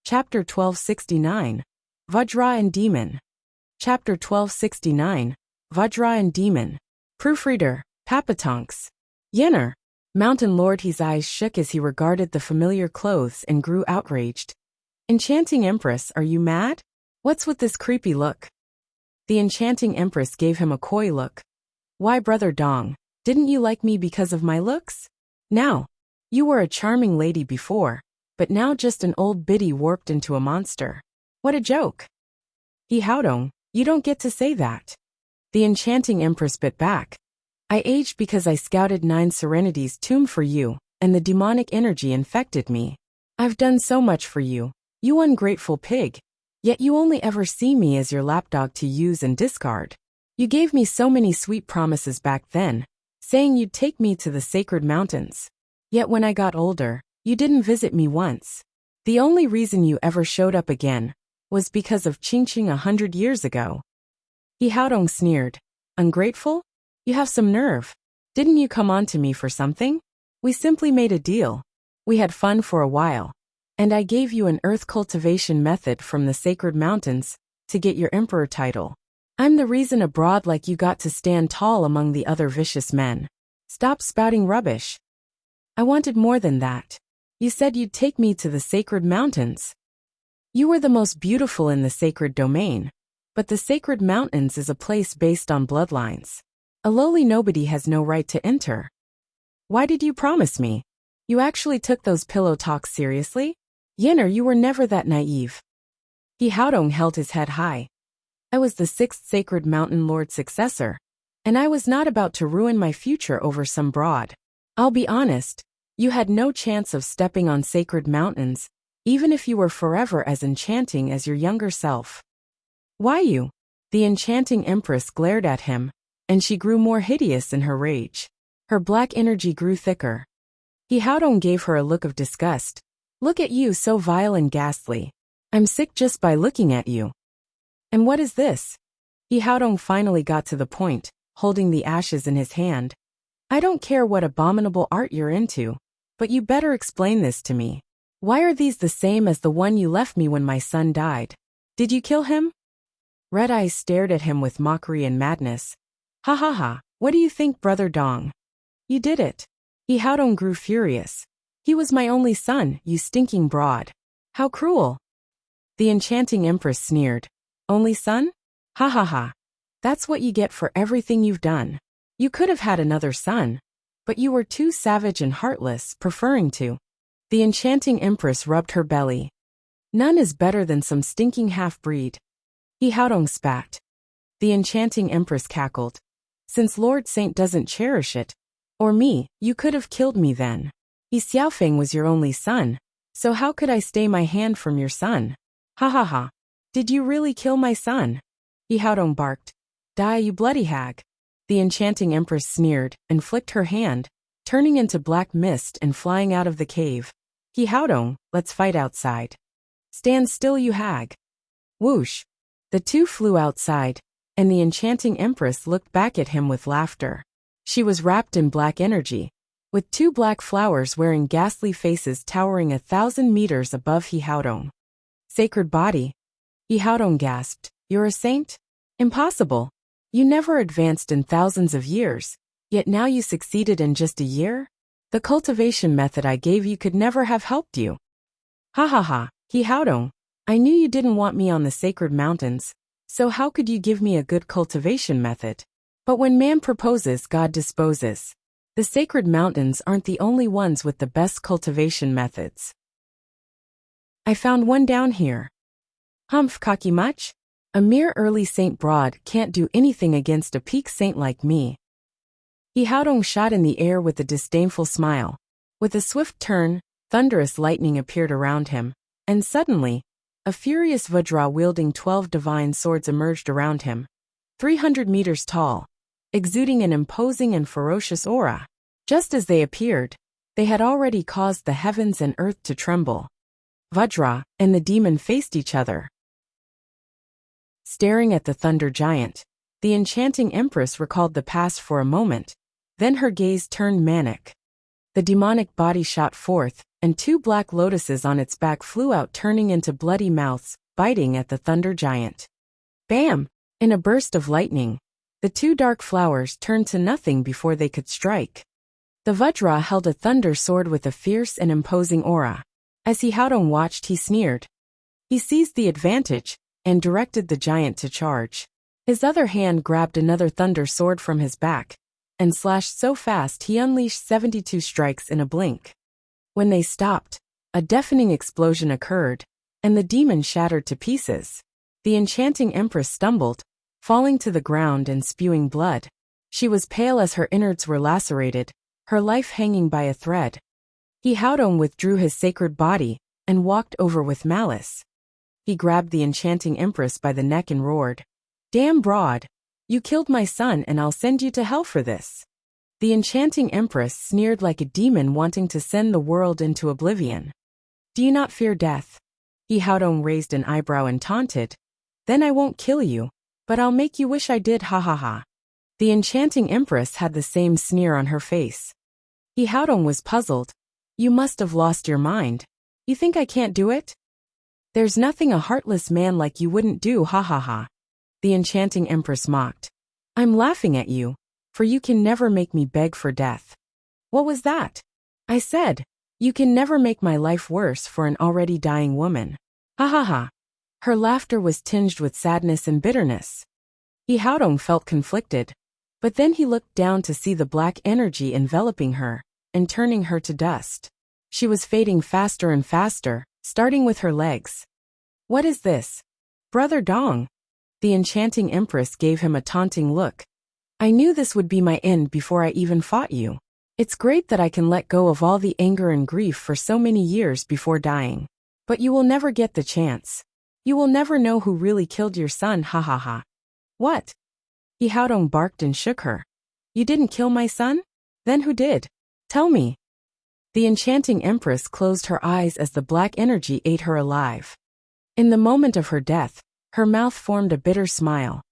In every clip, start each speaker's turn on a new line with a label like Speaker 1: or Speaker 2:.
Speaker 1: Chapter 1269. Vajra and Demon. Chapter 1269. Vajra and Demon. Proofreader, Papatonks. Yenner. Mountain Lord. His eyes shook as he regarded the familiar clothes and grew outraged. Enchanting Empress, are you mad? What's with this creepy look? The Enchanting Empress gave him a coy look. Why, Brother Dong, didn't you like me because of my looks? Now, you were a charming lady before, but now just an old biddy warped into a monster. What a joke. He Haodong, you don't get to say that. The Enchanting Empress bit back. I aged because I scouted 9 Serenity's tomb for you, and the demonic energy infected me. I've done so much for you, you ungrateful pig. Yet you only ever see me as your lapdog to use and discard. You gave me so many sweet promises back then, saying you'd take me to the sacred mountains. Yet when I got older, you didn't visit me once. The only reason you ever showed up again was because of Qingqing 100 years ago. He Haodong sneered. Ungrateful? You have some nerve. Didn't you come on to me for something? We simply made a deal. We had fun for a while. And I gave you an earth cultivation method from the sacred mountains to get your emperor title. I'm the reason a broad like you got to stand tall among the other vicious men. Stop spouting rubbish. I wanted more than that. You said you'd take me to the sacred mountains. You were the most beautiful in the sacred domain, but the sacred mountains is a place based on bloodlines. A lowly nobody has no right to enter. Why did you promise me? You actually took those pillow talks seriously? Yenner, you were never that naive. He Haodong held his head high. I was the 6th Sacred Mountain Lord's successor, and I was not about to ruin my future over some broad. I'll be honest, you had no chance of stepping on sacred mountains, even if you were forever as enchanting as your younger self. Why you? The Enchanting Empress glared at him, and she grew more hideous in her rage. Her black energy grew thicker. He Haodong gave her a look of disgust. Look at you, so vile and ghastly. I'm sick just by looking at you. And what is this? He Haodong finally got to the point, holding the ashes in his hand. I don't care what abominable art you're into, but you better explain this to me. Why are these the same as the one you left me when my son died? Did you kill him? Red Eyes stared at him with mockery and madness. Ha ha ha, what do you think, Brother Dong? You did it. He Haodong grew furious. He was my only son, you stinking broad. How cruel. The Enchanting Empress sneered. Only son? Ha ha ha. That's what you get for everything you've done. You could have had another son, but you were too savage and heartless, preferring to. The Enchanting Empress rubbed her belly. None is better than some stinking half-breed. He Haodong spat. The Enchanting Empress cackled. Since Lord Saint doesn't cherish it, or me, you could have killed me then. Yi Xiaofeng was your only son, so how could I stay my hand from your son? Ha ha ha. Did you really kill my son? He Haodong barked. Die, you bloody hag. The Enchanting Empress sneered and flicked her hand, turning into black mist and flying out of the cave. He Haodong, let's fight outside. Stand still, you hag. Whoosh. The two flew outside, and the Enchanting Empress looked back at him with laughter. She was wrapped in black energy, with 2 black flowers wearing ghastly faces towering 1,000 meters above He Haodong. Sacred body. He Haodong gasped. You're a saint? Impossible. You never advanced in thousands of years, yet now you succeeded in just a year? The cultivation method I gave you could never have helped you. Ha ha ha, He Haodong. I knew you didn't want me on the sacred mountains, so how could you give me a good cultivation method? But when man proposes, God disposes. The sacred mountains aren't the only ones with the best cultivation methods. I found one down here. Humph, cocky much? A mere early Saint Broad can't do anything against a peak saint like me. He Haodong shot in the air with a disdainful smile. With a swift turn, thunderous lightning appeared around him, and suddenly, a furious Vajra wielding 12 divine swords emerged around him. 300 meters tall, exuding an imposing and ferocious aura. Just as they appeared, they had already caused the heavens and earth to tremble. Vajra and the demon faced each other. Staring at the thunder giant, the Enchanting Empress recalled the past for a moment, then her gaze turned manic. The demonic body shot forth, and 2 black lotuses on its back flew out, turning into bloody mouths, biting at the thunder giant. Bam! In a burst of lightning, the 2 dark flowers turned to nothing before they could strike. The Vajra held a thunder sword with a fierce and imposing aura. As Haodong watched, he sneered. He seized the advantage and directed the giant to charge. His other hand grabbed another thunder sword from his back and slashed so fast he unleashed 72 strikes in a blink. When they stopped, a deafening explosion occurred, and the demon shattered to pieces. The enchanting empress stumbled, falling to the ground and spewing blood. She was pale as her innards were lacerated, her life hanging by a thread. Haodong withdrew his sacred body and walked over with malice. He grabbed the enchanting empress by the neck and roared, "Damn broad! You killed my son and I'll send you to hell for this." The enchanting empress sneered like a demon wanting to send the world into oblivion. "Do you not fear death?" Haodong raised an eyebrow and taunted, "Then I won't kill you, but I'll make you wish I did, ha ha ha." The enchanting empress had the same sneer on her face. Haodong was puzzled. "You must have lost your mind. You think I can't do it? There's nothing a heartless man like you wouldn't do, ha ha ha." The enchanting empress mocked. "I'm laughing at you, for you can never make me beg for death." "What was that?" "I said, you can never make my life worse for an already dying woman. Ha ha ha." Her laughter was tinged with sadness and bitterness. Haodong felt conflicted, but then he looked down to see the black energy enveloping her and turning her to dust. She was fading faster and faster, starting with her legs. "What is this? Brother Dong?" The enchanting empress gave him a taunting look. "I knew this would be my end before I even fought you. It's great that I can let go of all the anger and grief for so many years before dying. But you will never get the chance. You will never know who really killed your son, ha ha ha." "What?" Haodong barked and shook her. "You didn't kill my son? Then who did? Tell me." The enchanting empress closed her eyes as the black energy ate her alive. In the moment of her death, her mouth formed a bitter smile.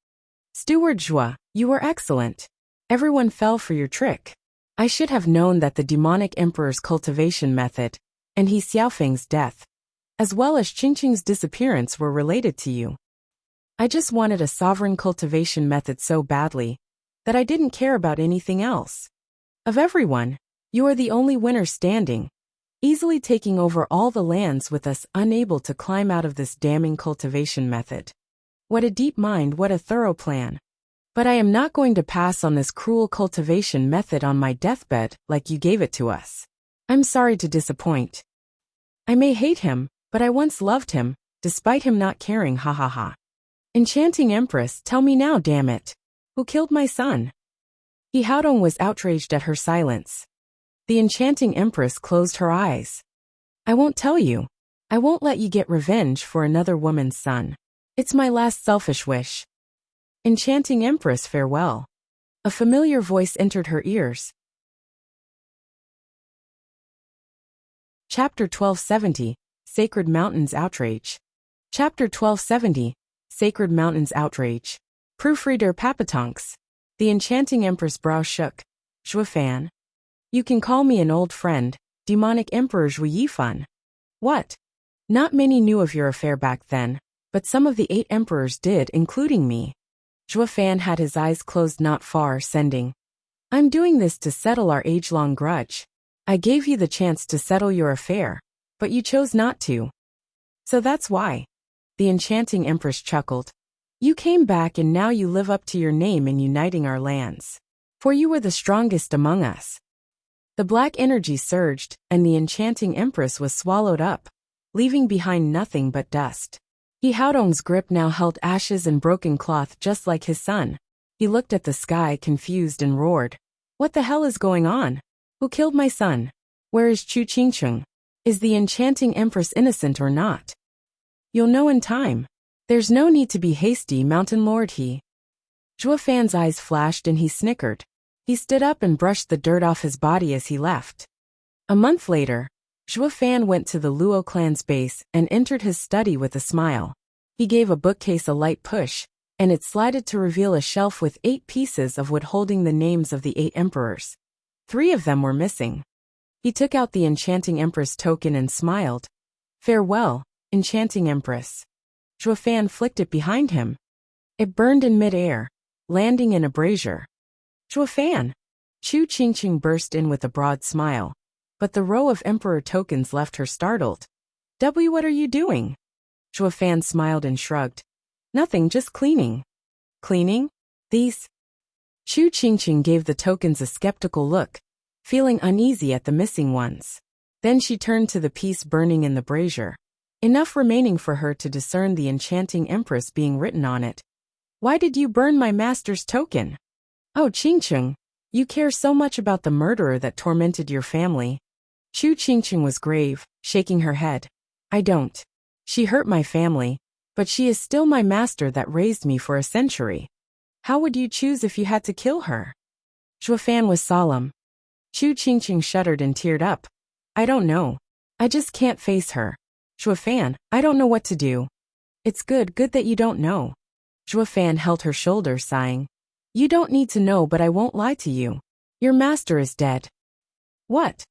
Speaker 1: "Steward Zhua, you were excellent. Everyone fell for your trick. I should have known that the demonic emperor's cultivation method, and He Xiaofeng's death, as well as Qingqing's disappearance were related to you. I just wanted a sovereign cultivation method so badly that I didn't care about anything else. Of everyone, you are the only winner standing, easily taking over all the lands with us unable to climb out of this damning cultivation method. What a deep mind, what a thorough plan. But I am not going to pass on this cruel cultivation method on my deathbed like you gave it to us. I'm sorry to disappoint. I may hate him, but I once loved him, despite him not caring, ha ha ha. Enchanting Empress, tell me now, damn it. Who killed my son?" Haodong was outraged at her silence. The enchanting Empress closed her eyes. "I won't tell you. I won't let you get revenge for another woman's son. It's my last selfish wish. Enchanting Empress, farewell." A familiar voice entered her ears. Chapter 1270, Sacred Mountains Outrage. Chapter 1270, Sacred Mountains Outrage. Proofreader Papatonks. The enchanting Empress' brow shook. "Zhuofan. You can call me an old friend, demonic Emperor Zhu Yifan." "What?" "Not many knew of your affair back then, but some of the 8 emperors did, including me." Zhuofan had his eyes closed, not far, sending. "I'm doing this to settle our age-long grudge. I gave you the chance to settle your affair, but you chose not to. So that's why." The enchanting Empress chuckled. "You came back and now you live up to your name in uniting our lands. For you were the strongest among us." The black energy surged, and the enchanting Empress was swallowed up, leaving behind nothing but dust. Haodong's grip now held ashes and broken cloth just like his son. He looked at the sky confused and roared. "What the hell is going on? Who killed my son? Where is Chu Qingqing? Is the enchanting Empress innocent or not? You'll know in time. There's no need to be hasty, Mountain Lord." Zhuofan's eyes flashed and he snickered. He stood up and brushed the dirt off his body as he left. A month later, Zhuofan went to the Luo clan's base and entered his study with a smile. He gave a bookcase a light push, and it slided to reveal a shelf with 8 pieces of wood holding the names of the 8 emperors. 3 of them were missing. He took out the Enchanting Empress token and smiled. Farewell, Enchanting Empress. Zhuo Fan flicked it behind him. It burned in mid-air, landing in a brazier. Zhuo Fan! Chu Qingqing burst in with a broad smile, but the row of Emperor tokens left her startled. What are you doing? Zhuo Fan smiled and shrugged. Nothing, just cleaning. Cleaning? These? Chu Qingqing gave the tokens a skeptical look, feeling uneasy at the missing ones. Then she turned to the piece burning in the brazier, enough remaining for her to discern the Enchanting Empress being written on it. Why did you burn my master's token? Oh, Qingqing, you care so much about the murderer that tormented your family. Chu Qingqing was grave, shaking her head. I don't. She hurt my family, but she is still my master that raised me for a century. How would you choose if you had to kill her? Zhuo Fan was solemn. Chu Qingqing shuddered and teared up. I don't know. I just can't face her. Zhuo Fan, I don't know what to do. It's good that you don't know. Zhuo Fan held her shoulder, sighing. You don't need to know, but I won't lie to you. Your master is dead. What?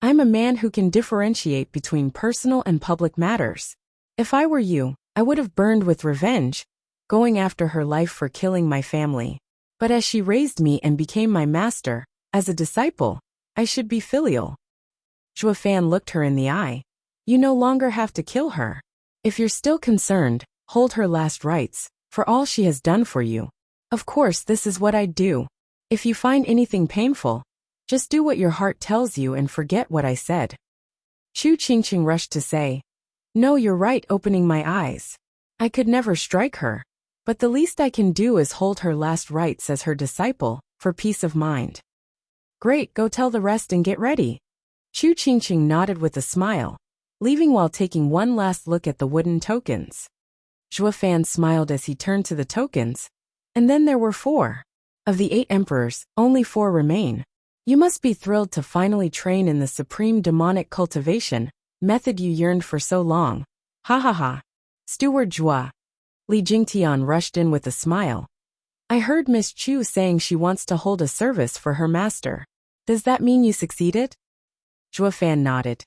Speaker 1: I'm a man who can differentiate between personal and public matters. If I were you, I would have burned with revenge, going after her life for killing my family. But as she raised me and became my master, as a disciple, I should be filial. Zhuo Fan looked her in the eye. You no longer have to kill her. If you're still concerned, hold her last rites, for all she has done for you. Of course, this is what I'd do. If you find anything painful, just do what your heart tells you and forget what I said. Chu Qingqing rushed to say, No, you're right, opening my eyes. I could never strike her, but the least I can do is hold her last rites as her disciple, for peace of mind. Great, go tell the rest and get ready. Chu Qingqing nodded with a smile, leaving while taking one last look at the wooden tokens. Zhuo Fan smiled as he turned to the tokens, and then there were 4. Of the 8 emperors, only 4 remain. You must be thrilled to finally train in the supreme demonic cultivation method you yearned for so long. Ha ha ha. Steward Zhua. Li Jingtian rushed in with a smile. I heard Miss Chu saying she wants to hold a service for her master. Does that mean you succeeded? Zhuo Fan nodded.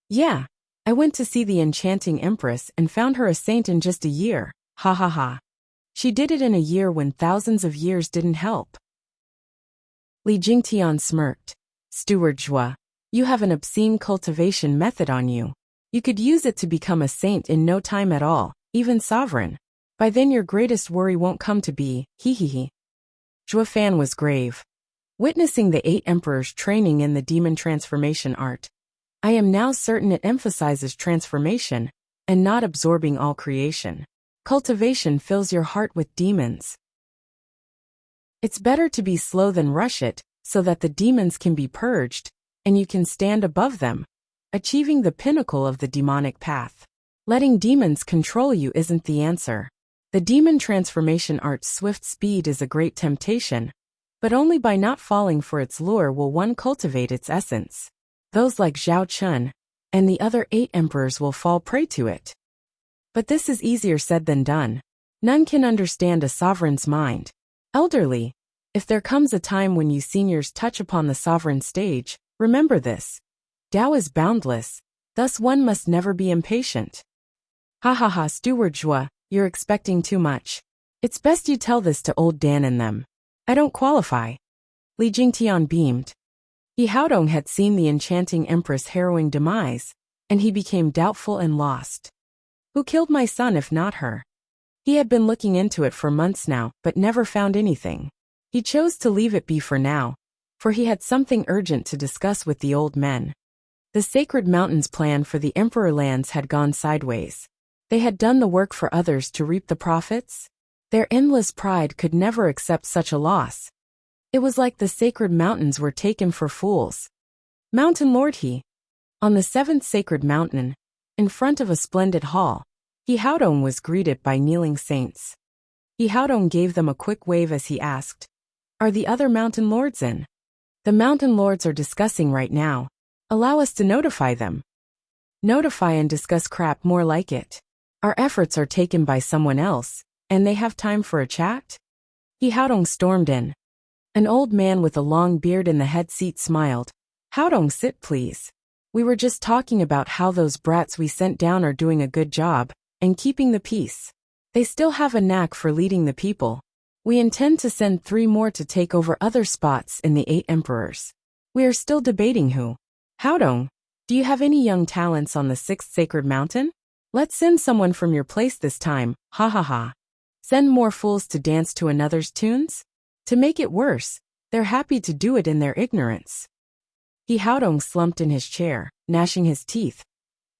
Speaker 1: Yeah. I went to see the Enchanting Empress and found her a saint in just a year. Ha ha ha. She did it in a year when thousands of years didn't help. Li Jingtian smirked. Steward Zhua, you have an obscene cultivation method on you. You could use it to become a saint in no time at all, even sovereign. By then your greatest worry won't come to be, hee. Zhuo Fan was grave. Witnessing the 8 emperors training in the demon transformation art, I am now certain it emphasizes transformation, and not absorbing all creation. Cultivation fills your heart with demons. It's better to be slow than rush it, so that the demons can be purged, and you can stand above them, achieving the pinnacle of the demonic path. Letting demons control you isn't the answer. The demon transformation art's swift speed is a great temptation, but only by not falling for its lure will one cultivate its essence. Those like Zhao Chun and the other 8 emperors will fall prey to it. But this is easier said than done. None can understand a sovereign's mind. Elderly, if there comes a time when you seniors touch upon the sovereign stage, remember this. Tao is boundless, thus one must never be impatient. Ha ha ha, Steward Zhua, you're expecting too much. It's best you tell this to old Dan and them. I don't qualify. Li Jingtian beamed. He Haodong had seen the Enchanting Empress' harrowing demise, and he became doubtful and lost. Who killed my son if not her? He had been looking into it for months now, but never found anything. He chose to leave it be for now, for he had something urgent to discuss with the old men. The Sacred Mountains plan for the Emperor lands had gone sideways. They had done the work for others to reap the profits. Their endless pride could never accept such a loss. It was like the Sacred Mountains were taken for fools. Mountain Lord He. On the 7th Sacred Mountain, in front of a splendid hall, He Haodong was greeted by kneeling saints. He Haodong gave them a quick wave as he asked, Are the other mountain lords in? The mountain lords are discussing right now. Allow us to notify them. Notify and discuss crap, more like it. Our efforts are taken by someone else, and they have time for a chat? He Haodong stormed in. An old man with a long beard in the head seat smiled. Haodong, sit please. We were just talking about how those brats we sent down are doing a good job, and keeping the peace. They still have a knack for leading the people. We intend to send 3 more to take over other spots in the 8 emperors. We are still debating who. Haodong, do you have any young talents on the 6th sacred mountain? Let's send someone from your place this time, ha ha ha. Send more fools to dance to another's tunes? To make it worse, they're happy to do it in their ignorance. Haodong slumped in his chair, gnashing his teeth.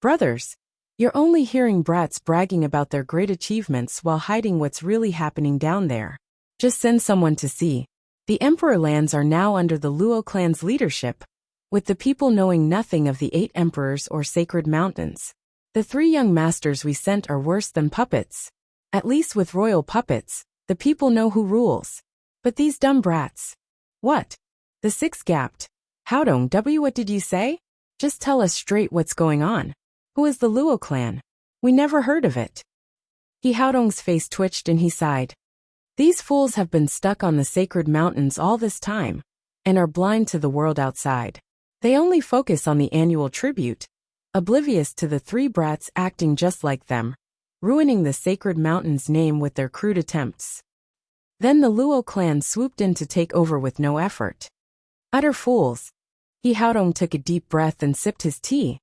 Speaker 1: Brothers, you're only hearing brats bragging about their great achievements while hiding what's really happening down there. Just send someone to see. The emperor lands are now under the Luo clan's leadership, with the people knowing nothing of the 8 emperors or sacred mountains. The 3 young masters we sent are worse than puppets. At least with royal puppets, the people know who rules. But these dumb brats. What? The 6 gapped. Haodong, what did you say? Just tell us straight what's going on. Who is the Luo clan? We never heard of it. Haodong's face twitched and he sighed. These fools have been stuck on the sacred mountains all this time, and are blind to the world outside. They only focus on the annual tribute, oblivious to the 3 brats acting just like them, ruining the sacred mountain's name with their crude attempts. Then the Luo clan swooped in to take over with no effort. Utter fools. Haodong took a deep breath and sipped his tea.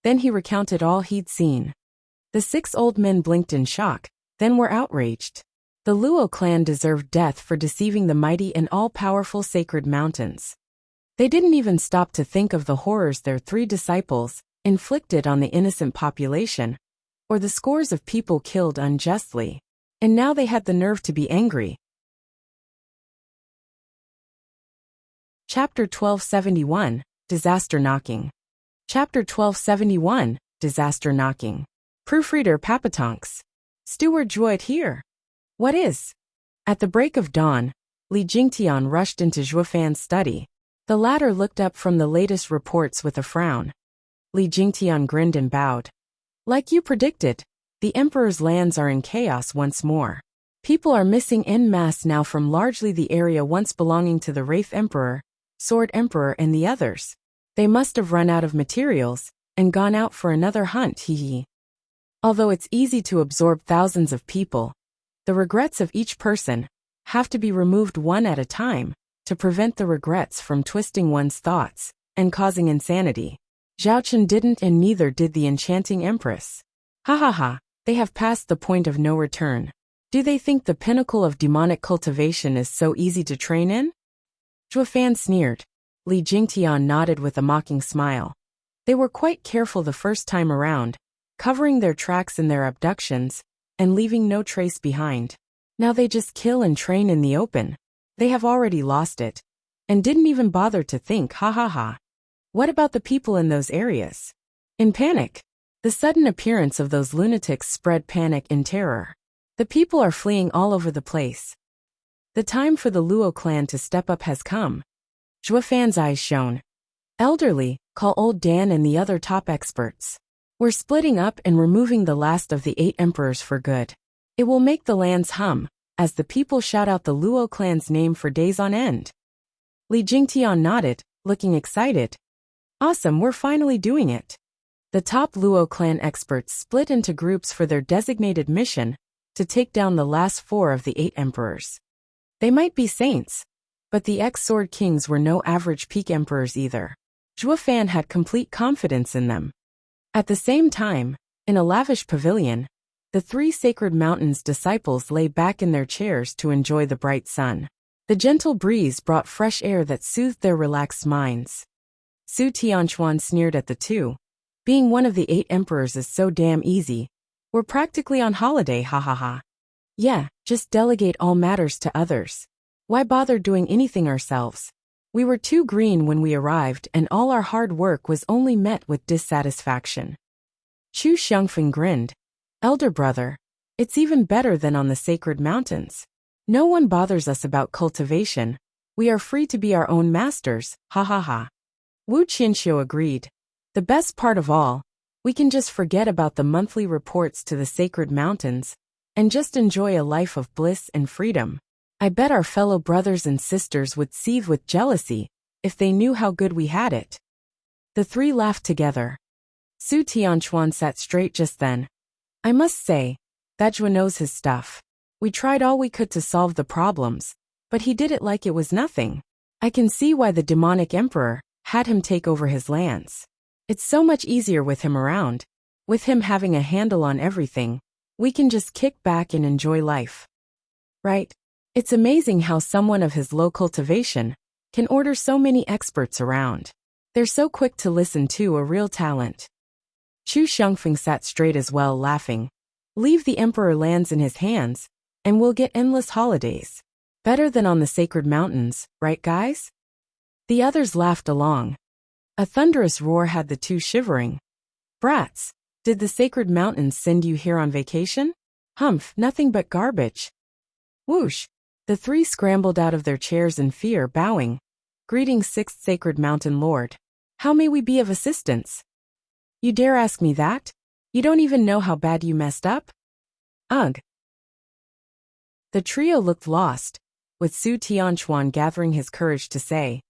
Speaker 1: Then he recounted all he'd seen. The 6 old men blinked in shock, then were outraged. The Luo clan deserved death for deceiving the mighty and all-powerful sacred mountains. They didn't even stop to think of the horrors their 3 disciples inflicted on the innocent population, or the scores of people killed unjustly. And now they had the nerve to be angry. Chapter 1271, Disaster Knocking. Chapter 1271, Disaster Knocking. Proofreader Papatonks. Steward Zhuoid here. What is? At the break of dawn, Li Jingtian rushed into Zhuofan's study. The latter looked up from the latest reports with a frown. Li Jingtian grinned and bowed. Like you predicted, the emperor's lands are in chaos once more. People are missing en masse now from largely the area once belonging to the Wraith Emperor, Sword Emperor and the others. They must have run out of materials, and gone out for another hunt, hee. Although it's easy to absorb thousands of people, the regrets of each person have to be removed one at a time, to prevent the regrets from twisting one's thoughts, and causing insanity. Zhaochen didn't and neither did the enchanting empress. Ha ha ha, they have passed the point of no return. Do they think the pinnacle of demonic cultivation is so easy to train in? Zhuofan sneered. Li Jingtian nodded with a mocking smile. They were quite careful the first time around, covering their tracks in their abductions, and leaving no trace behind. Now they just kill and train in the open. They have already lost it, and didn't even bother to think, ha ha ha. What about the people in those areas? In panic. The sudden appearance of those lunatics spread panic and terror. The people are fleeing all over the place. The time for the Luo clan to step up has come. Zhuofan's eyes shone. Elderly, call old Dan and the other top experts. We're splitting up and removing the last of the 8 emperors for good. It will make the lands hum, as the people shout out the Luo clan's name for days on end. Li Jingtian nodded, looking excited. Awesome, we're finally doing it. The top Luo clan experts split into groups for their designated mission, to take down the last 4 of the 8 emperors. They might be saints, but the ex-sword kings were no average peak emperors either. Zhuofan had complete confidence in them. At the same time, in a lavish pavilion, the 3 sacred mountains' disciples lay back in their chairs to enjoy the bright sun. The gentle breeze brought fresh air that soothed their relaxed minds. Su Tianchuan sneered at the 2. Being one of the 8 emperors is so damn easy. We're practically on holiday, ha ha ha. Yeah, just delegate all matters to others. Why bother doing anything ourselves? We were too green when we arrived and all our hard work was only met with dissatisfaction. Chu Xiangfeng grinned. Elder brother, it's even better than on the sacred mountains. No one bothers us about cultivation. We are free to be our own masters, ha ha ha. Wu Qianxiu agreed. The best part of all, we can just forget about the monthly reports to the sacred mountains, and just enjoy a life of bliss and freedom. I bet our fellow brothers and sisters would seethe with jealousy if they knew how good we had it. The three laughed together. Su Tianchuan sat straight just then. I must say, that Zhua knows his stuff. We tried all we could to solve the problems, but he did it like it was nothing. I can see why the demonic emperor had him take over his lands. It's so much easier with him around. With him having a handle on everything, we can just kick back and enjoy life. Right? It's amazing how someone of his low cultivation can order so many experts around. They're so quick to listen to, a real talent. Chu Xiangfeng sat straight as well, laughing. Leave the emperor lands in his hands, and we'll get endless holidays. Better than on the sacred mountains, right guys? The others laughed along. A thunderous roar had the two shivering. Brats, did the sacred mountains send you here on vacation? Humph, nothing but garbage. Whoosh! The three scrambled out of their chairs in fear, bowing. Greetings, sixth sacred mountain lord. How may we be of assistance? You dare ask me that? You don't even know how bad you messed up? Ugh. The trio looked lost, with Su Tianchuan gathering his courage to say,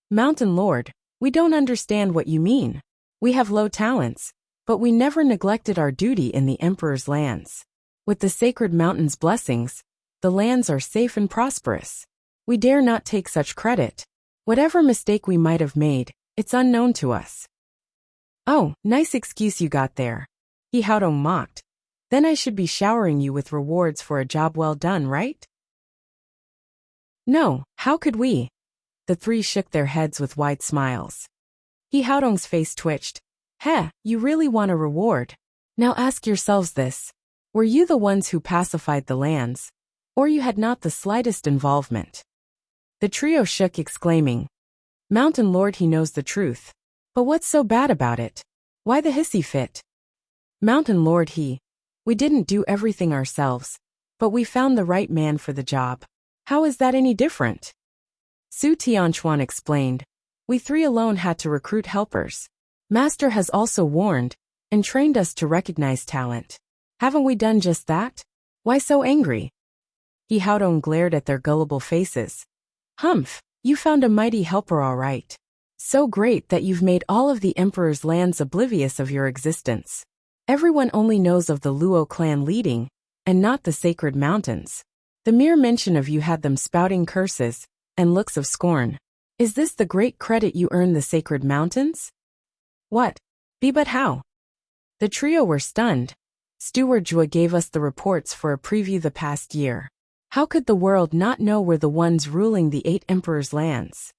Speaker 1: Mountain Lord, we don't understand what you mean. We have low talents, but we never neglected our duty in the emperor's lands. With the sacred mountain's blessings, the lands are safe and prosperous. We dare not take such credit. Whatever mistake we might have made, it's unknown to us. Oh, nice excuse you got there. He Haodong mocked. Then I should be showering you with rewards for a job well done, right? No, how could we? The three shook their heads with wide smiles. He Haodong's face twitched. Heh, you really want a reward? Now ask yourselves this. Were you the ones who pacified the lands, or you had not the slightest involvement? The trio shook, exclaiming, Mountain Lord, he knows the truth. But what's so bad about it? Why the hissy fit? Mountain Lord, we didn't do everything ourselves, but we found the right man for the job. How is that any different? Su Tianchuan explained, we three alone had to recruit helpers. Master has also warned and trained us to recognize talent. Haven't we done just that? Why so angry? He Haodong glared at their gullible faces. Humph, you found a mighty helper all right. So great that you've made all of the emperor's lands oblivious of your existence. Everyone only knows of the Luo clan leading, and not the sacred mountains. The mere mention of you had them spouting curses and looks of scorn. Is this the great credit you earn the sacred mountains? What? But how? The trio were stunned. Steward Zhua gave us the reports for a preview the past year. How could the world not know we're the ones ruling the 8 emperors' lands?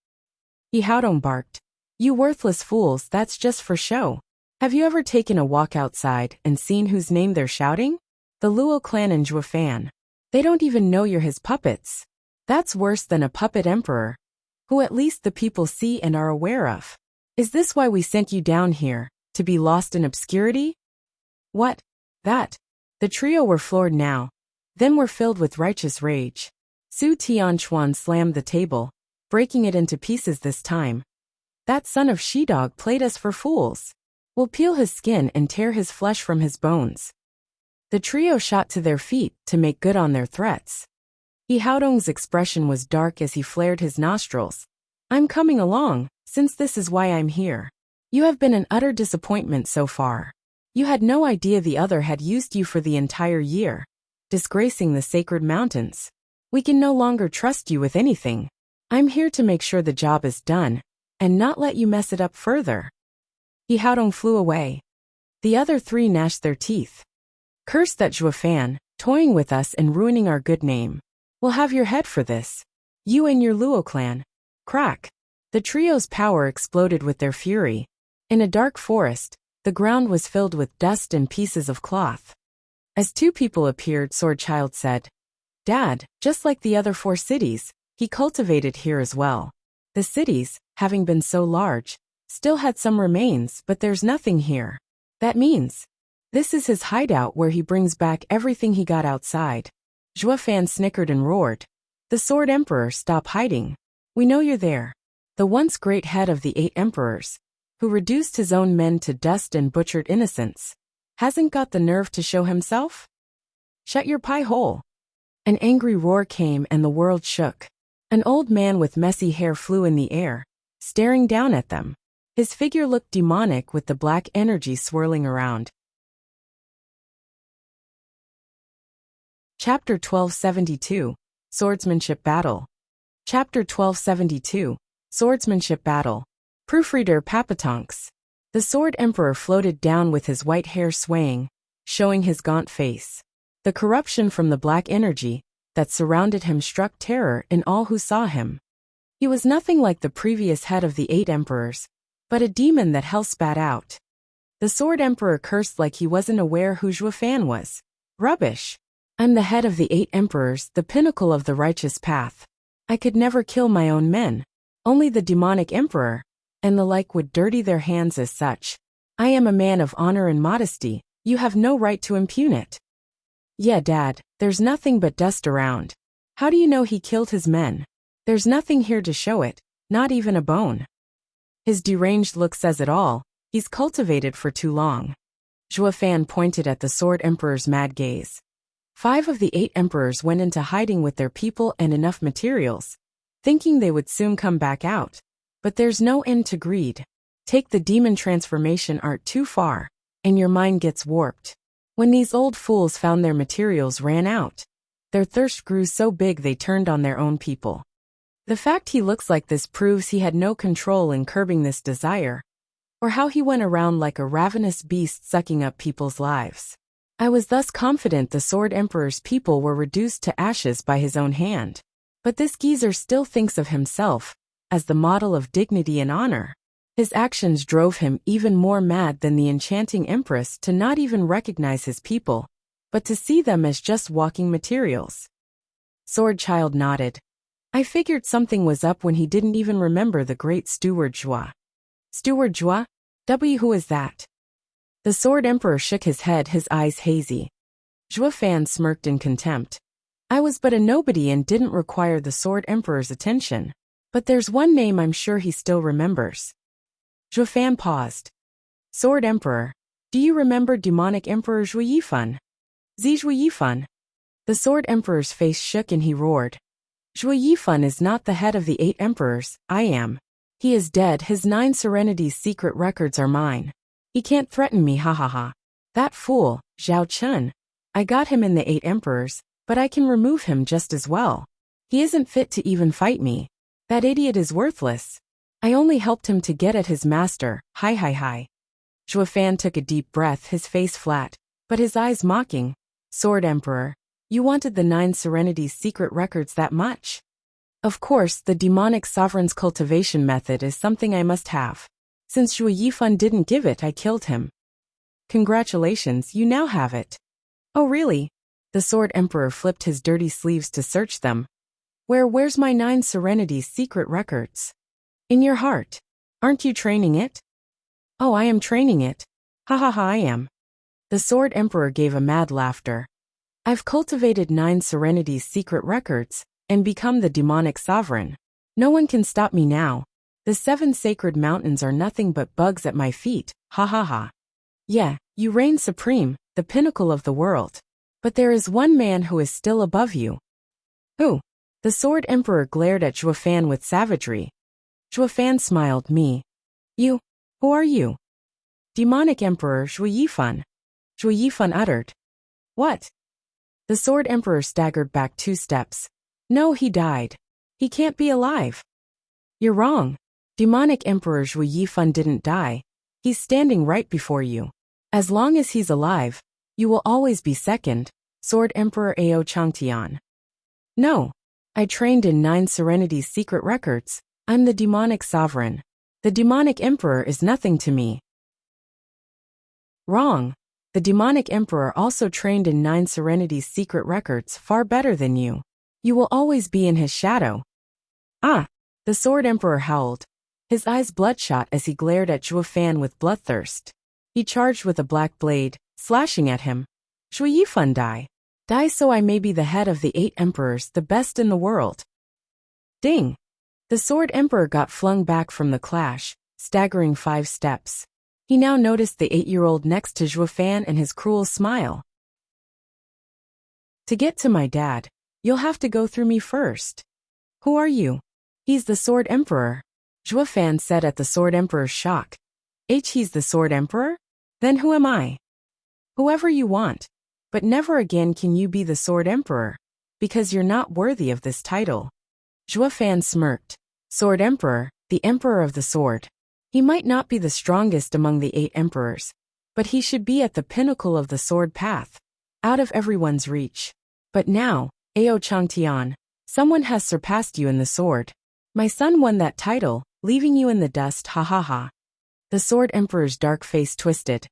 Speaker 1: He Haodong barked. You worthless fools, that's just for show. Have you ever taken a walk outside and seen whose name they're shouting? The Luo clan and Zhua fan. They don't even know you're his puppets. That's worse than a puppet emperor, who at least the people see and are aware of. Is this why we sent you down here, to be lost in obscurity? What? That? The trio were floored now, then were filled with righteous rage. Su Tianchuan slammed the table, breaking it into pieces this time. That son of she-dog played us for fools. We'll peel his skin and tear his flesh from his bones. The trio shot to their feet to make good on their threats. He Haodong's expression was dark as he flared his nostrils. I'm coming along, since this is why I'm here. You have been an utter disappointment so far. You had no idea the other had used you for the entire year, disgracing the sacred mountains. We can no longer trust you with anything. I'm here to make sure the job is done, and not let you mess it up further. He Haodong flew away. The other three gnashed their teeth. Curse that Zhua fan, toying with us and ruining our good name. We'll have your head for this. You and your Luo clan. Crack. The trio's power exploded with their fury. In a dark forest, the ground was filled with dust and pieces of cloth. As 2 people appeared, Swordchild said, Dad, just like the other 4 cities, he cultivated here as well. The cities, having been so large, still had some remains, but there's nothing here. That means this is his hideout where he brings back everything he got outside. Zhua fan snickered and roared. The Sword Emperor, stop hiding. We know you're there. The once great head of the 8 emperors, who reduced his own men to dust and butchered innocents, hasn't got the nerve to show himself? Shut your pie hole. An angry roar came and the world shook. An old man with messy hair flew in the air, staring down at them. His figure looked demonic with the black energy swirling around. Chapter 1272, Swordsmanship Battle. Chapter 1272, Swordsmanship Battle. Proofreader Papatonks. The Sword Emperor floated down with his white hair swaying, showing his gaunt face. The corruption from the black energy that surrounded him struck terror in all who saw him. He was nothing like the previous head of the 8 emperors, but a demon that hell spat out. The Sword Emperor cursed like he wasn't aware who Zhuo Fan was. Rubbish. I'm the head of the 8 emperors, the pinnacle of the righteous path. I could never kill my own men. Only the demonic emperor, and the like would dirty their hands as such. I am a man of honor and modesty. You have no right to impugn it. Yeah, Dad, there's nothing but dust around. How do you know he killed his men? There's nothing here to show it, not even a bone. His deranged look says it all. He's cultivated for too long. Zhuo Fan pointed at the Sword Emperor's mad gaze. 5 of the 8 emperors went into hiding with their people and enough materials, thinking they would soon come back out. But there's no end to greed. Take the demon transformation art too far, and your mind gets warped. When these old fools found their materials ran out, their thirst grew so big they turned on their own people. The fact he looks like this proves he had no control in curbing this desire, or how he went around like a ravenous beast sucking up people's lives. I was thus confident the Sword Emperor's people were reduced to ashes by his own hand. But this geezer still thinks of himself as the model of dignity and honor. His actions drove him even more mad than the enchanting empress to not even recognize his people, but to see them as just walking materials. Sword Child nodded. I figured something was up when he didn't even remember the great Steward Zhua. Steward Zhua? Who is that? The Sword Emperor shook his head, his eyes hazy. Zhuo Fan smirked in contempt. I was but a nobody and didn't require the Sword Emperor's attention. But there's one name I'm sure he still remembers. Zhuo Fan paused. Sword Emperor, do you remember demonic Emperor Zhuo Yifan? Zhuo Yifan? The Sword Emperor's face shook and he roared. Zhuo Yifan is not the head of the 8 emperors, I am. He is dead, his 9 Serenities secret records are mine. He can't threaten me, ha ha ha. That fool, Zhao Chun. I got him in the 8 emperors, but I can remove him just as well. He isn't fit to even fight me. That idiot is worthless. I only helped him to get at his master, hi. Zhuo Fan took a deep breath, his face flat, but his eyes mocking. Sword Emperor, you wanted the 9 Serenities secret records that much? Of course, the demonic sovereign's cultivation method is something I must have. Since Zhuo Yifan didn't give it, I killed him. Congratulations, you now have it. Oh really? The Sword Emperor flipped his dirty sleeves to search them. Where's my 9 Serenities secret records? In your heart. Aren't you training it? Oh, I am training it. Ha ha ha, I am. The Sword Emperor gave a mad laughter. I've cultivated 9 Serenities secret records and become the demonic sovereign. No one can stop me now. The 7 sacred mountains are nothing but bugs at my feet, ha ha ha. Yeah, you reign supreme, the pinnacle of the world. But there is one man who is still above you. Who? The Sword Emperor glared at Zhuo Fan with savagery. Zhuo Fan smiled, me. You? Who are you? Demonic Emperor Zhuo Yifan. Zhuo Yifan uttered. What? The Sword Emperor staggered back 2 steps. No, he died. He can't be alive. You're wrong. Demonic Emperor Zhuo Yifan didn't die. He's standing right before you. As long as he's alive, you will always be second, Sword Emperor Ao Changtian. No. I trained in 9 Serenities secret records. I'm the demonic sovereign. The demonic emperor is nothing to me. Wrong. The demonic emperor also trained in 9 Serenities secret records far better than you. You will always be in his shadow. Ah! The Sword Emperor howled. His eyes bloodshot as he glared at Zhuo Fan with bloodthirst. He charged with a black blade, slashing at him. Zhuo Yifan die. Die so I may be the head of the 8 emperors, the best in the world. Ding! The Sword Emperor got flung back from the clash, staggering 5 steps. He now noticed the 8-year-old next to Zhuo Fan and his cruel smile. To get to my dad, you'll have to go through me first. Who are you? He's the Sword Emperor. Zhua Fan said at the Sword Emperor's shock. He's the Sword Emperor? Then who am I? Whoever you want. But never again can you be the Sword Emperor, because you're not worthy of this title. Zhua Fan smirked. Sword Emperor, the Emperor of the Sword. He might not be the strongest among the 8 emperors, but he should be at the pinnacle of the sword path, out of everyone's reach. But now, Ao Changtian, someone has surpassed you in the sword. My son won that title, leaving you in the dust, ha ha ha. The Sword Emperor's dark face twisted.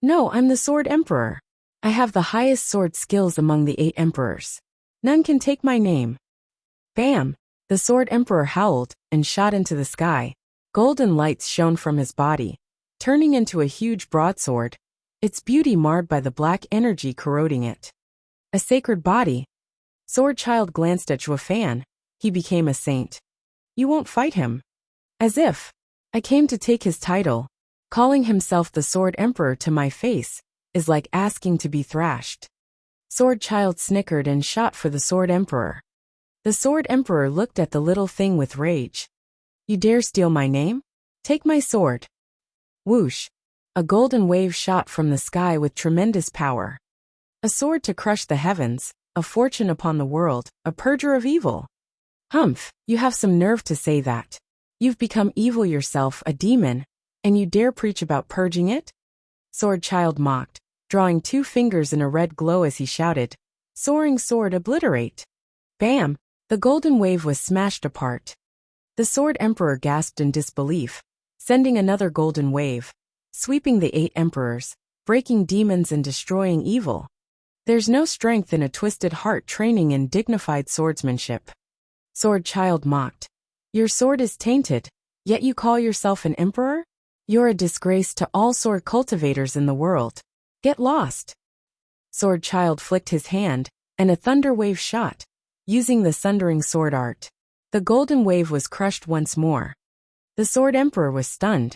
Speaker 1: No, I'm the Sword Emperor. I have the highest sword skills among the 8 emperors. None can take my name. Bam! The Sword Emperor howled and shot into the sky. Golden lights shone from his body, turning into a huge broadsword, its beauty marred by the black energy corroding it. A sacred body. Sword Child glanced at Zhua Fan. He became a saint. You won't fight him. As if. I came to take his title. Calling himself the Sword Emperor to my face is like asking to be thrashed. Sword Child snickered and shot for the Sword Emperor. The Sword Emperor looked at the little thing with rage. You dare steal my name? Take my sword. Whoosh! A golden wave shot from the sky with tremendous power. A sword to crush the heavens, a fortune upon the world, a purger of evil. Humph, you have some nerve to say that. You've become evil yourself, a demon, and you dare preach about purging it? Sword Child mocked, drawing 2 fingers in a red glow as he shouted, Soaring sword obliterate. Bam! The golden wave was smashed apart. The Sword Emperor gasped in disbelief, sending another golden wave, sweeping the 8 emperors, breaking demons and destroying evil. There's no strength in a twisted heart training in dignified swordsmanship. Sword Child mocked. Your sword is tainted, yet you call yourself an emperor? You're a disgrace to all sword cultivators in the world. Get lost. Sword Child flicked his hand, and a thunder wave shot, using the sundering sword art. The golden wave was crushed once more. The Sword Emperor was stunned.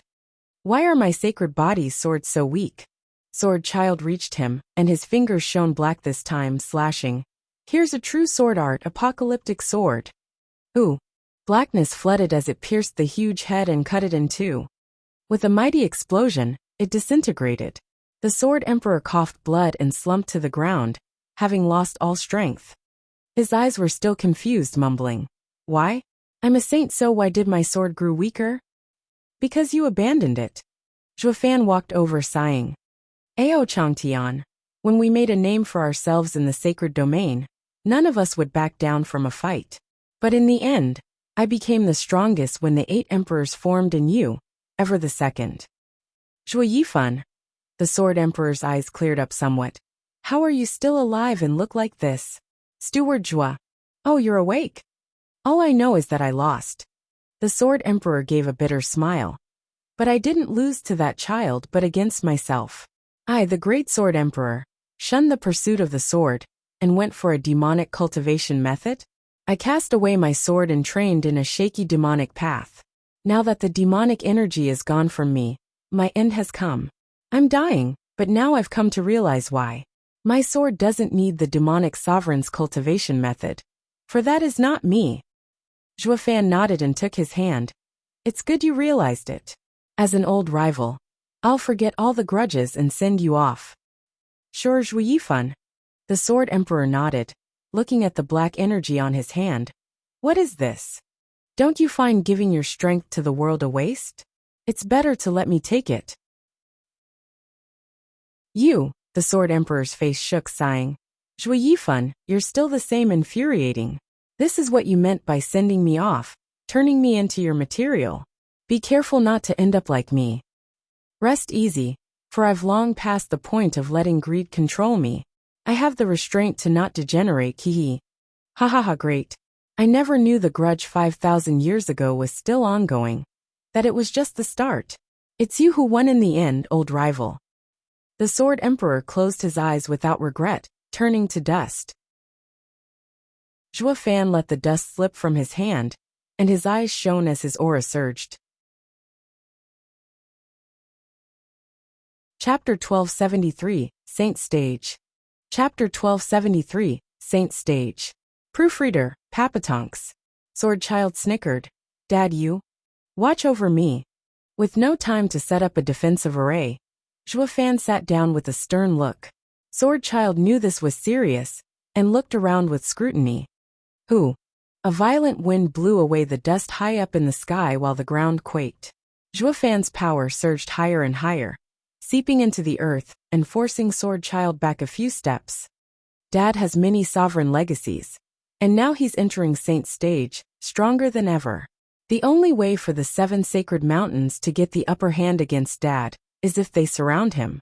Speaker 1: Why are my sacred body's swords so weak? Sword Child reached him, and his fingers shone black this time, slashing. Here's a true sword art apocalyptic sword. Ooh! Blackness flooded as it pierced the huge head and cut it in 2. With a mighty explosion, it disintegrated. The Sword Emperor coughed blood and slumped to the ground, having lost all strength. His eyes were still confused, mumbling. Why? I'm a saint, so why did my sword grow weaker? Because you abandoned it. Zhua Fan walked over sighing. Ao Changtian, when we made a name for ourselves in the sacred domain, none of us would back down from a fight. But in the end, I became the strongest when the 8 emperors formed in you, ever the second. Zhua Yifan. The Sword Emperor's eyes cleared up somewhat. How are you still alive and look like this? Steward Zhua. Oh, you're awake. All I know is that I lost. The Sword Emperor gave a bitter smile. But I didn't lose to that child but against myself. I, the great Sword Emperor, shunned the pursuit of the sword, and went for a demonic cultivation method. I cast away my sword and trained in a shaky demonic path. Now that the demonic energy is gone from me, my end has come. I'm dying, but now I've come to realize why. My sword doesn't need the demonic sovereign's cultivation method. For that is not me. Zhua Fan nodded and took his hand. It's good you realized it. As an old rival, I'll forget all the grudges and send you off. Sure, Zhua Yifan. The Sword Emperor nodded, looking at the black energy on his hand. What is this? Don't you find giving your strength to the world a waste? It's better to let me take it. You, the Sword Emperor's face shook, sighing. Zhua Yifan, you're still the same, infuriating. This is what you meant by sending me off, turning me into your material. Be careful not to end up like me. Rest easy, for I've long passed the point of letting greed control me. I have the restraint to not degenerate, hee. Ha ha ha, great. I never knew the grudge 5,000 years ago was still ongoing. That it was just the start. It's you who won in the end, old rival. The Sword Emperor closed his eyes without regret, turning to dust. Zhua Fan let the dust slip from his hand, and his eyes shone as his aura surged. Chapter 1273, Saint Stage. Chapter 1273, Saint Stage. Proofreader, Papatonks. Sword Child snickered. Dad, you? Watch over me. With no time to set up a defensive array, Zhuo Fan sat down with a stern look. Sword Child knew this was serious, and looked around with scrutiny. Who? A violent wind blew away the dust high up in the sky while the ground quaked. Zhuo Fan's power surged higher and higher, seeping into the earth and forcing Sword Child back a few steps. Dad has many sovereign legacies, and now he's entering Saint stage, stronger than ever. The only way for the 7 sacred mountains to get the upper hand against Dad is if they surround him.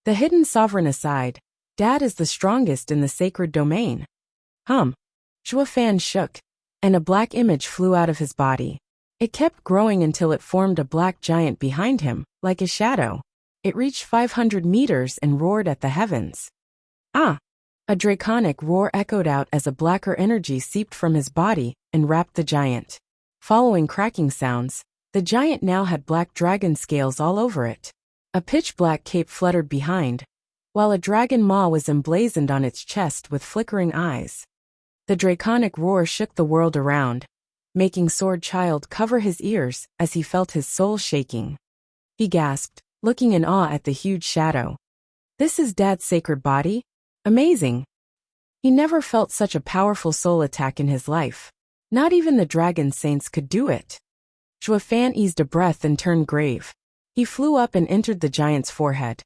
Speaker 1: The hidden sovereign aside, Dad is the strongest in the sacred domain. Zhuo Fan shook, and a black image flew out of his body. It kept growing until it formed a black giant behind him, like a shadow. It reached 500 meters and roared at the heavens. Ah! A draconic roar echoed out as a blacker energy seeped from his body and wrapped the giant. Following cracking sounds, the giant now had black dragon scales all over it. A pitch-black cape fluttered behind, while a dragon maw was emblazoned on its chest with flickering eyes. The draconic roar shook the world around, making Sword Child cover his ears as he felt his soul shaking. He gasped, looking in awe at the huge shadow. This is Dad's sacred body? Amazing! He never felt such a powerful soul attack in his life. Not even the dragon saints could do it. Zhuo Fan eased a breath and turned grave. He flew up and entered the giant's forehead.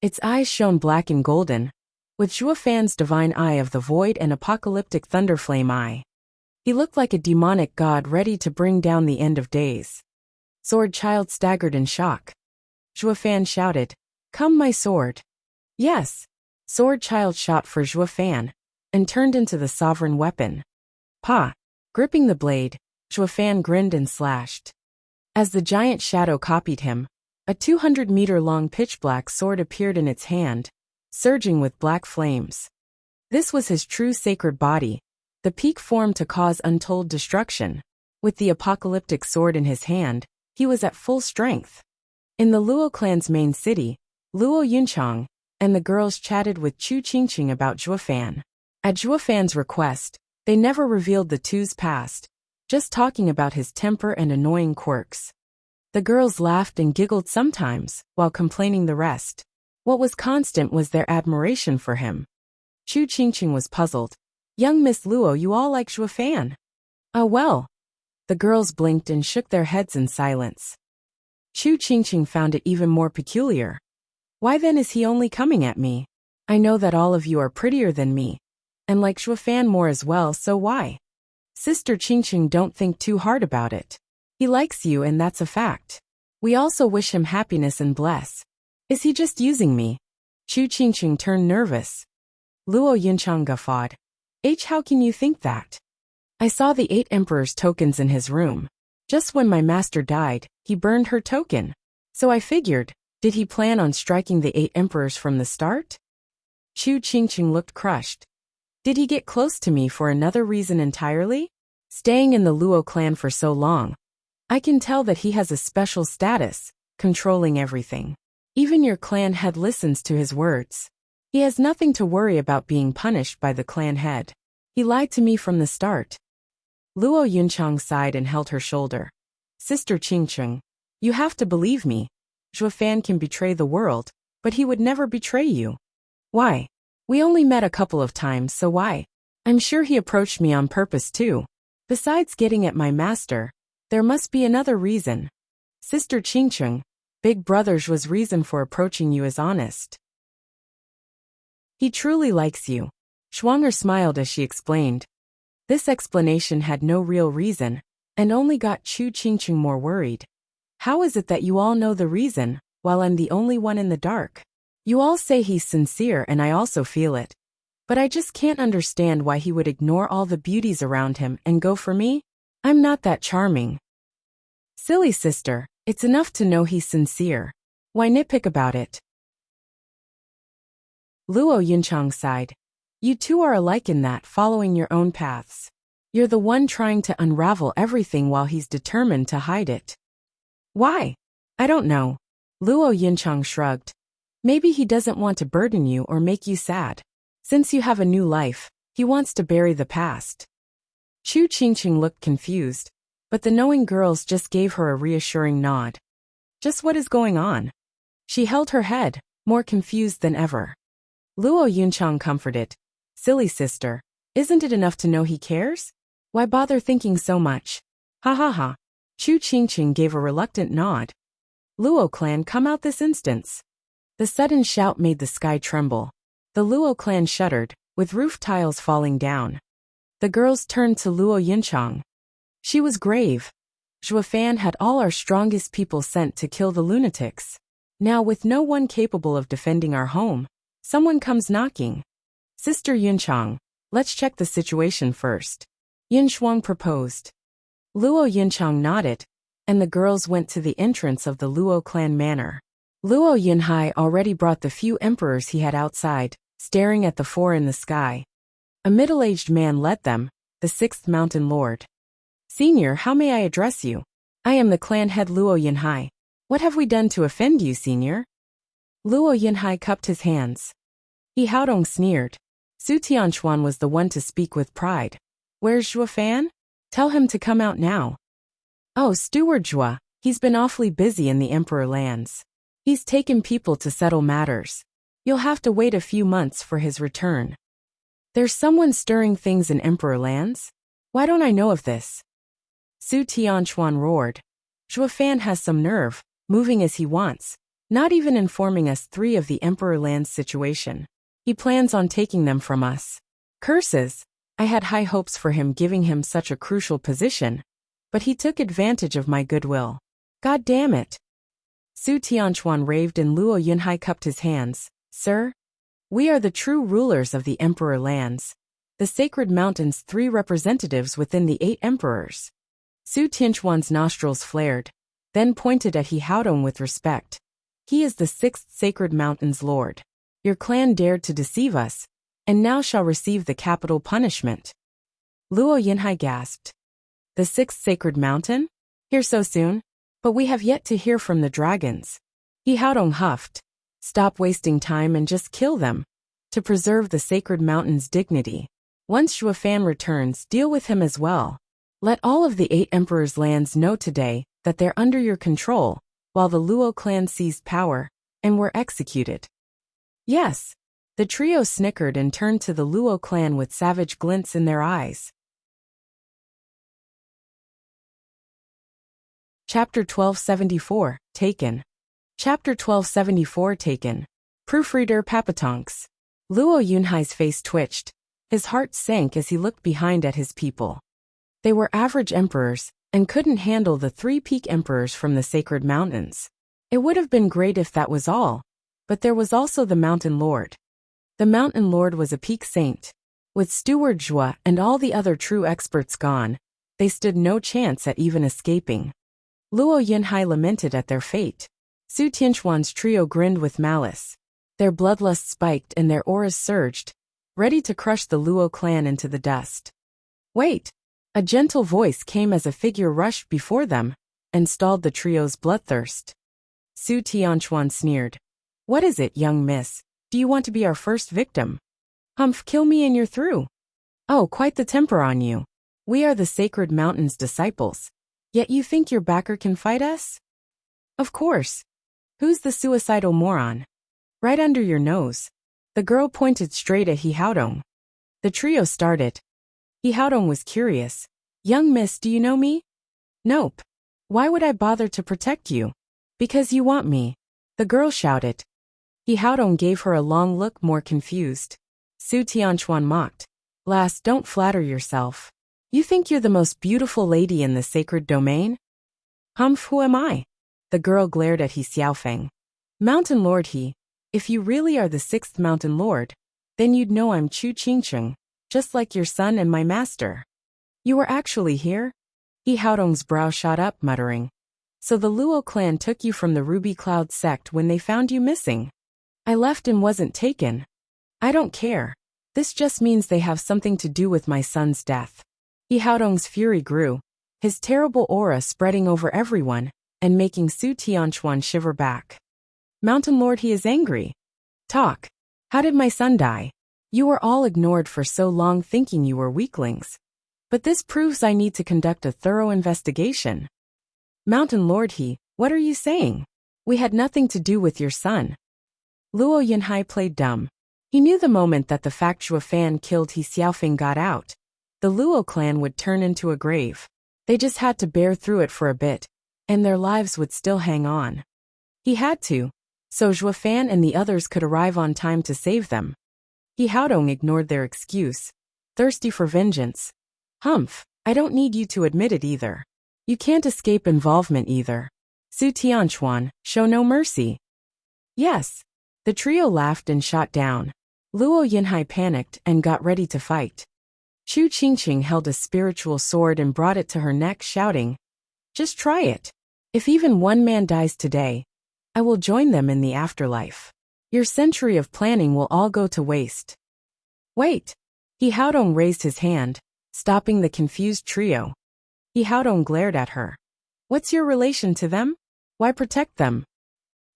Speaker 1: Its eyes shone black and golden, with Zhuo Fan's divine eye of the void and apocalyptic thunderflame eye. He looked like a demonic god ready to bring down the end of days. Sword Child staggered in shock. Zhuo Fan shouted, "Come, my sword." Yes. Sword Child shot for Zhuo Fan, and turned into the sovereign weapon. Pa! Gripping the blade, Zhuo Fan grinned and slashed. As the giant shadow copied him, a 200-meter-long pitch-black sword appeared in its hand, surging with black flames. This was his true sacred body, the peak form to cause untold destruction. With the apocalyptic sword in his hand, he was at full strength. In the Luo clan's main city, Luo Yunchang and the girls chatted with Chu Qingqing about Zhuo Fan. At Zhuo Fan's request, they never revealed the two's past, just talking about his temper and annoying quirks. The girls laughed and giggled sometimes, while complaining the rest. What was constant was their admiration for him. Chu Qingqing was puzzled. "Young Miss Luo, you all like Zhuo Fan?" "Oh well." The girls blinked and shook their heads in silence. Chu Qingqing found it even more peculiar. "Why then is he only coming at me? I know that all of you are prettier than me, and like Zhuo Fan more as well, so why?" "Sister Qingqing, don't think too hard about it. He likes you and that's a fact. We also wish him happiness and bless. Is he just using me?" Chu Qingqing turned nervous. Luo Yunchang guffawed. How can you think that? I saw the 8 emperors' tokens in his room. Just when my master died, he burned her token. So I figured, did he plan on striking the 8 emperors from the start?" Chu Qingqing looked crushed. "Did he get close to me for another reason entirely? Staying in the Luo clan for so long, I can tell that he has a special status, controlling everything. Even your clan head listens to his words. He has nothing to worry about being punished by the clan head. He lied to me from the start." Luo Yunchang sighed and held her shoulder. "Sister Qingqing, you have to believe me. Zhuo Fan can betray the world, but he would never betray you." "Why? We only met a couple of times, so why? I'm sure he approached me on purpose too. Besides getting at my master, there must be another reason. Sister Qingqing, Big Brother Zhuo's reason for approaching you is honest. He truly likes you." Schwanger smiled as she explained. This explanation had no real reason, and only got Chu Qingqing more worried. "How is it that you all know the reason, while I'm the only one in the dark? You all say he's sincere and I also feel it. But I just can't understand why he would ignore all the beauties around him and go for me. I'm not that charming." "Silly sister, it's enough to know he's sincere. Why nitpick about it?" Luo Yunchang sighed. "You two are alike in that, following your own paths. You're the one trying to unravel everything while he's determined to hide it." "Why? I don't know." Luo Yunchang shrugged. "Maybe he doesn't want to burden you or make you sad. Since you have a new life, he wants to bury the past." Chu Qingqing looked confused. But the knowing girls just gave her a reassuring nod. Just what is going on? She held her head, more confused than ever. Luo Yunchang comforted. Silly sister, isn't it enough to know he cares? Why bother thinking so much? Ha ha ha. Chu Qingqing gave a reluctant nod. Luo clan, come out this instance. The sudden shout made the sky tremble. The Luo clan shuddered, with roof tiles falling down. The girls turned to Luo Yunchang. She was grave. Zhuofan had all our strongest people sent to kill the lunatics. Now with no one capable of defending our home, someone comes knocking. Sister Yunchang, let's check the situation first. Yunshuang proposed. Luo Yunchang nodded, and the girls went to the entrance of the Luo clan manor. Luo Yunhai already brought the few emperors he had outside, staring at the four in the sky. A middle-aged man led them, the sixth mountain lord. Senior, how may I address you? I am the clan head Luo Yunhai. What have we done to offend you, senior? Luo Yunhai cupped his hands. He Haodong sneered. Su Tianchuan was the one to speak with pride. Where's Zhuofan? Tell him to come out now. Oh, Steward Zhua, he's been awfully busy in the emperor lands. He's taken people to settle matters. You'll have to wait a few months for his return. There's someone stirring things in emperor lands? Why don't I know of this? Su Tianchuan roared. Zhuofan has some nerve, moving as he wants, not even informing us three of the emperor land's situation. He plans on taking them from us. Curses! I had high hopes for him giving him such a crucial position, but he took advantage of my goodwill. God damn it! Su Tianchuan raved and Luo Yunhai cupped his hands. Sir? We are the true rulers of the emperor lands, the sacred mountain's three representatives within the 8 emperors. Su Tianchuan's nostrils flared, then pointed at He Haodong with respect. He is the 6th sacred mountain's lord. Your clan dared to deceive us, and now shall receive the capital punishment. Luo Yunhai gasped. The 6th sacred mountain? Here so soon? But we have yet to hear from the dragons. He Haodong huffed. Stop wasting time and just kill them. To preserve the sacred mountain's dignity. Once Zhuofan returns, deal with him as well. Let all of the 8 emperors' lands know today that they're under your control, while the Luo clan seized power, and were executed. Yes. The trio snickered and turned to the Luo clan with savage glints in their eyes. Chapter 1274, Taken. Chapter 1274 Taken. Proofreader Papatonks. Luo Yunhai's face twitched. His heart sank as he looked behind at his people. They were average emperors, and couldn't handle the 3 peak emperors from the sacred mountains. It would have been great if that was all, but there was also the mountain lord. The mountain lord was a peak saint. With Steward Zhua and all the other true experts gone, they stood no chance at even escaping. Luo Yunhai lamented at their fate. Su Tianchuan's trio grinned with malice. Their bloodlust spiked and their auras surged, ready to crush the Luo clan into the dust. Wait! A gentle voice came as a figure rushed before them, and stalled the trio's bloodthirst. Su Tianchuan sneered. What is it, young miss? Do you want to be our first victim? Humph, kill me and you're through. Oh, quite the temper on you. We are the sacred mountain's disciples. Yet you think your backer can fight us? Of course. Who's the suicidal moron? Right under your nose. The girl pointed straight at He Haodong. The trio started. He Haodong was curious. Young miss, do you know me? Nope. Why would I bother to protect you? Because you want me. The girl shouted. He Haodong gave her a long look, more confused. Su Tianchuan mocked. Lass, don't flatter yourself. You think you're the most beautiful lady in the sacred domain? Humph, who am I? The girl glared at He Xiaofeng. Mountain Lord He, if you really are the 6th mountain lord, then you'd know I'm Chu Qingqing, just like your son and my master. You were actually here? He Haodong's brow shot up, muttering. So the Luo clan took you from the Ruby Cloud sect when they found you missing. I left and wasn't taken. I don't care. This just means they have something to do with my son's death. He Haodong's fury grew, his terrible aura spreading over everyone, and making Su Tianchuan shiver back. Mountain Lord, he is angry. Talk. How did my son die? You were all ignored for so long thinking you were weaklings. But this proves I need to conduct a thorough investigation. Mountain Lord He, what are you saying? We had nothing to do with your son. Luo Yinhai played dumb. He knew the moment that the fact Zhuo Fan killed He Xiaofeng got out, the Luo clan would turn into a grave. They just had to bear through it for a bit, and their lives would still hang on. He had to, so Zhuo Fan and the others could arrive on time to save them. He Haodong ignored their excuse, thirsty for vengeance. Humph, I don't need you to admit it either. You can't escape involvement either. Su Tianchuan, show no mercy. Yes. The trio laughed and shot down. Luo Yinhai panicked and got ready to fight. Chu Qingqing held a spiritual sword and brought it to her neck, shouting, "Just try it. If even one man dies today, I will join them in the afterlife. Your century of planning will all go to waste." Wait. He Haodong raised his hand, stopping the confused trio. He Haodong glared at her. What's your relation to them? Why protect them?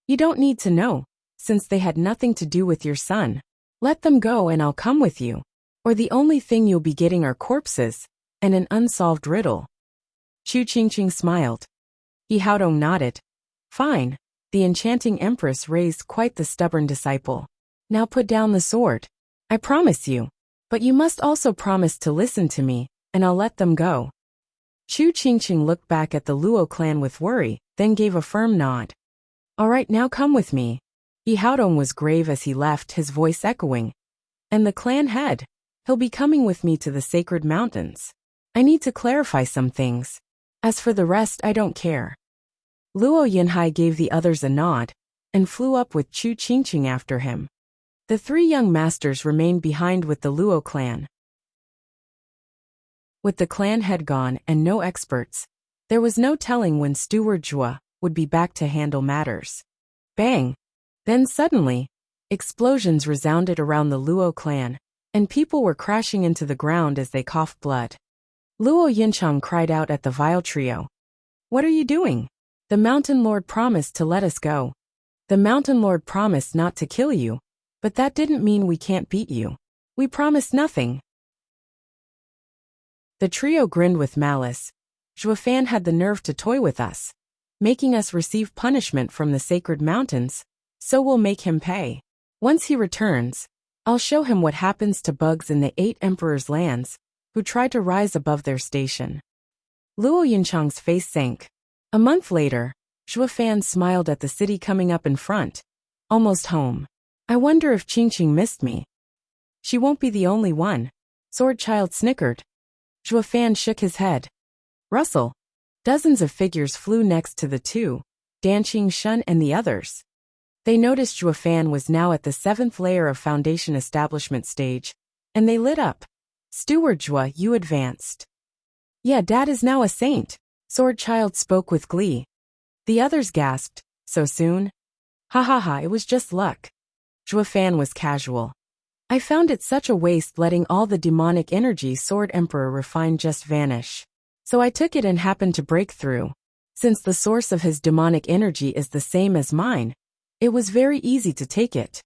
Speaker 1: You don't need to know, since they had nothing to do with your son. Let them go and I'll come with you. Or the only thing you'll be getting are corpses and an unsolved riddle. Chu Qingqing smiled. He Haodong nodded. Fine. The enchanting empress raised quite the stubborn disciple. Now put down the sword. I promise you. But you must also promise to listen to me, and I'll let them go. Chu Qingqing looked back at the Luo clan with worry, then gave a firm nod. All right, now come with me. He Haodong was grave as he left, his voice echoing. And the clan head. He'll be coming with me to the sacred mountains. I need to clarify some things. As for the rest, I don't care. Luo Yinhai gave the others a nod, and flew up with Chu Qingqing after him. The three young masters remained behind with the Luo clan. With the clan head gone and no experts, there was no telling when Steward Zhuo would be back to handle matters. Bang! Then suddenly, explosions resounded around the Luo clan, and people were crashing into the ground as they coughed blood. Luo Yinchang cried out at the vile trio. What are you doing? The Mountain Lord promised to let us go. The Mountain Lord promised not to kill you, but that didn't mean we can't beat you. We promised nothing. The trio grinned with malice. Zhuo Fan had the nerve to toy with us, making us receive punishment from the sacred mountains, so we'll make him pay. Once he returns, I'll show him what happens to bugs in the 8 emperors' lands who try to rise above their station. Luo Yinchang's face sank. A month later, Zhuo Fan smiled at the city coming up in front. Almost home. I wonder if Qingqing missed me. She won't be the only one. Sword Child snickered. Zhuo Fan shook his head. Russell. Dozens of figures flew next to the two, Danqing Shun and the others. They noticed Zhuo Fan was now at the 7th layer of foundation establishment stage, and they lit up. Steward Zhuo, you advanced. Yeah, Dad is now a saint. Sword Child spoke with glee. The others gasped. So soon? Ha ha ha, it was just luck. Zhuo Fan was casual. I found it such a waste letting all the demonic energy Sword Emperor refined just vanish. So I took it and happened to break through. Since the source of his demonic energy is the same as mine, it was very easy to take it.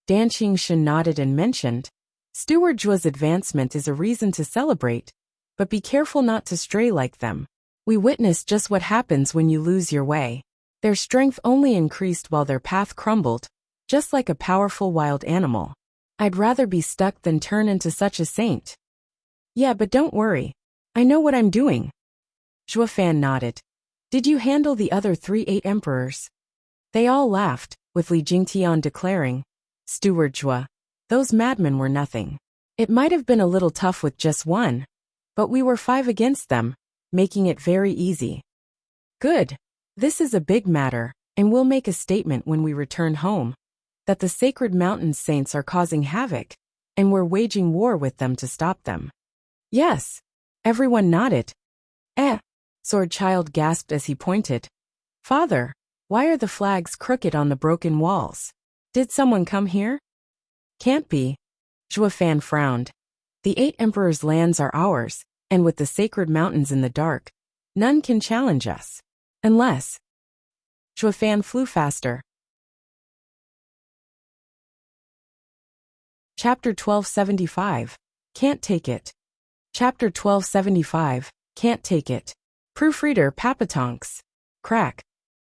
Speaker 1: Danqing Shen nodded and mentioned, Steward Zhuo's advancement is a reason to celebrate, but be careful not to stray like them. We witnessed just what happens when you lose your way. Their strength only increased while their path crumbled, just like a powerful wild animal. I'd rather be stuck than turn into such a saint. Yeah, but don't worry. I know what I'm doing. Zhuo Fan nodded. Did you handle the other 3 8 emperors? They all laughed, with Li Jingtian declaring, Steward Zhuo, those madmen were nothing. It might have been a little tough with just one, but we were 5 against them, making it very easy. Good. This is a big matter, and we'll make a statement when we return home, that the sacred mountain saints are causing havoc, and we're waging war with them to stop them. Yes. Everyone nodded. Sword Child gasped as he pointed. Father, why are the flags crooked on the broken walls? Did someone come here? Can't be. Zhuo Fan frowned. The 8 emperors' lands are ours, and with the sacred mountains in the dark, none can challenge us. Unless. Zhuo Fan flew faster. Chapter 1275. Can't take it. Chapter 1275, Can't Take It. Proofreader Papatonks. Crack.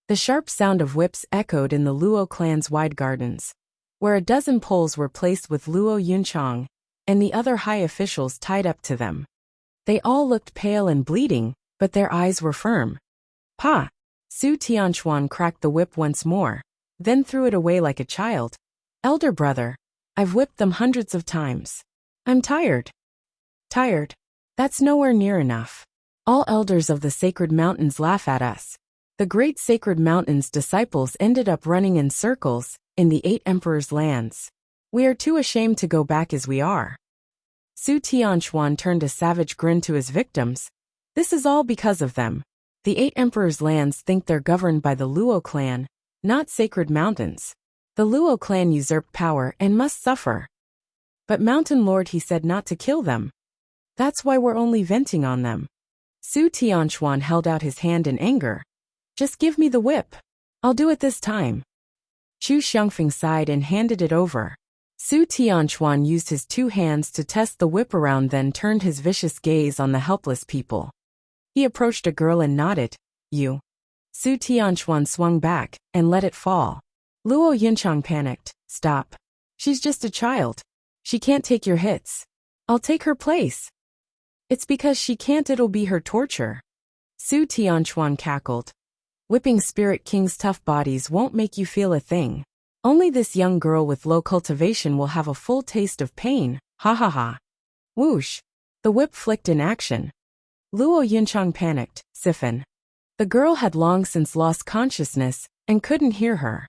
Speaker 1: The sharp sound of whips echoed in the Luo clan's wide gardens, where a dozen poles were placed with Luo Yunchang and the other high officials tied up to them. They all looked pale and bleeding, but their eyes were firm. Pa! Su Tianchuan cracked the whip once more, then threw it away like a child. Elder brother, I've whipped them hundreds of times. I'm tired. Tired? That's nowhere near enough. All elders of the sacred mountains laugh at us. The great sacred mountain's disciples ended up running in circles in the 8 emperors' lands. We are too ashamed to go back as we are. Su Tianchuan turned a savage grin to his victims. This is all because of them. The 8 emperors' lands think they're governed by the Luo clan, not sacred mountains. The Luo clan usurped power and must suffer. But Mountain Lord, he said not to kill them. That's why we're only venting on them. Su Tianchuan held out his hand in anger. Just give me the whip. I'll do it this time. Chu Xiangfeng sighed and handed it over. Su Tianchuan used his 2 hands to test the whip around, then turned his vicious gaze on the helpless people. He approached a girl and nodded. You. Su Tianchuan swung back and let it fall. Luo Yunchang panicked. Stop. She's just a child. She can't take your hits. I'll take her place. It's because she can't, it'll be her torture. Su Tianchuan cackled. Whipping Spirit King's tough bodies won't make you feel a thing. Only this young girl with low cultivation will have a full taste of pain, ha ha ha. Whoosh. The whip flicked in action. Luo Yunchang panicked, siphon. The girl had long since lost consciousness and couldn't hear her.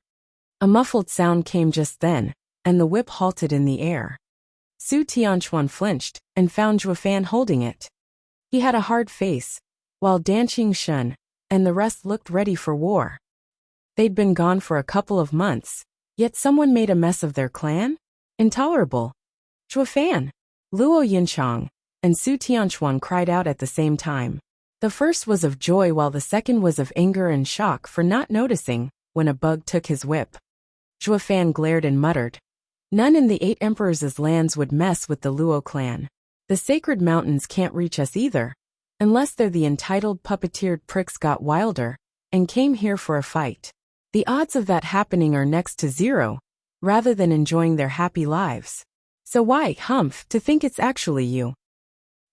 Speaker 1: A muffled sound came just then, and the whip halted in the air. Su Tianchuan flinched and found Zhuofan holding it. He had a hard face, while Dan Qingshun and the rest looked ready for war. They'd been gone for a couple of months, yet someone made a mess of their clan? Intolerable. Zhuofan, Luo Yunchang, and Su Tianchuan cried out at the same time. The first was of joy while the second was of anger and shock for not noticing when a bug took his whip. Zhuofan glared and muttered. None in the 8 emperors' lands would mess with the Luo clan. The sacred mountains can't reach us either, unless they're the entitled puppeteered pricks got wilder and came here for a fight. The odds of that happening are next to 0, rather than enjoying their happy lives. So why, humph, to think it's actually you?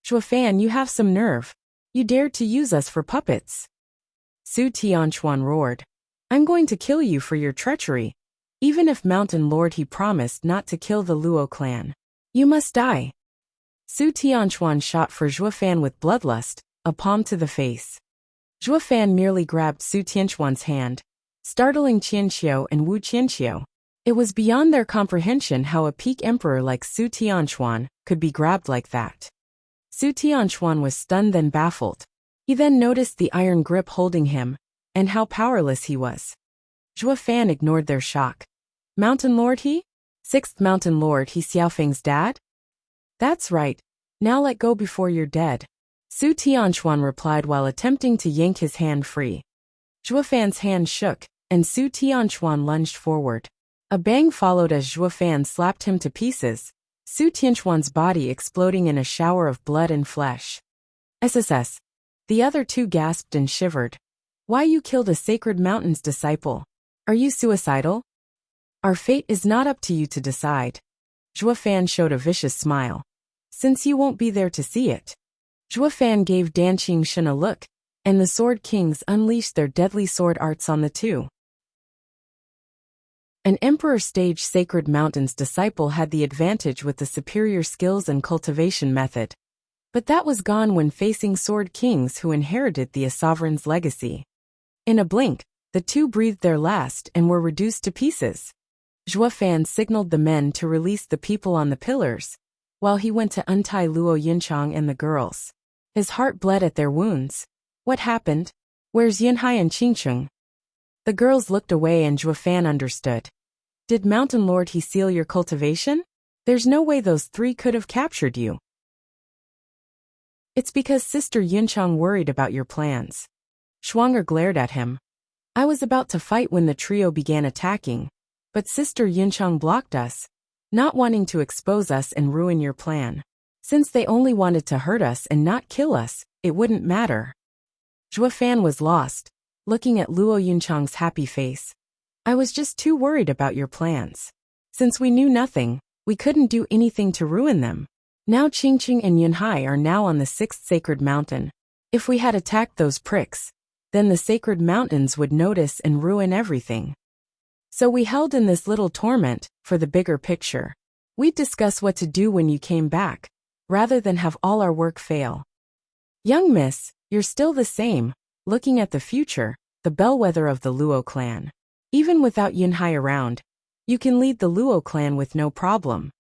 Speaker 1: Zhuofan, you have some nerve. You dared to use us for puppets. Su Tianchuan roared. I'm going to kill you for your treachery. Even if Mountain Lord he promised not to kill the Luo clan. You must die. Su Tianchuan shot for Zhuofan with bloodlust, a palm to the face. Zhuofan merely grabbed Su Tianchuan's hand, startling Qianqiu and Wu Qianqiu. It was beyond their comprehension how a peak emperor like Su Tianchuan could be grabbed like that. Su Tianchuan was stunned then baffled. He then noticed the iron grip holding him, and how powerless he was. Zhuofan ignored their shock. Mountain Lord he? 6th Mountain Lord he, Xiaofeng's dad? That's right. Now let go before you're dead. Su Tianchuan replied while attempting to yank his hand free. Zhuofan's hand shook, and Su Tianchuan lunged forward. A bang followed as Zhuofan slapped him to pieces, Su Tianchuan's body exploding in a shower of blood and flesh. SSS. The other 2 gasped and shivered. Why you killed a sacred mountain's disciple? Are you suicidal? Our fate is not up to you to decide. Zhuofan showed a vicious smile. Since you won't be there to see it. Zhuofan gave Dan Qingshun a look, and the Sword Kings unleashed their deadly sword arts on the 2. An Emperor Stage Sacred Mountain's disciple had the advantage with the superior skills and cultivation method. But that was gone when facing Sword Kings who inherited the sovereign's legacy. In a blink, the 2 breathed their last and were reduced to pieces. Zhuofan signaled the men to release the people on the pillars, while he went to untie Luo Yunchang and the girls. His heart bled at their wounds. What happened? Where's Yunhai and Qingcheng? The girls looked away and Zhuofan understood. Did Mountain Lord he seal your cultivation? There's no way those 3 could have captured you. It's because Sister Yunchang worried about your plans. Schwanger glared at him. I was about to fight when the trio began attacking, but Sister Yunchang blocked us, not wanting to expose us and ruin your plan. Since they only wanted to hurt us and not kill us, it wouldn't matter. Zhuo Fan was lost, looking at Luo Yunchang's happy face. I was just too worried about your plans. Since we knew nothing, we couldn't do anything to ruin them. Now Qingqing and Yunhai are now on the 6th sacred mountain. If we had attacked those pricks, then the sacred mountains would notice and ruin everything. So we held in this little torment, for the bigger picture. We'd discuss what to do when you came back, rather than have all our work fail. Young miss, you're still the same, looking at the future, the bellwether of the Luo clan. Even without Yunhai around, you can lead the Luo clan with no problem.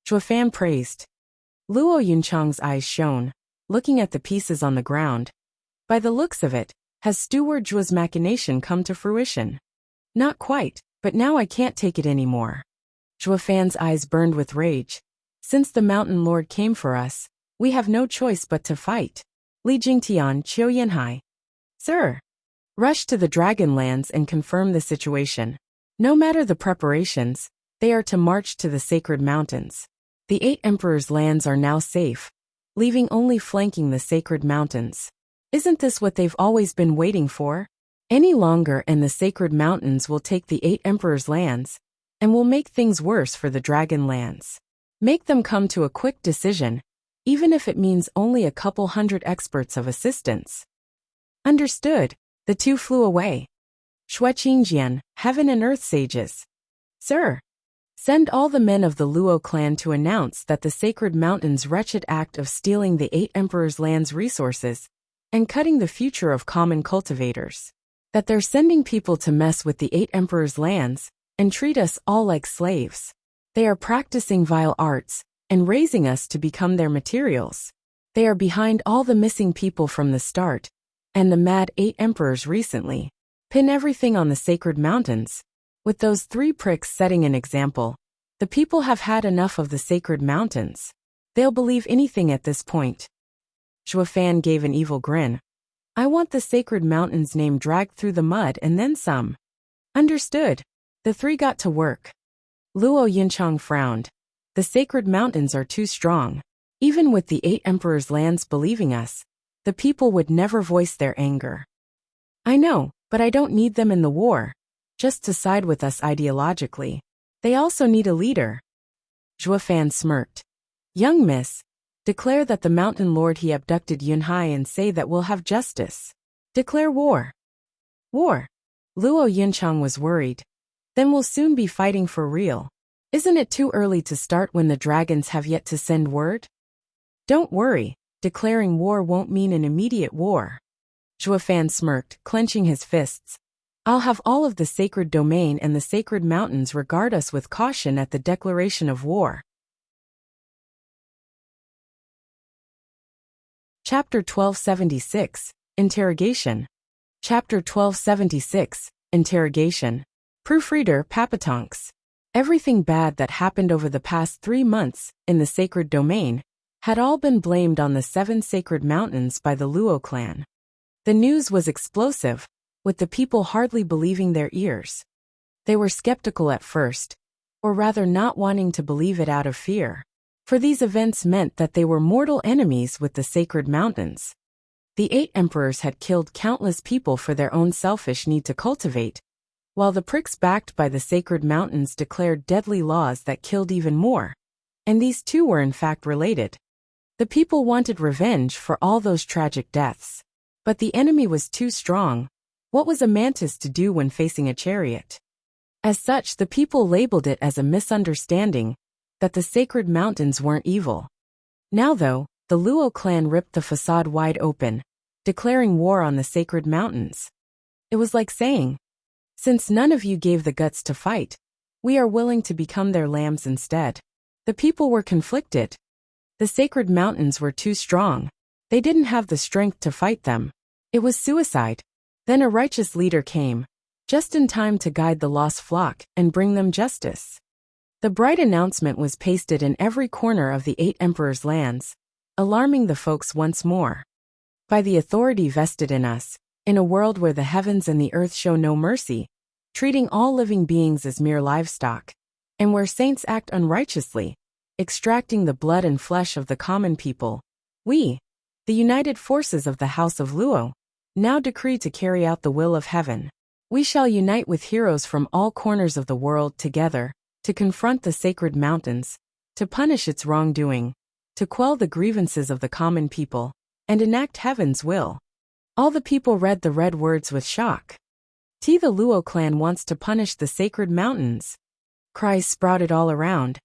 Speaker 1: Zhuo Fan praised. Luo Yunchang's eyes shone, looking at the pieces on the ground. By the looks of it, has Steward Zhuo's machination come to fruition? Not quite, but now I can't take it anymore. Zhuo Fan's eyes burned with rage. Since the Mountain Lord came for us, we have no choice but to fight. Li Jingtian, Qiu Yanhai. Sir. Rush to the Dragonlands and confirm the situation. No matter the preparations, they are to march to the sacred mountains. The 8 emperors' lands are now safe, leaving only flanking the sacred mountains. Isn't this what they've always been waiting for? Any longer and the sacred mountains will take the 8 emperors' lands, and will make things worse for the Dragonlands. Make them come to a quick decision, even if it means only a couple hundred experts of assistance. Understood. The two flew away. Shui Qingjian, Heaven and Earth Sages. Sir. Send all the men of the Luo clan to announce that the Sacred Mountain's wretched act of stealing the 8 emperors' lands resources and cutting the future of common cultivators. That they're sending people to mess with the 8 emperors' lands and treat us all like slaves. They are practicing vile arts and raising us to become their materials. They are behind all the missing people from the start, and the mad 8 emperors recently. Pin everything on the sacred mountains. With those 3 pricks setting an example, the people have had enough of the sacred mountains. They'll believe anything at this point. Zhuo Fan gave an evil grin. I want the sacred mountain's name dragged through the mud and then some. Understood. The 3 got to work. Luo Yunchang frowned. The sacred mountains are too strong. Even with the 8 emperors' lands believing us, the people would never voice their anger. I know, but I don't need them in the war, just to side with us ideologically. They also need a leader. Zhuo Fan smirked. Young miss, declare that the Mountain Lord he abducted Yunhai and say that we'll have justice. Declare war. War. Luo Yunchang was worried. Then we'll soon be fighting for real. Isn't it too early to start when the dragons have yet to send word? Don't worry, declaring war won't mean an immediate war. Zhuo Fan smirked, clenching his fists. I'll have all of the sacred domain and the sacred mountains regard us with caution at the declaration of war. Chapter 1276, Interrogation. Chapter 1276, Interrogation. Proofreader Papatonks. Everything bad that happened over the past 3 months, in the sacred domain, had all been blamed on the 7 sacred mountains by the Luo clan. The news was explosive, with the people hardly believing their ears. They were skeptical at first, or rather not wanting to believe it out of fear, for these events meant that they were mortal enemies with the sacred mountains. The 8 emperors had killed countless people for their own selfish need to cultivate, while the pricks backed by the sacred mountains declared deadly laws that killed even more, and these two were in fact related. The people wanted revenge for all those tragic deaths, but the enemy was too strong. What was a mantis to do when facing a chariot? As such, the people labeled it as a misunderstanding, that the sacred mountains weren't evil. Now though, the Luo clan ripped the facade wide open, declaring war on the sacred mountains. It was like saying, since none of you gave the guts to fight, we are willing to become their lambs instead. The people were conflicted. The sacred mountains were too strong. They didn't have the strength to fight them. It was suicide. Then a righteous leader came, just in time to guide the lost flock and bring them justice. The bright announcement was pasted in every corner of the 8 emperors' lands, alarming the folks once more. By the authority vested in us, in a world where the heavens and the earth show no mercy, treating all living beings as mere livestock, and where saints act unrighteously, extracting the blood and flesh of the common people. We, the united forces of the House of Luo, now decree to carry out the will of heaven. We shall unite with heroes from all corners of the world together, to confront the sacred mountains, to punish its wrongdoing, to quell the grievances of the common people, and enact heaven's will. All the people read the red words with shock. The Luo clan wants to punish the sacred mountains. Cries sprouted all around.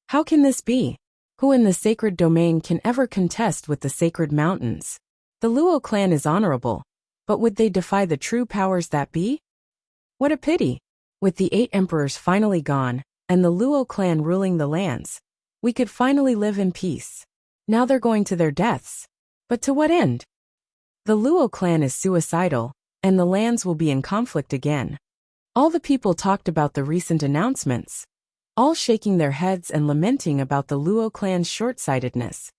Speaker 1: How can this be? Who in the sacred domain can ever contest with the sacred mountains? The Luo clan is honorable, but would they defy the true powers that be? What a pity! With the 8 emperors finally gone, and the Luo clan ruling the lands, we could finally live in peace. Now they're going to their deaths. But to what end? The Luo clan is suicidal, and the lands will be in conflict again. All the people talked about the recent announcements, all shaking their heads and lamenting about the Luo clan's short-sightedness,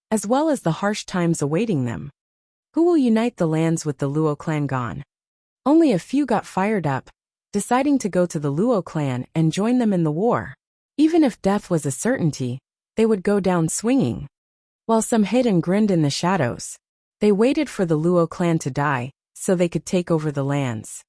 Speaker 1: as well as the harsh times awaiting them. Who will unite the lands with the Luo clan gone? Only a few got fired up, deciding to go to the Luo clan and join them in the war. Even if death was a certainty, they would go down swinging. While some hid and grinned in the shadows, they waited for the Luo clan to die, so they could take over the lands.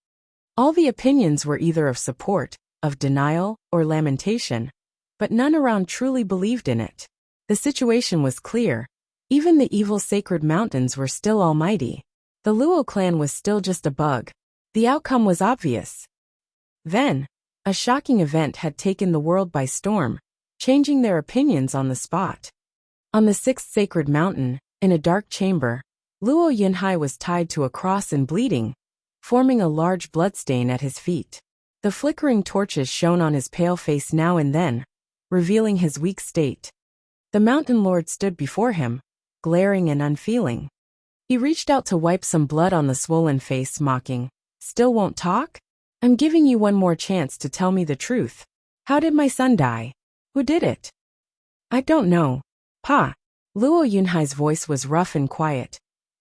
Speaker 1: All the opinions were either of support, of denial, or lamentation, but none around truly believed in it. The situation was clear. Even the evil sacred mountains were still almighty. The Luo clan was still just a bug. The outcome was obvious. Then, a shocking event had taken the world by storm, changing their opinions on the spot. On the 6th sacred mountain, in a dark chamber, Luo Yunhai was tied to a cross and bleeding, forming a large bloodstain at his feet. The flickering torches shone on his pale face now and then, revealing his weak state. The mountain lord stood before him, glaring and unfeeling. He reached out to wipe some blood on the swollen face, mocking, "Still won't talk? I'm giving you one more chance to tell me the truth. How did my son die? Who did it?" "I don't know, Pa." Luo Yunhai's voice was rough and quiet,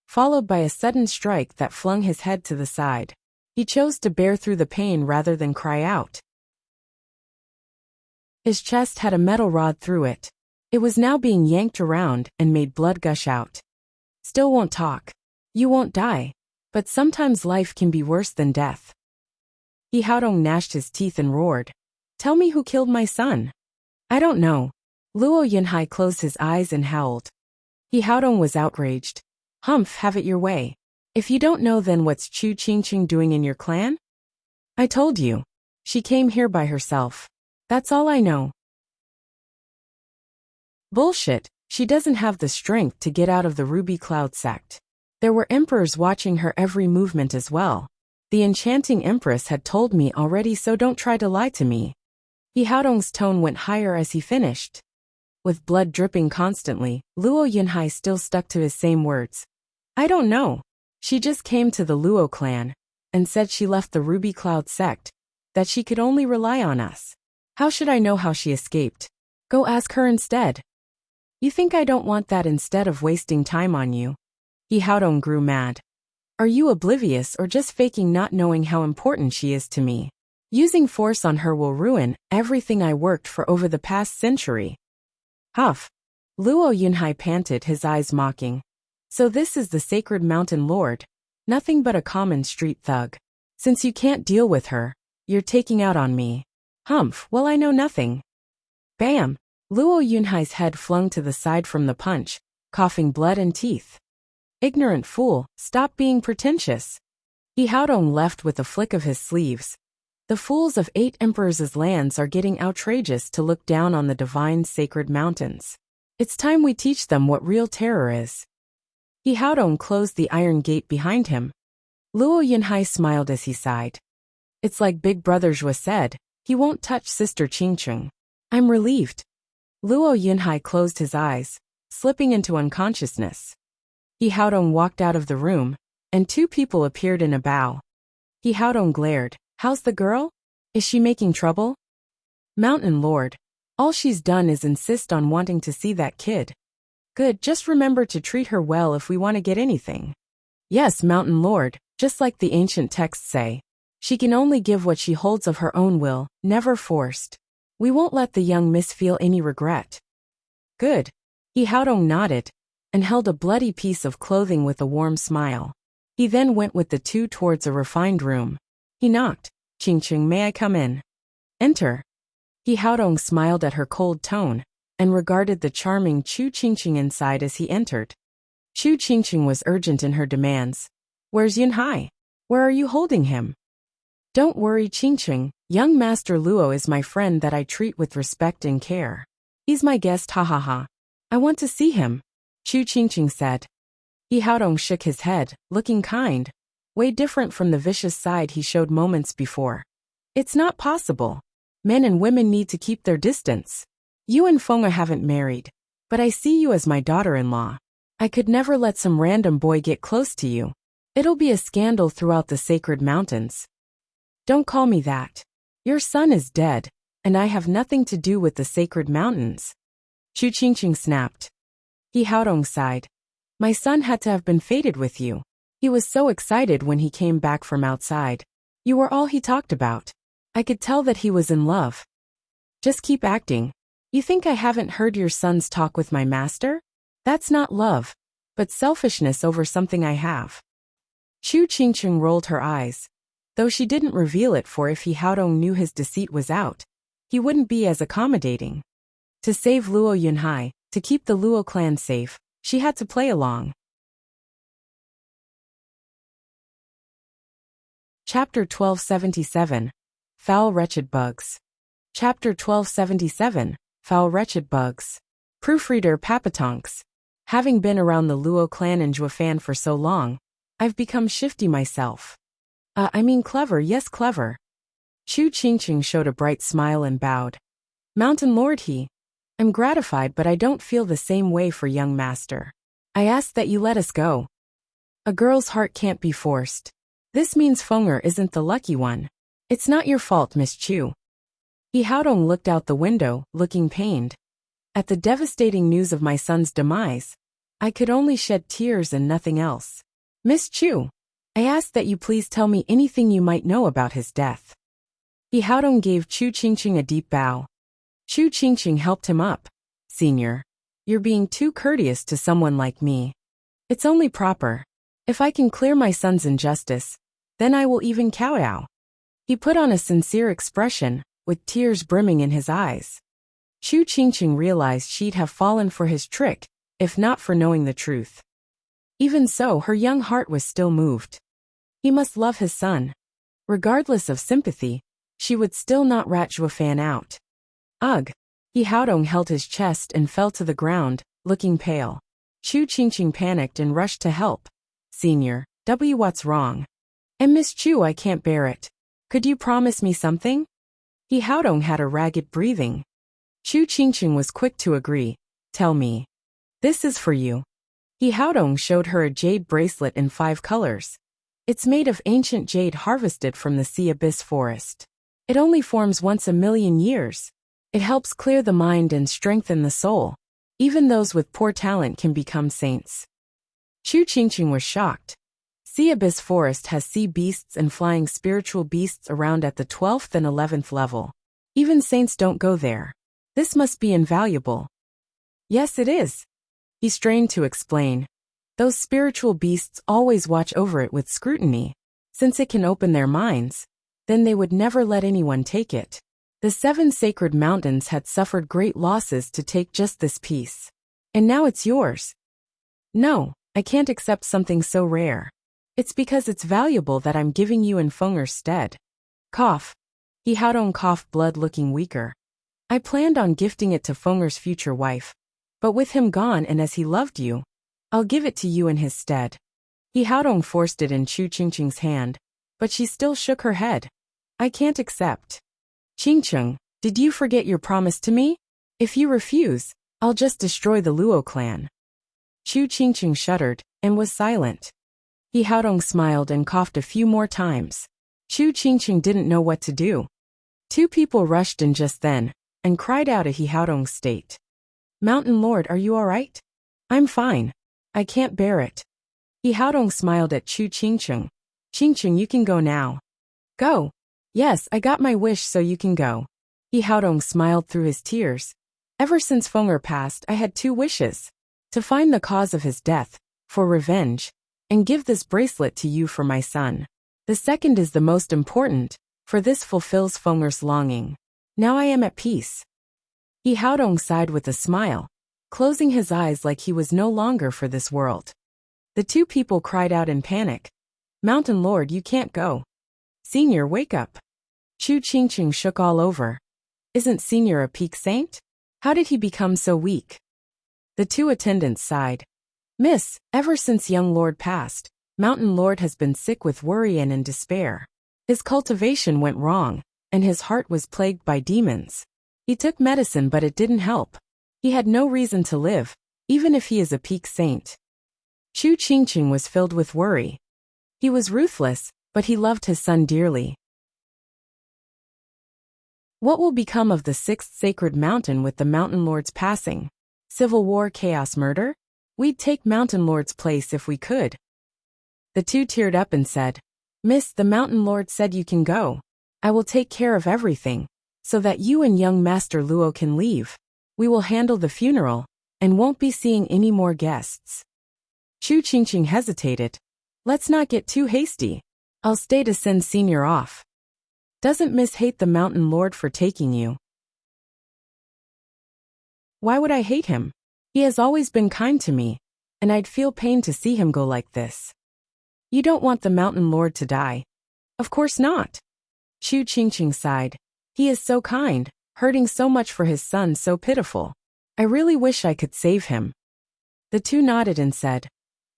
Speaker 1: followed by a sudden strike that flung his head to the side. He chose to bear through the pain rather than cry out. His chest had a metal rod through it. It was now being yanked around and made blood gush out. "Still won't talk. You won't die, but sometimes life can be worse than death." He Haodong gnashed his teeth and roared, "Tell me who killed my son." "I don't know." Luo Yunhai closed his eyes and howled. He Haodong was outraged. "Humph, have it your way. If you don't know, then what's Chu Qingqing doing in your clan?" "I told you. She came here by herself. That's all I know." "Bullshit. She doesn't have the strength to get out of the Ruby Cloud sect." There were emperors watching her every movement as well. "The enchanting empress had told me already, so don't try to lie to me." He Haodong's tone went higher as he finished. With blood dripping constantly, Luo Yunhai still stuck to his same words. "I don't know. She just came to the Luo clan, and said she left the Ruby Cloud sect, that she could only rely on us. How should I know how she escaped? Go ask her instead." "You think I don't want that instead of wasting time on you?" He Haodong grew mad. "Are you oblivious or just faking not knowing how important she is to me? Using force on her will ruin everything I worked for over the past century." "Huff." Luo Yunhai panted, his eyes mocking. "So this is the sacred mountain lord, nothing but a common street thug. Since you can't deal with her, you're taking out on me." "Humph, well, I know nothing." Bam! Luo Yunhai's head flung to the side from the punch, coughing blood and teeth. "Ignorant fool, stop being pretentious." He Haodong left with a flick of his sleeves. The fools of 8 emperors' lands are getting outrageous to look down on the divine sacred mountains. It's time we teach them what real terror is. He Haodong closed the iron gate behind him. Luo Yunhai smiled as he sighed. "It's like Big Brother Zhua said, he won't touch Sister Qingqing." "I'm relieved." Luo Yunhai closed his eyes, slipping into unconsciousness. He Haodong walked out of the room, and 2 people appeared in a bow. He Haodong glared. "How's the girl? Is she making trouble?" "Mountain Lord. All she's done is insist on wanting to see that kid." "Good, just remember to treat her well if we want to get anything." "Yes, Mountain Lord, just like the ancient texts say. She can only give what she holds of her own will, never forced. We won't let the young miss feel any regret." Good. He Haodong nodded, and held a bloody piece of clothing with a warm smile. He then went with the two towards a refined room. He knocked. Qingqing, may I come in? Enter. He Haodong smiled at her cold tone, and regarded the charming Chu Qingqing inside as he entered. Chu Qingqing was urgent in her demands. Where's Yunhai? Where are you holding him? Don't worry, Qingqing, young Master Luo is my friend that I treat with respect and care. He's my guest, ha ha ha. I want to see him, Chu Qingqing said. He Haodong shook his head, looking kind, way different from the vicious side he showed moments before. It's not possible. Men and women need to keep their distance. You and Feng'er haven't married, but I see you as my daughter-in-law. I could never let some random boy get close to you. It'll be a scandal throughout the sacred mountains. Don't call me that. Your son is dead, and I have nothing to do with the sacred mountains. Chu Qingqing snapped. He Haodong sighed. My son had to have been fated with you. He was so excited when he came back from outside. You were all he talked about. I could tell that he was in love. Just keep acting. You think I haven't heard your son's talk with my master? That's not love, but selfishness over something I have. Chu Qingqing rolled her eyes. Though she didn't reveal it, for if He Haodong knew his deceit was out, he wouldn't be as accommodating. To save Luo Yunhai, to keep the Luo clan safe, she had to play along. Chapter 1277. Foul Wretched Bugs. Chapter 1277. Foul Wretched Bugs. Proofreader Papatonks. Having been around the Luo clan in Zhuofan for so long, I've become shifty myself. Clever, yes clever. Chu Qingqing showed a bright smile and bowed. Mountain Lord I'm gratified, but I don't feel the same way for young master. I ask that you let us go. A girl's heart can't be forced. This means Feng'er isn't the lucky one. It's not your fault, Miss Chu. He Haodong looked out the window, looking pained. At the devastating news of my son's demise, I could only shed tears and nothing else. Miss Chu, I ask that you please tell me anything you might know about his death. He Haodong gave Chu Qingqing a deep bow. Chu Qingqing helped him up. Senior, you're being too courteous to someone like me. It's only proper. If I can clear my son's injustice, then I will even kowtow. He put on a sincere expression, with tears brimming in his eyes. Chu Qingqing realized she'd have fallen for his trick, if not for knowing the truth. Even so, her young heart was still moved. He must love his son. Regardless of sympathy, she would still not rat Zhuofan out. Ugh! He Haodong held his chest and fell to the ground, looking pale. Chu Qingqing panicked and rushed to help. Senior, what's wrong? And Miss Chu, I can't bear it. Could you promise me something? He Haodong had a ragged breathing. Chu Qingqing was quick to agree. Tell me. This is for you. He Haodong showed her a jade bracelet in 5 colors. It's made of ancient jade harvested from the sea abyss forest. It only forms once a million years. It helps clear the mind and strengthen the soul. Even those with poor talent can become saints. Chu Qingqing was shocked. Sea abyss forest has sea beasts and flying spiritual beasts around at the 12th and 11th level. Even saints don't go there. This must be invaluable. Yes, it is. He strained to explain. Those spiritual beasts always watch over it with scrutiny. Since it can open their minds, then they would never let anyone take it. The 7 sacred mountains had suffered great losses to take just this piece. And now it's yours. No, I can't accept something so rare. It's because it's valuable that I'm giving you in Feng'er's stead. Cough. He Haodong coughed, blood looking weaker. I planned on gifting it to Feng'er's future wife. But with him gone and as he loved you, I'll give it to you in his stead. He Haodong forced it in Chu Qingqing's hand, but she still shook her head. I can't accept. Qingqing, did you forget your promise to me? If you refuse, I'll just destroy the Luo clan. Chu Qingqing shuddered, and was silent. He Haodong smiled and coughed a few more times. Chu Qingqing didn't know what to do. 2 people rushed in just then, and cried out at He Haodong's state. Mountain Lord, are you alright? I'm fine. I can't bear it. He Haodong smiled at Chu Qingqing. Qingqing, you can go now. Go. Yes, I got my wish, so you can go. He Haodong smiled through his tears. Ever since Fenger passed, I had two wishes. To find the cause of his death, for revenge, and give this bracelet to you for my son. The second is the most important, for this fulfills Fenger's longing. Now I am at peace. He Haodong sighed with a smile, closing his eyes like he was no longer for this world. The two people cried out in panic. Mountain Lord, you can't go. Senior, wake up. Chu Qingqing shook all over. Isn't Senior a peak saint? How did he become so weak? The two attendants sighed. Miss, ever since young Lord passed, Mountain Lord has been sick with worry and in despair. His cultivation went wrong, and his heart was plagued by demons. He took medicine but it didn't help. He had no reason to live, even if he is a peak saint. Chu Qingqing was filled with worry. He was ruthless, but he loved his son dearly. What will become of the sixth sacred mountain with the Mountain Lord's passing? Civil war, chaos, murder? We'd take Mountain Lord's place if we could. The two teared up and said, Miss, the Mountain Lord said you can go. I will take care of everything, so that you and young Master Luo can leave. We will handle the funeral, and won't be seeing any more guests. Chu Qingqing hesitated. Let's not get too hasty. I'll stay to send Senior off. Doesn't Miss hate the Mountain Lord for taking you? Why would I hate him? He has always been kind to me, and I'd feel pain to see him go like this. You don't want the Mountain Lord to die? Of course not. Chu Qingqing sighed. He is so kind, hurting so much for his son, so pitiful. I really wish I could save him. The two nodded and said,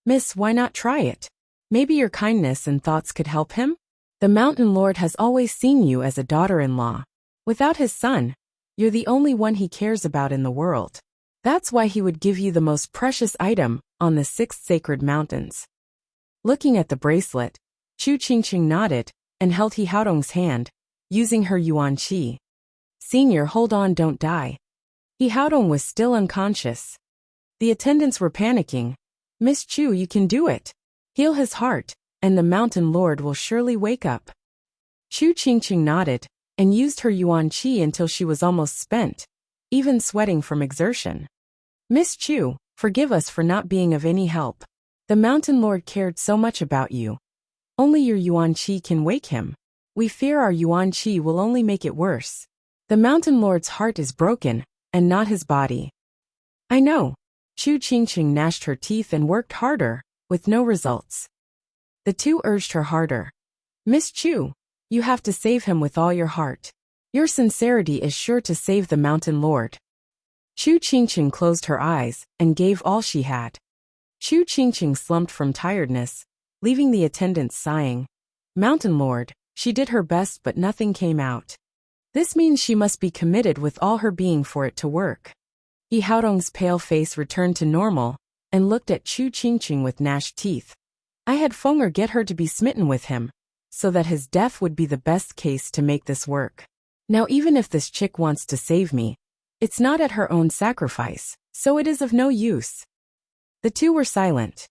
Speaker 1: Miss, why not try it? Maybe your kindness and thoughts could help him? The Mountain Lord has always seen you as a daughter-in-law. Without his son, you're the only one he cares about in the world. That's why he would give you the most precious item on the six sacred mountains. Looking at the bracelet, Chu Qingqing nodded and held He Haodong's hand, using her yuan qi. Senior, hold on, don't die. He Haodong was still unconscious. The attendants were panicking. Miss Chu, you can do it. Heal his heart, and the Mountain Lord will surely wake up. Chu Qingqing nodded and used her yuan qi until she was almost spent, even sweating from exertion. Miss Chu, forgive us for not being of any help. The Mountain Lord cared so much about you. Only your yuan qi can wake him. We fear our yuan qi will only make it worse. The Mountain Lord's heart is broken, and not his body. I know. Chu Qingqing gnashed her teeth and worked harder, with no results. The two urged her harder. Miss Chu, you have to save him with all your heart. Your sincerity is sure to save the Mountain Lord. Chu Qingqing closed her eyes and gave all she had. Chu Qingqing slumped from tiredness, leaving the attendants sighing. Mountain Lord, she did her best but nothing came out. This means she must be committed with all her being for it to work. He Haodong's pale face returned to normal, and looked at Chu Qingqing with gnashed teeth. I had Fenger get her to be smitten with him, so that his death would be the best case to make this work. Now even if this chick wants to save me, it's not at her own sacrifice, so it is of no use. The two were silent.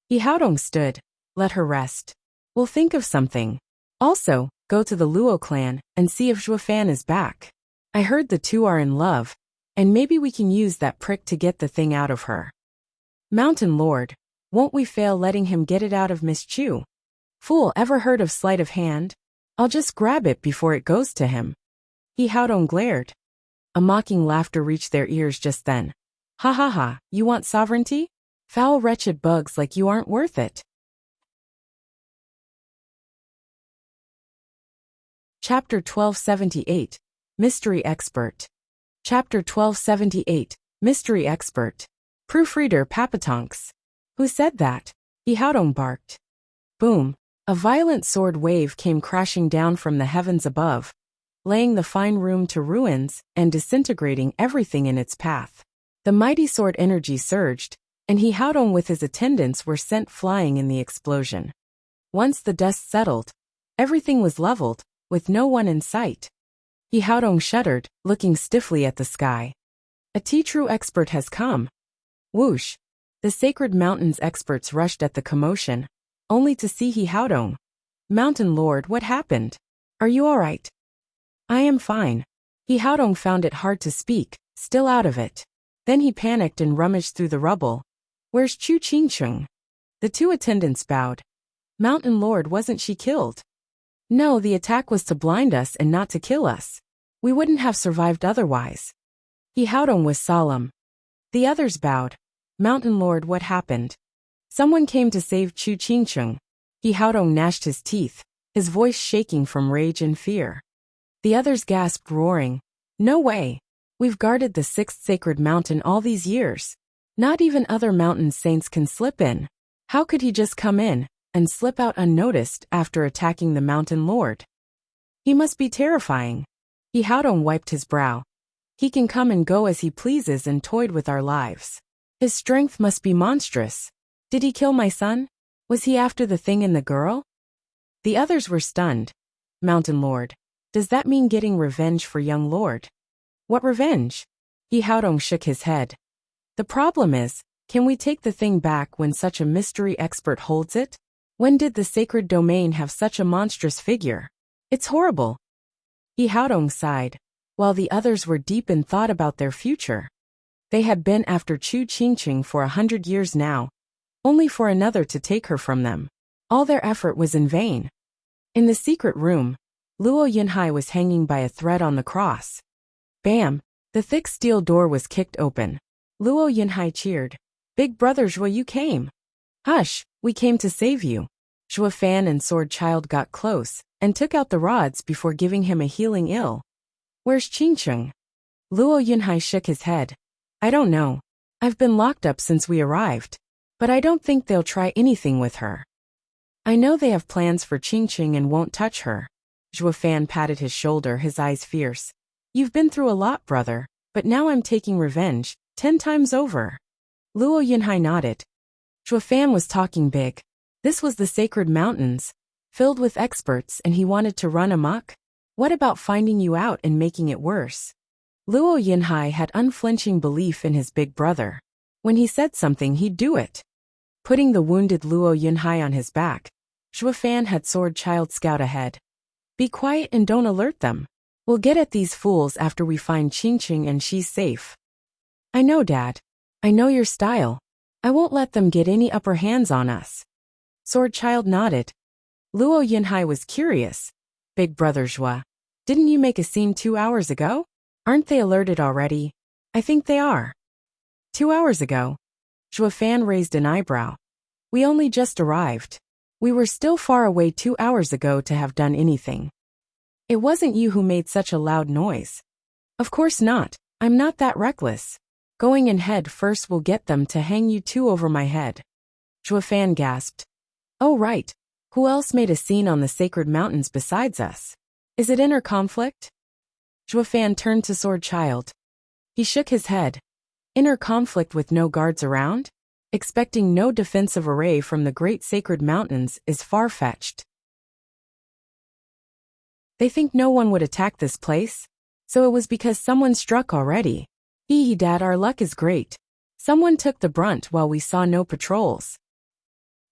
Speaker 1: He Haodong stood. Let her rest. We'll think of something. Also, go to the Luo clan and see if Zhuofan is back. I heard the two are in love, and maybe we can use that prick to get the thing out of her. Mountain Lord, won't we fail letting him get it out of Miss Chu? Fool, ever heard of sleight of hand? I'll just grab it before it goes to him. He Haodong glared. A mocking laughter reached their ears just then. Ha ha ha, you want sovereignty? Foul wretched bugs like you aren't worth it. Chapter 1278, Mystery Expert. Chapter 1278, Mystery Expert. Proofreader Papatonks. Who said that? He Haodong barked. Boom. A violent sword wave came crashing down from the heavens above, laying the fine room to ruins and disintegrating everything in its path. The mighty sword energy surged, and He Haodong with his attendants were sent flying in the explosion. Once the dust settled, everything was leveled, with no one in sight. He Haodong shuddered, looking stiffly at the sky. A true expert has come. Whoosh! The sacred mountains experts rushed at the commotion, only to see He Haodong. Mountain Lord, what happened? Are you all right? I am fine. He Haodong found it hard to speak, Still out of it. Then he panicked and rummaged through the rubble. Where's Chu Qingcheng? The two attendants bowed. Mountain Lord, wasn't she killed? No, the attack was to blind us and not to kill us. We wouldn't have survived otherwise. He Haodong was solemn. The others bowed. Mountain Lord, what happened? Someone came to save Chu Qingcheng. He Haodong gnashed his teeth, his voice shaking from rage and fear. The others gasped, roaring. No way. We've guarded the sixth sacred mountain all these years. Not even other mountain saints can slip in. How could he just come in and slip out unnoticed after attacking the Mountain Lord? He must be terrifying. He Haodong wiped his brow. He can come and go as he pleases and toyed with our lives. His strength must be monstrous. Did he kill my son? Was he after the thing in the girl? The others were stunned. Mountain Lord. Does that mean getting revenge for young Lord? What revenge? He Haodong shook his head. The problem is, can we take the thing back when such a mystery expert holds it? When did the sacred domain have such a monstrous figure? It's horrible. He Haodong sighed, while the others were deep in thought about their future. They had been after Chu Qingcheng for 100 years now, only for another to take her from them. All their effort was in vain. In the secret room, Luo Yinhai was hanging by a thread on the cross. Bam! The thick steel door was kicked open. Luo Yinhai cheered. Big brother Zhua, you came. Hush, we came to save you. Zhua Fan and Sword Child got close and took out the rods before giving him a healing ill. Where's Qingcheng? Luo Yinhai shook his head. I don't know. I've been locked up since we arrived. But I don't think they'll try anything with her. I know they have plans for Qingcheng and won't touch her. Zhua Fan patted his shoulder, his eyes fierce. You've been through a lot, brother, but now I'm taking revenge, 10 times over. Luo Yinhai nodded. Zhua Fan was talking big. This was the sacred mountains, filled with experts, and he wanted to run amok? What about finding you out and making it worse? Luo Yinhai had unflinching belief in his big brother. When he said something, he'd do it. Putting the wounded Luo Yinhai on his back, Zhua Fan had Sword Child scout ahead. Be quiet and don't alert them. We'll get at these fools after we find Qingcheng and she's safe. I know, Dad. I know your style. I won't let them get any upper hands on us. Sword Child nodded. Luo Yinhai was curious. Big brother Zhua, didn't you make a scene 2 hours ago? Aren't they alerted already? I think they are. 2 hours ago? Zhua Fan raised an eyebrow. We only just arrived. We were still far away 2 hours ago to have done anything. It wasn't you who made such a loud noise. Of course not. I'm not that reckless. Going in head first will get them to hang you two over my head. Zhua Fan gasped. Oh right. Who else made a scene on the sacred mountains besides us? Is it inner conflict? Zhua Fan turned to Sword Child. He shook his head. Inner conflict with no guards around? Expecting no defensive array from the great sacred mountains is far-fetched. They think no one would attack this place? So it was because someone struck already. Dad, our luck is great. Someone took the brunt while we saw no patrols.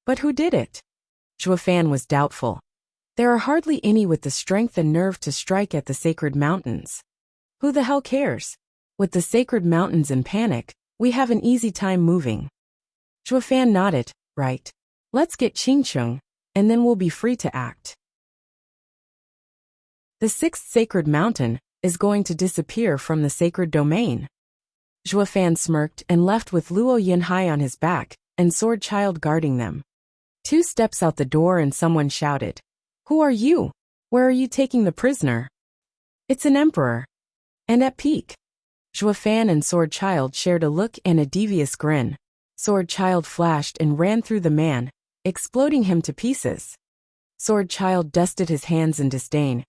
Speaker 1: But who did it? Zhua Fan was doubtful. There are hardly any with the strength and nerve to strike at the sacred mountains. Who the hell cares? With the sacred mountains in panic, we have an easy time moving. Zhua Fan nodded. Right. Let's get Qingcheng, and then we'll be free to act. The sixth sacred mountain is going to disappear from the sacred domain. Zhua Fan smirked and left with Luo Yinhai on his back and Sword Child guarding them. 2 steps out the door and someone shouted. Who are you? Where are you taking the prisoner? It's an emperor. And at peak. Zhua Fan and Sword Child shared a look and a devious grin. Sword Child flashed and ran through the man, exploding him to pieces. Sword Child dusted his hands in disdain.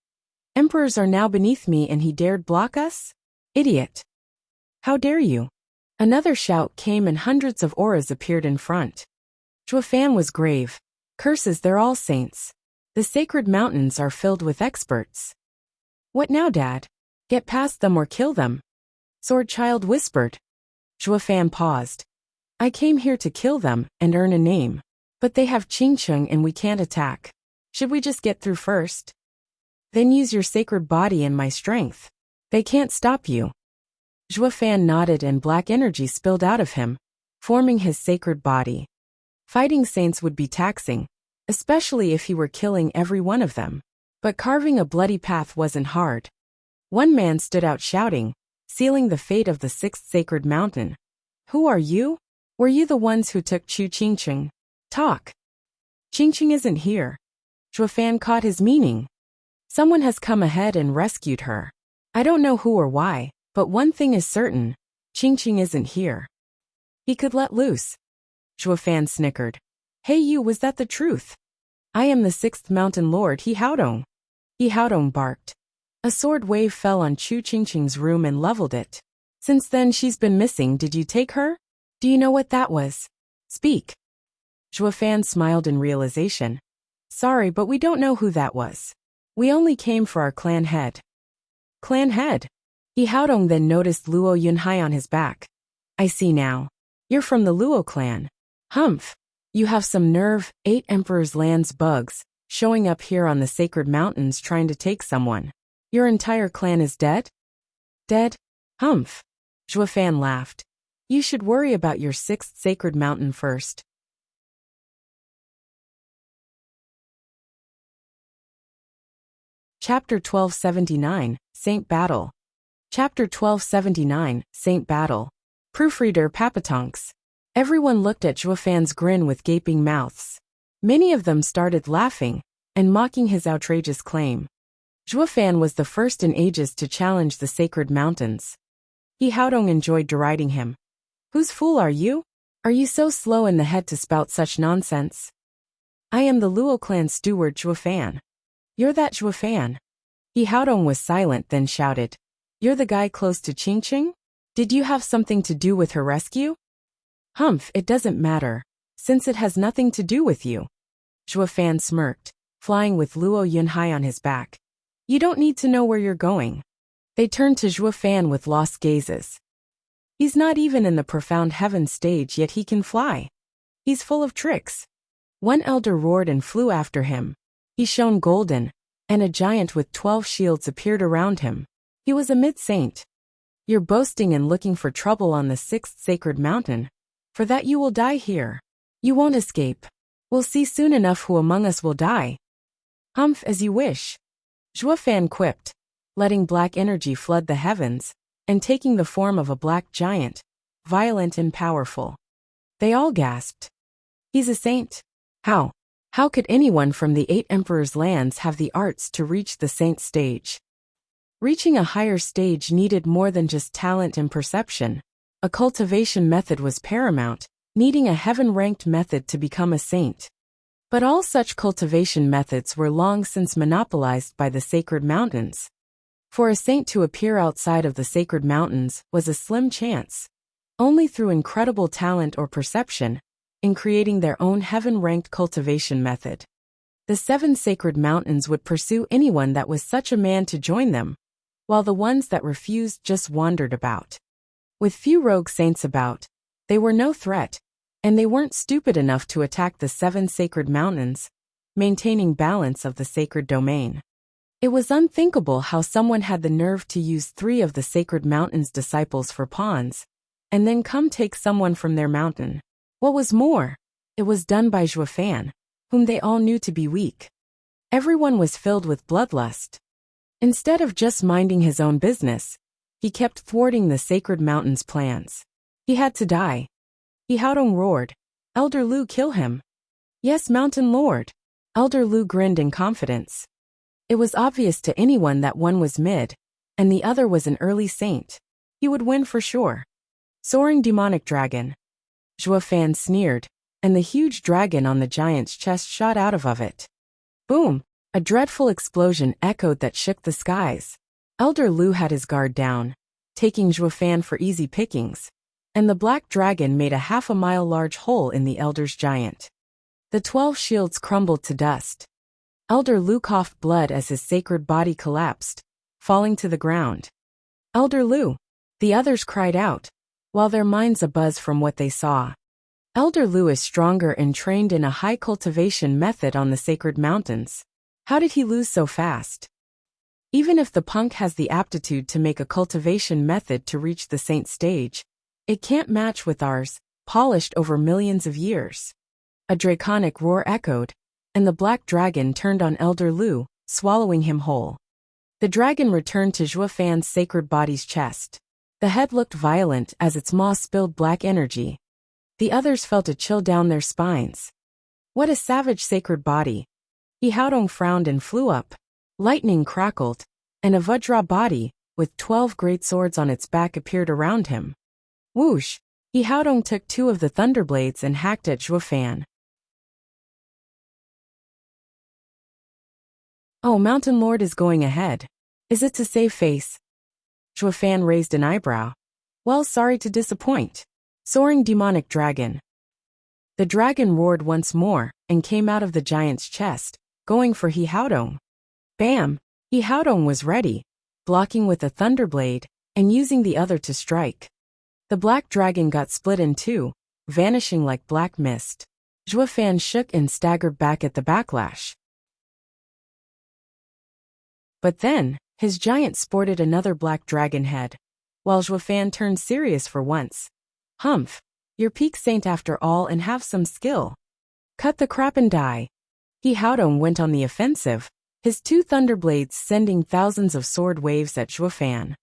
Speaker 1: Emperors are now beneath me and he dared block us? Idiot. How dare you? Another shout came and hundreds of auras appeared in front. Zhua Fan was grave. Curses, they're all saints. The sacred mountains are filled with experts. What now, Dad? Get past them or kill them. Sword Child whispered. Zhua Fan paused. I came here to kill them and earn a name. But they have Qingcheng and we can't attack. Should we just get through first? Then use your sacred body and my strength. They can't stop you. Zhuofan nodded and black energy spilled out of him, forming his sacred body. Fighting saints would be taxing, especially if he were killing every one of them. But carving a bloody path wasn't hard. One man stood out shouting, sealing the fate of the sixth sacred mountain. Who are you? Were you the ones who took Chu Qingqing? Talk. Qingqing isn't here. Zhuofan caught his meaning. Someone has come ahead and rescued her. I don't know who or why, but one thing is certain, Qingqing isn't here. He could let loose. Zhuofan snickered. Hey you, was that the truth? I am the sixth mountain lord He Haodong. He Haodong barked. A sword wave fell on Chu Qingqing's room and leveled it. Since then she's been missing. Did you take her? Do you know what that was? Speak. Zhuofan smiled in realization. Sorry, but we don't know who that was. We only came for our clan head. Clan head? He Haodong then noticed Luo Yunhai on his back. I see now. You're from the Luo clan. Humph. You have some nerve, 8 Emperor's Lands bugs, showing up here on the sacred mountains trying to take someone. Your entire clan is dead? Dead? Humph. Zhuofan laughed. You should worry about your 6th sacred mountain first. Chapter 1279, Saint Battle. Chapter 1279, Saint Battle. Proofreader Papatonks. Everyone looked at Zhuofan's grin with gaping mouths. Many of them started laughing and mocking his outrageous claim. Zhuofan was the first in ages to challenge the sacred mountains. He Haodong enjoyed deriding him. Whose fool are you? Are you so slow in the head to spout such nonsense? I am the Luo clan steward Zhuofan. You're that Zhuofan. He Haodong was silent then shouted. You're the guy close to Qingqing? Did you have something to do with her rescue? Humph, it doesn't matter, since it has nothing to do with you. Zhuofan smirked, flying with Luo Yunhai on his back. You don't need to know where you're going. They turned to Zhuofan with lost gazes. He's not even in the profound heaven stage yet he can fly. He's full of tricks. One elder roared and flew after him. He shone golden, and a giant with 12 shields appeared around him. He was a mid-saint. You're boasting and looking for trouble on the 6th sacred mountain. For that you will die here. You won't escape. We'll see soon enough who among us will die. Humph, as you wish. Zhuofan quipped, letting black energy flood the heavens, and taking the form of a black giant, violent and powerful. They all gasped. He's a saint. How? How could anyone from the 8 Emperor's Lands have the arts to reach the saint stage? Reaching a higher stage needed more than just talent and perception. A cultivation method was paramount, needing a heaven-ranked method to become a saint. But all such cultivation methods were long since monopolized by the sacred mountains. For a saint to appear outside of the sacred mountains was a slim chance. Only through incredible talent or perception, in creating their own heaven-ranked cultivation method. The 7 sacred mountains would pursue anyone that was such a man to join them, while the ones that refused just wandered about. With few rogue saints about, they were no threat, and they weren't stupid enough to attack the 7 sacred mountains, maintaining balance of the sacred domain. It was unthinkable how someone had the nerve to use 3 of the sacred mountain's disciples for pawns, and then come take someone from their mountain. What was more, it was done by Zhuofan, whom they all knew to be weak. Everyone was filled with bloodlust. Instead of just minding his own business, he kept thwarting the sacred mountain's plans. He had to die. He Haodong roared. Elder Lu, kill him. Yes, Mountain Lord. Elder Lu grinned in confidence. It was obvious to anyone that one was mid, and the other was an early saint. He would win for sure. Soaring demonic dragon. Zhuofan sneered, and the huge dragon on the giant's chest shot out of it. Boom! A dreadful explosion echoed that shook the skies. Elder Lu had his guard down, taking Zhuofan for easy pickings, and the black dragon made a half-a-mile large hole in the elder's giant. The 12 shields crumbled to dust. Elder Lu coughed blood as his sacred body collapsed, falling to the ground. Elder Lu! The others cried out, while their minds abuzz from what they saw. Elder Lu is stronger and trained in a high cultivation method on the sacred mountains. How did he lose so fast? Even if the punk has the aptitude to make a cultivation method to reach the saint stage, it can't match with ours, polished over millions of years. A draconic roar echoed, and the black dragon turned on Elder Lu, swallowing him whole. The dragon returned to Zhuo Fan's sacred body's chest. The head looked violent as its maw spilled black energy. The others felt a chill down their spines. What a savage sacred body. He Haodong frowned and flew up. Lightning crackled, and a Vajra body, with 12 great swords on its back appeared around him. Whoosh! He Haodong took 2 of the thunderblades and hacked at Zhuo Fan. Oh, Mountain Lord is going ahead. Is it to save face? Zhuo Fan raised an eyebrow. Well, sorry to disappoint. Soaring demonic dragon. The dragon roared once more, and came out of the giant's chest, going for He Haodong. Bam! He Haodong was ready, blocking with a thunderblade, and using the other to strike. The black dragon got split in 2, vanishing like black mist. Zhuo Fan shook and staggered back at the backlash. But then, his giant sported another black dragon head, while Zhuo Fan turned serious for once. Humph! You're peak saint after all and have some skill. Cut the crap and die. He Haodong went on the offensive, his 2 thunderblades sending thousands of sword waves at Zhuo Fan.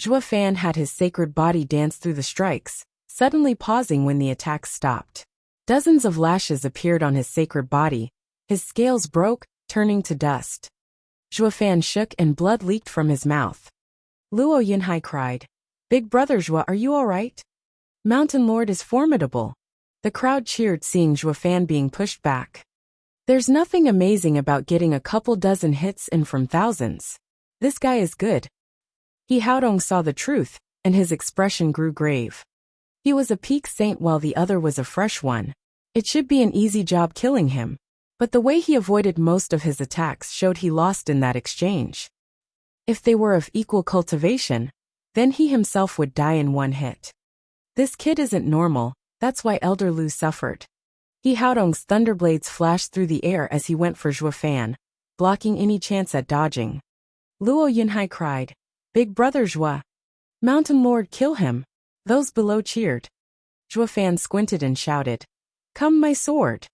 Speaker 1: Zhuo Fan had his sacred body dance through the strikes, suddenly pausing when the attacks stopped. Dozens of lashes appeared on his sacred body. His scales broke, turning to dust. Zhuo Fan shook and blood leaked from his mouth. Luo Yinhai cried, "Big brother Zhuo, are you all right? Mountain Lord is formidable." The crowd cheered seeing Zhuo Fan being pushed back. There's nothing amazing about getting a couple dozen hits in from thousands. This guy is good. He Haodong saw the truth, and his expression grew grave. He was a peak saint while the other was a fresh one. It should be an easy job killing him. But the way he avoided most of his attacks showed he lost in that exchange. If they were of equal cultivation, then he himself would die in 1 hit. This kid isn't normal, that's why Elder Lu suffered. He Haodong's thunderblades flashed through the air as he went for Zhuo Fan, blocking any chance at dodging. Luo Yinhai cried, "Big brother Zhuo! Mountain Lord, kill him!" Those below cheered. Zhuo Fan squinted and shouted, "Come my sword!"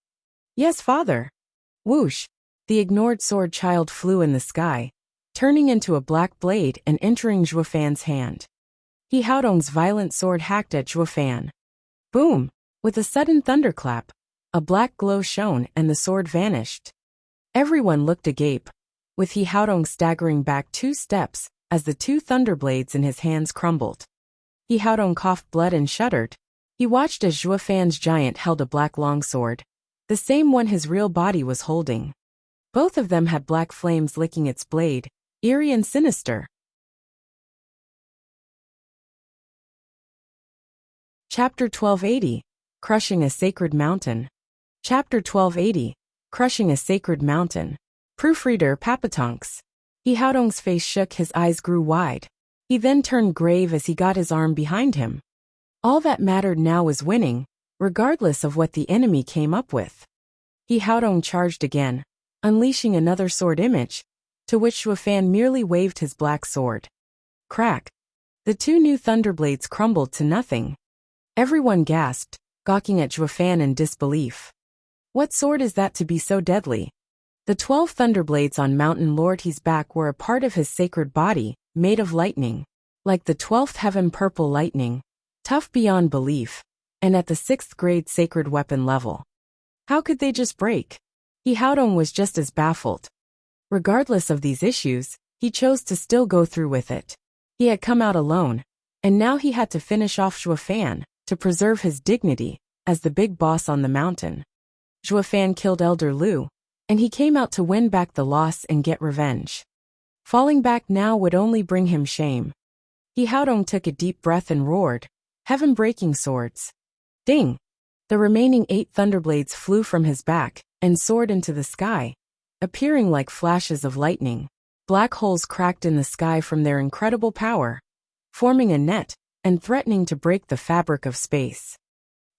Speaker 1: "Yes, father!" Whoosh! The ignored sword child flew in the sky, turning into a black blade and entering Zhuo Fan's hand. He Haodong's violent sword hacked at Zhuo Fan. Boom! With a sudden thunderclap, a black glow shone and the sword vanished. Everyone looked agape, with He Haodong staggering back 2 steps as the 2 thunderblades in his hands crumbled. He Haodong coughed blood and shuddered. He watched as Zhuo Fan's giant held a black longsword, the same one his real body was holding. Both of them had black flames licking its blade, eerie and sinister. Chapter 1280, Crushing a Sacred Mountain. Chapter 1280, Crushing a Sacred Mountain. Proofreader Papatonks. He Haodong's face shook, his eyes grew wide. He then turned grave as he got his arm behind him. All that mattered now was winning, regardless of what the enemy came up with. He Haodong charged again, unleashing another sword image, to which Zhuo Fan merely waved his black sword. Crack! The 2 new thunderblades crumbled to nothing. Everyone gasped, gawking at Zhuo Fan in disbelief. What sword is that to be so deadly? The 12 thunderblades on Mountain Lord He's back were a part of his sacred body, made of lightning. Like the 12th heaven purple lightning, tough beyond belief, and at the 6th grade sacred weapon level. How could they just break? He Haodong was just as baffled. Regardless of these issues, he chose to still go through with it. He had come out alone, and now he had to finish off Zhuo Fan, to preserve his dignity, as the big boss on the mountain. Zhuo Fan killed Elder Lu, and he came out to win back the loss and get revenge. Falling back now would only bring him shame. He Haodong took a deep breath and roared, "Heaven-breaking swords!" Ding! The remaining 8 thunderblades flew from his back, and soared into the sky, appearing like flashes of lightning. Black holes cracked in the sky from their incredible power, forming a net, and threatening to break the fabric of space.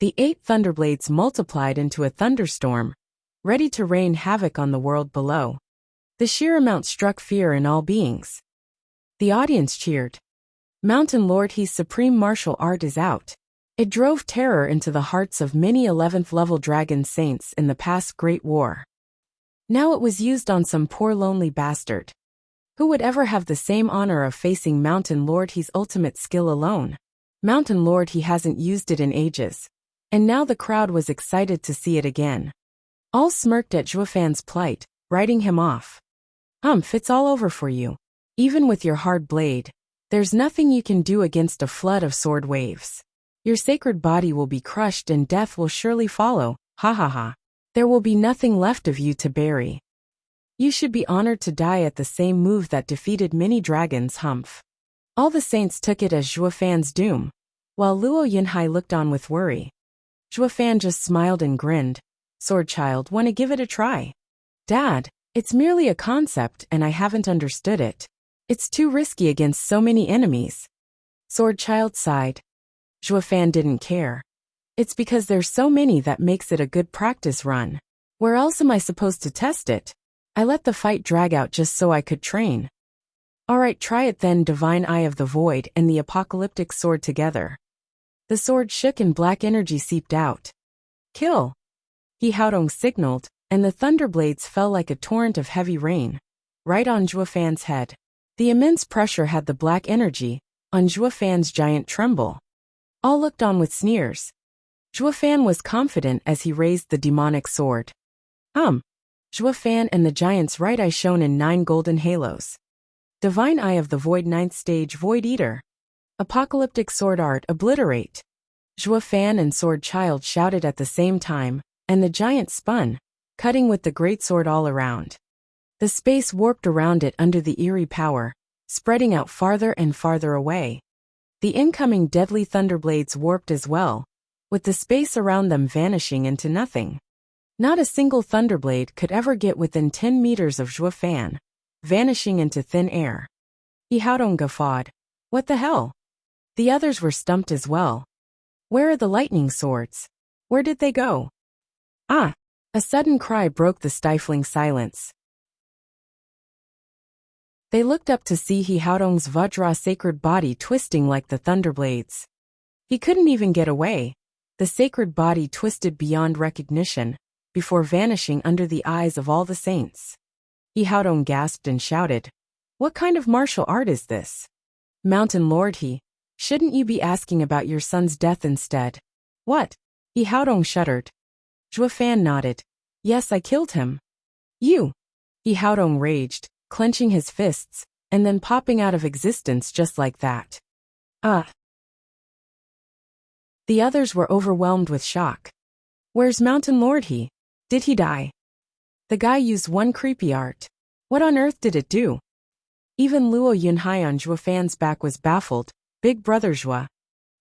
Speaker 1: The 8 thunderblades multiplied into a thunderstorm, ready to rain havoc on the world below. The sheer amount struck fear in all beings. The audience cheered. Mountain Lord He's supreme martial art is out. It drove terror into the hearts of many 11th level dragon saints in the past Great War. Now it was used on some poor lonely bastard. Who would ever have the same honor of facing Mountain Lord He's ultimate skill alone? Mountain Lord He hasn't used it in ages. And now the crowd was excited to see it again. All smirked at Zhuofan's plight, writing him off. It's all over for you. Even with your hard blade, there's nothing you can do against a flood of sword waves. Your sacred body will be crushed and death will surely follow, ha ha ha. There will be nothing left of you to bury. You should be honored to die at the same move that defeated many dragons, Humph. All the saints took it as Zhuofan's doom, while Luo Yunhai looked on with worry. Zhuofan just smiled and grinned. Sword Child, wanna give it a try? Dad, it's merely a concept and I haven't understood it. It's too risky against so many enemies. Sword Child sighed. Zhuofan didn't care. It's because there's so many that makes it a good practice run. Where else am I supposed to test it? I let the fight drag out just so I could train. Alright, try it then. Divine Eye of the Void and the apocalyptic sword together. The sword shook and black energy seeped out. Kill! He Haodong signaled, and the thunderblades fell like a torrent of heavy rain, right on Zhuofan's head. The immense pressure had the black energy on Zhuofan's giant tremble. All looked on with sneers. Zhuofan was confident as he raised the demonic sword. Zhuofan and the giant's right eye shone in 9 golden halos. Divine Eye of the Void 9th stage Void Eater. Apocalyptic sword art obliterate. Zhuofan and Sword Child shouted at the same time, and the giant spun, cutting with the great sword all around. The space warped around it under the eerie power, spreading out farther and farther away. The incoming deadly thunderblades warped as well, with the space around them vanishing into nothing. Not a single thunderblade could ever get within 10 meters of Zhuofan, vanishing into thin air. He Haodong guffawed. What the hell? The others were stumped as well. Where are the lightning swords? Where did they go? A sudden cry broke the stifling silence. They looked up to see He Haodong's Vajra sacred body twisting like the thunderblades. He couldn't even get away. The sacred body twisted beyond recognition, before vanishing under the eyes of all the saints. He Haodong gasped and shouted, "What kind of martial art is this? Mountain Lord shouldn't you be asking about your son's death instead?" What? He Haodong shuddered. Zhuofan nodded. Yes, I killed him. You! He Haodong raged, clenching his fists, and then popping out of existence just like that. The others were overwhelmed with shock. Where's Mountain Lord Did he die? The guy used one creepy art. What on earth did it do? Even Luo Yunhai on Zhuofan's back was baffled. Big brother Zhuo.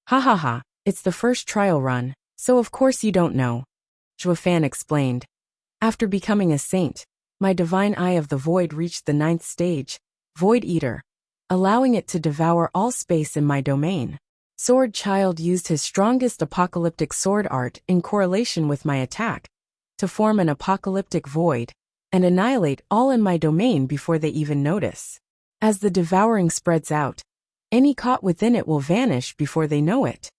Speaker 1: Ha ha ha, it's the first trial run, so of course you don't know. Zhuofan explained. After becoming a saint, my divine eye of the void reached the 9th stage, Void Eater, allowing it to devour all space in my domain. Sword Child used his strongest apocalyptic sword art in correlation with my attack, to form an apocalyptic void, and annihilate all in my domain before they even notice. As the devouring spreads out, any caught within it will vanish before they know it.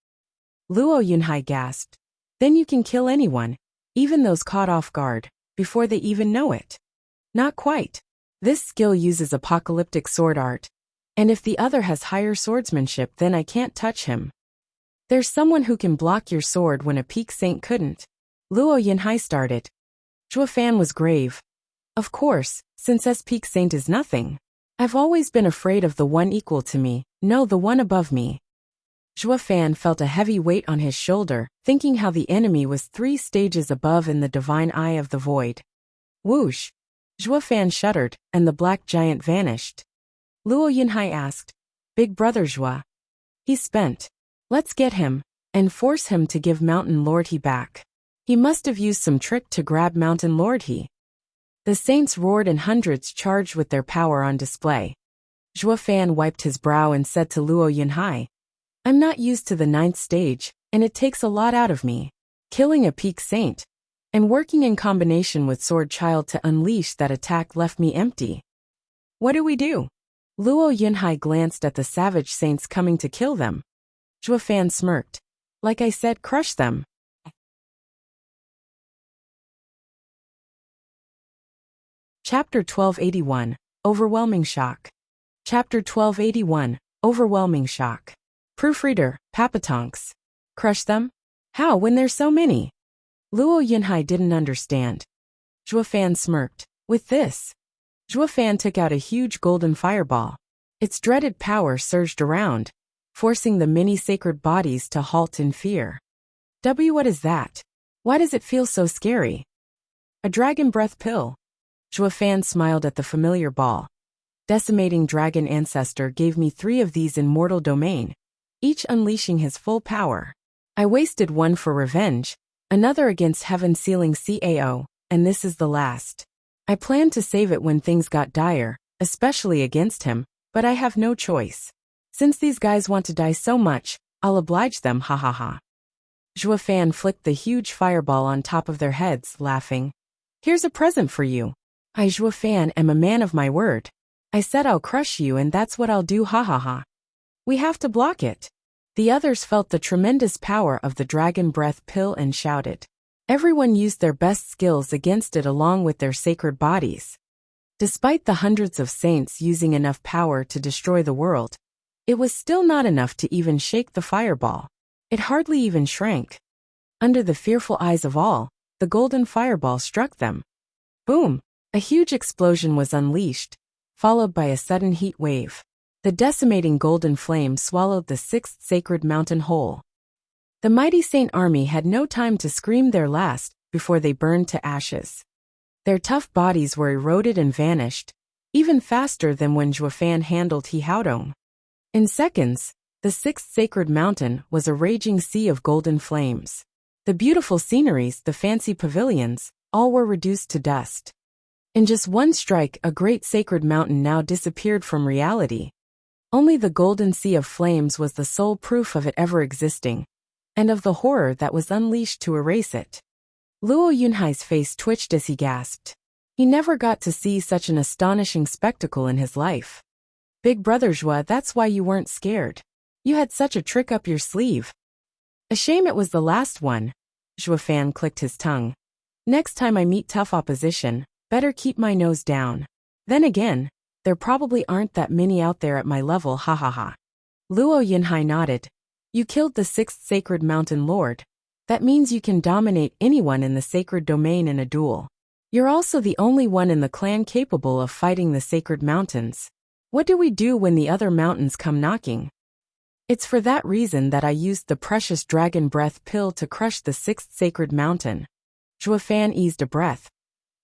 Speaker 1: Luo Yunhai gasped. Then you can kill anyone, even those caught off guard, before they even know it. Not quite. This skill uses apocalyptic sword art, and if the other has higher swordsmanship then I can't touch him. There's someone who can block your sword when a peak saint couldn't. Luo Yunhai started. Zhuofan was grave. Of course, since peak saint is nothing. I've always been afraid of the one equal to me, no, the one above me. Zhuofan felt a heavy weight on his shoulder, thinking how the enemy was 3 stages above in the divine eye of the void. Whoosh! Zhuofan shuddered, and the black giant vanished. Luo Yunhai asked, Big brother Zhuo. He's spent. Let's get him, and force him to give Mountain Lord back. He must have used some trick to grab Mountain Lord The saints roared and hundreds charged with their power on display. Zhuofan wiped his brow and said to Luo Yunhai, I'm not used to the 9th stage, and it takes a lot out of me. Killing a peak saint. and working in combination with Sword Child to unleash that attack left me empty. What do we do? Luo Yunhai glanced at the savage saints coming to kill them. Zhuo Fan smirked. Like I said, crush them. Chapter 1281, Overwhelming Shock. Chapter 1281, Overwhelming Shock. Proofreader, Papatonks. Crush them? How when there's so many? Luo Yunhai didn't understand. Zhuo Fan smirked. With this. Zhuo Fan took out a huge golden fireball. Its dreaded power surged around, forcing the many sacred bodies to halt in fear. What is that? Why does it feel so scary? A dragon breath pill. Zhuo Fan smiled at the familiar ball. Decimating dragon ancestor gave me 3 of these in mortal domain, each unleashing his full power. I wasted one for revenge, another against heaven sealing CAO, and this is the last. I planned to save it when things got dire, especially against him, but I have no choice. Since these guys want to die so much, I'll oblige them, ha ha ha. Zhuo Fan flicked the huge fireball on top of their heads, laughing. Here's a present for you. I, Zhuo Fan, am a man of my word. I said I'll crush you and that's what I'll do, ha ha ha. We have to block it. The others felt the tremendous power of the dragon breath pill and shouted. Everyone used their best skills against it along with their sacred bodies. Despite the hundreds of saints using enough power to destroy the world, it was still not enough to even shake the fireball. It hardly even shrank. Under the fearful eyes of all, the golden fireball struck them. Boom! A huge explosion was unleashed, followed by a sudden heat wave. The decimating golden flame swallowed the 6th sacred mountain whole. The mighty saint army had no time to scream their last before they burned to ashes. Their tough bodies were eroded and vanished, even faster than when Zhuo Fan handled He Haodong. In seconds, the 6th sacred mountain was a raging sea of golden flames. The beautiful sceneries, the fancy pavilions, all were reduced to dust. In just one strike, a great sacred mountain now disappeared from reality. Only the golden sea of flames was the sole proof of it ever existing, and of the horror that was unleashed to erase it. Luo Yunhai's face twitched as he gasped. He never got to see such an astonishing spectacle in his life. Big brother Zhuo, that's why you weren't scared. You had such a trick up your sleeve. A shame it was the last one. Zhuo Fan clicked his tongue. Next time I meet tough opposition, better keep my nose down. Then again, there probably aren't that many out there at my level, ha ha ha. Luo Yunhai nodded. You killed the 6th sacred mountain lord. That means you can dominate anyone in the sacred domain in a duel. You're also the only one in the clan capable of fighting the sacred mountains. What do we do when the other mountains come knocking? It's for that reason that I used the precious dragon breath pill to crush the 6th sacred mountain. Zhuo Fan eased a breath.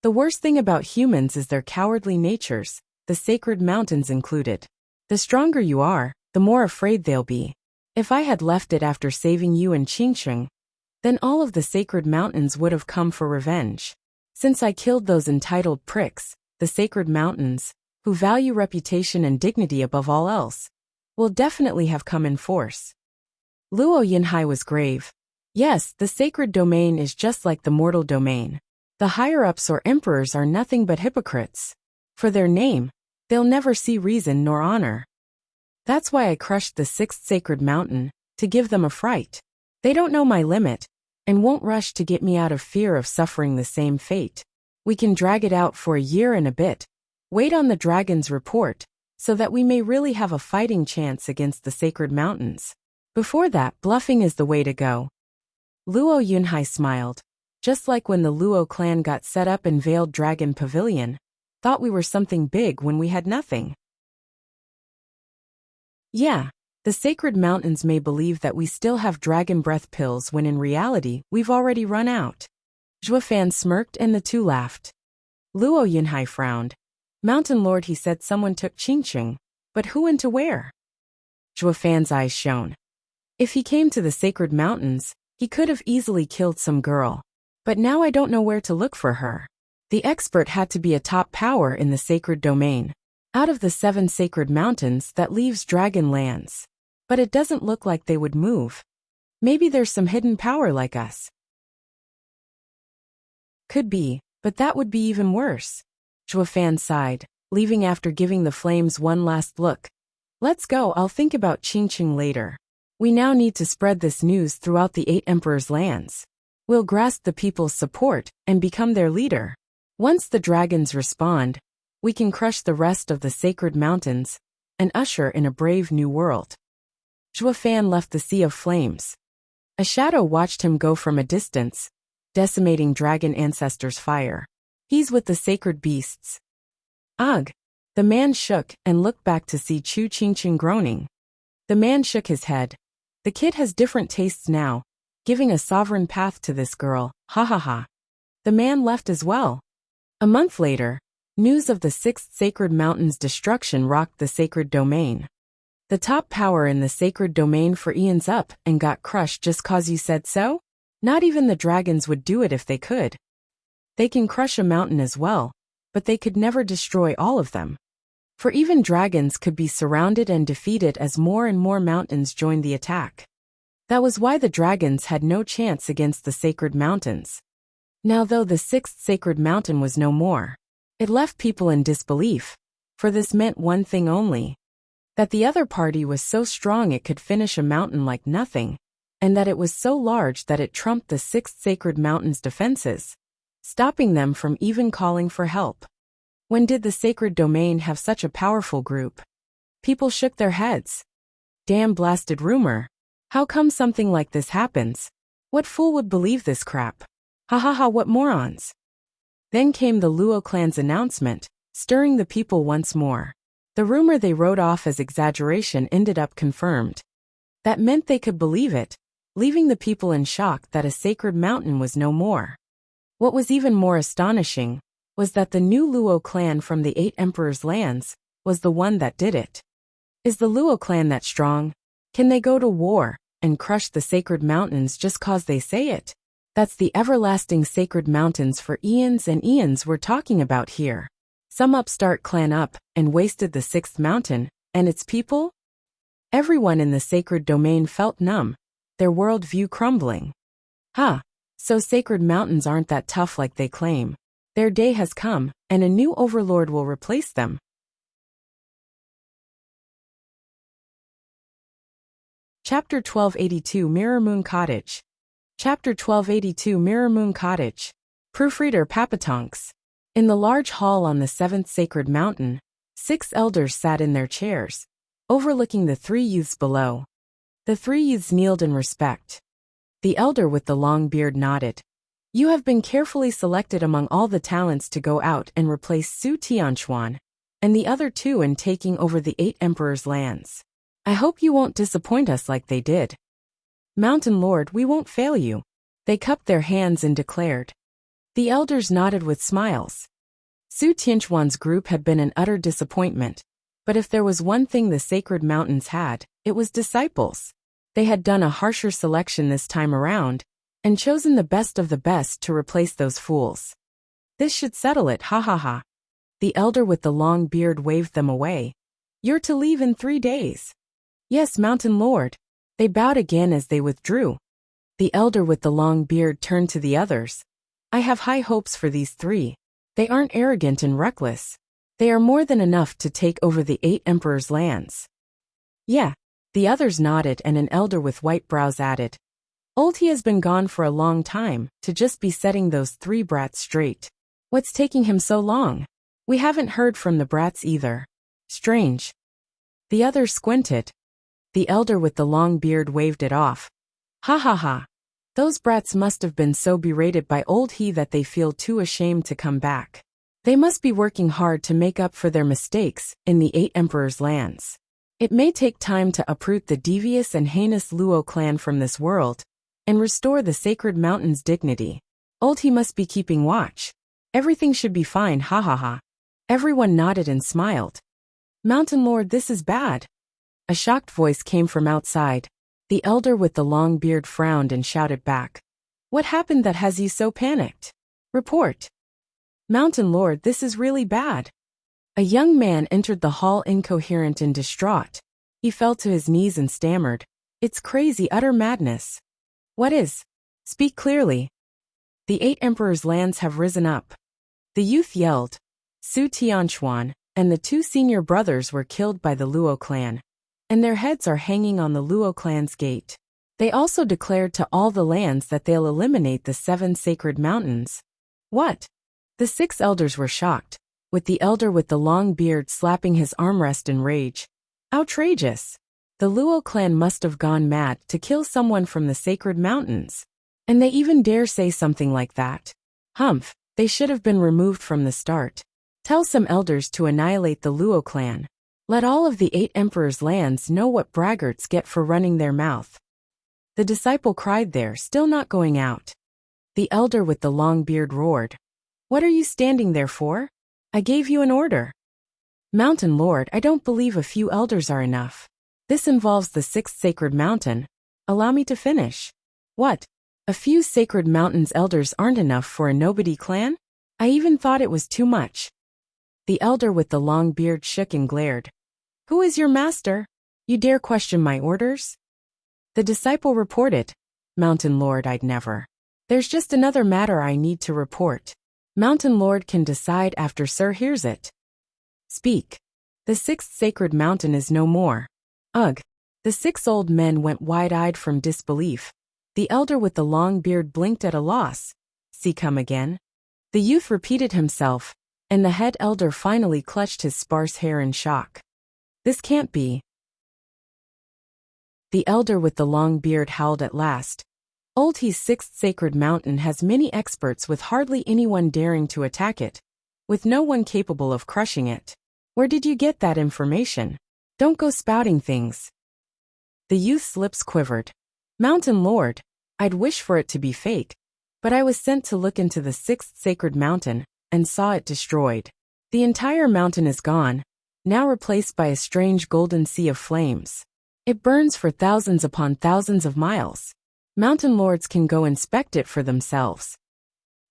Speaker 1: The worst thing about humans is their cowardly natures, the sacred mountains included. The stronger you are, the more afraid they'll be. If I had left it after saving you and Qingsheng, then all of the sacred mountains would have come for revenge. Since I killed those entitled pricks, the sacred mountains, who value reputation and dignity above all else, will definitely have come in force. Luo Yunhai was grave. Yes, the sacred domain is just like the mortal domain. The higher-ups or emperors are nothing but hypocrites. For their name, they'll never see reason nor honor. That's why I crushed the 6th sacred mountain, to give them a fright. They don't know my limit, and won't rush to get me out of fear of suffering the same fate. We can drag it out for a year and a bit, wait on the dragon's report, so that we may really have a fighting chance against the sacred mountains. Before that, bluffing is the way to go. Luo Yunhai smiled. Just like when the Luo clan got set up in Veiled Dragon Pavilion, thought we were something big when we had nothing. Yeah, the sacred mountains may believe that we still have dragon breath pills when in reality, we've already run out. Zhuo Fan smirked and the two laughed. Luo Yunhai frowned. Mountain Lord, he said someone took Qingsheng, but who and to where? Zhuo Fan's eyes shone. If he came to the sacred mountains, he could have easily killed some girl. But now I don't know where to look for her. The expert had to be a top power in the sacred domain. Out of the 7 sacred mountains, that leaves dragon lands. But it doesn't look like they would move. Maybe there's some hidden power like us. Could be, but that would be even worse. Zhuo Fan sighed, leaving after giving the flames one last look. Let's go, I'll think about Qingqing later. We now need to spread this news throughout the 8 emperors' lands. We'll grasp the people's support and become their leader. Once the dragons respond, we can crush the rest of the sacred mountains and usher in a brave new world. Zhuo Fan left the sea of flames. A shadow watched him go from a distance, decimating dragon ancestors' fire. He's with the sacred beasts. Ugh! The man shook and looked back to see Chu Qingqing groaning. The man shook his head. The kid has different tastes now, giving a sovereign path to this girl, ha ha ha. The man left as well. A month later, news of the 6th sacred mountain's destruction rocked the sacred domain. The top power in the sacred domain for eons up and got crushed just cause you said so? Not even the dragons would do it if they could. They can crush a mountain as well, but they could never destroy all of them. For even dragons could be surrounded and defeated as more and more mountains joined the attack. That was why the dragons had no chance against the sacred mountains. Now though the 6th sacred mountain was no more, it left people in disbelief, for this meant one thing only. That the other party was so strong it could finish a mountain like nothing, and that it was so large that it trumped the 6th sacred mountain's defenses, stopping them from even calling for help. When did the sacred domain have such a powerful group? People shook their heads. Damn blasted rumor. How come something like this happens? What fool would believe this crap? Ha ha ha, what morons. Then came the Luo clan's announcement, stirring the people once more. The rumor they wrote off as exaggeration ended up confirmed. That meant they could believe it, leaving the people in shock that a sacred mountain was no more. What was even more astonishing was that the new Luo clan from the 8 emperors' lands was the one that did it. Is the Luo clan that strong? Can they go to war and crush the sacred mountains just cause they say it? That's the everlasting sacred mountains for eons and eons we're talking about here. Some upstart clan up and wasted the 6th mountain and its people? Everyone in the sacred domain felt numb, their worldview crumbling. So sacred mountains aren't that tough like they claim. Their day has come, and a new overlord will replace them. Chapter 1282 Mirror Moon Cottage. Chapter 1282 Mirror Moon Cottage. Proofreader Papatonks. In the large hall on the 7th sacred mountain, 6 elders sat in their chairs, overlooking the 3 youths below. The 3 youths kneeled in respect. The elder with the long beard nodded. You have been carefully selected among all the talents to go out and replace Su Tianchuan and the other 2 in taking over the 8 emperors' lands. I hope you won't disappoint us like they did. Mountain Lord, we won't fail you. They cupped their hands and declared. The elders nodded with smiles. Su Tianchuan's group had been an utter disappointment, but if there was one thing the sacred mountains had, it was disciples. They had done a harsher selection this time around, and chosen the best of the best to replace those fools. This should settle it, ha ha ha. The elder with the long beard waved them away. You're to leave in 3 days. Yes, Mountain Lord. They bowed again as they withdrew. The elder with the long beard turned to the others. I have high hopes for these 3. They aren't arrogant and reckless. They are more than enough to take over the 8 emperors' lands. Yeah. The others nodded and an elder with white brows added. Old he has been gone for a long time, to just be setting those 3 brats straight. What's taking him so long? We haven't heard from the brats either. Strange. The others squinted. The elder with the long beard waved it off. Ha ha ha. Those brats must have been so berated by old he that they feel too ashamed to come back. They must be working hard to make up for their mistakes in the 8 emperors' lands. It may take time to uproot the devious and heinous Luo clan from this world, and restore the sacred mountain's dignity. Old he must be keeping watch. Everything should be fine, ha ha ha. Everyone nodded and smiled. Mountain Lord, this is bad. A shocked voice came from outside. The elder with the long beard frowned and shouted back. What happened that has you so panicked? Report. Mountain Lord, this is really bad. A young man entered the hall incoherent and distraught. He fell to his knees and stammered. It's crazy, utter madness. What is? Speak clearly. The 8 emperors' lands have risen up. The youth yelled. Su Tianchuan and the 2 senior brothers were killed by the Luo clan, and their heads are hanging on the Luo clan's gate. They also declared to all the lands that they'll eliminate the 7 sacred mountains. What? The 6 elders were shocked, with the elder with the long beard slapping his armrest in rage. Outrageous! The Luo clan must have gone mad to kill someone from the sacred mountains. And they even dare say something like that. Humph, they should have been removed from the start. Tell some elders to annihilate the Luo clan. Let all of the 8 emperors' lands know what braggarts get for running their mouth. The disciple cried there, still not going out. The elder with the long beard roared. What are you standing there for? I gave you an order. Mountain Lord, I don't believe a few elders are enough. This involves the 6th sacred mountain. Allow me to finish. What? A few sacred mountains elders aren't enough for a nobody clan? I even thought it was too much. The elder with the long beard shook and glared. Who is your master? You dare question my orders? The disciple reported. Mountain Lord, I'd never. There's just another matter I need to report. Mountain Lord can decide after Sir hears it. Speak. The 6th sacred mountain is no more. Ugh. The 6 old men went wide-eyed from disbelief. The elder with the long beard blinked at a loss. See, come again? The youth repeated himself, and the head elder finally clutched his sparse hair in shock. This can't be. The elder with the long beard howled at last. Oldhe's 6th sacred mountain has many experts with hardly anyone daring to attack it, with no one capable of crushing it. Where did you get that information? Don't go spouting things. The youth's lips quivered. Mountain Lord, I'd wish for it to be fake, but I was sent to look into the 6th sacred mountain, and saw it destroyed. The entire mountain is gone, now replaced by a strange golden sea of flames. It burns for thousands upon thousands of miles. Mountain Lords can go inspect it for themselves.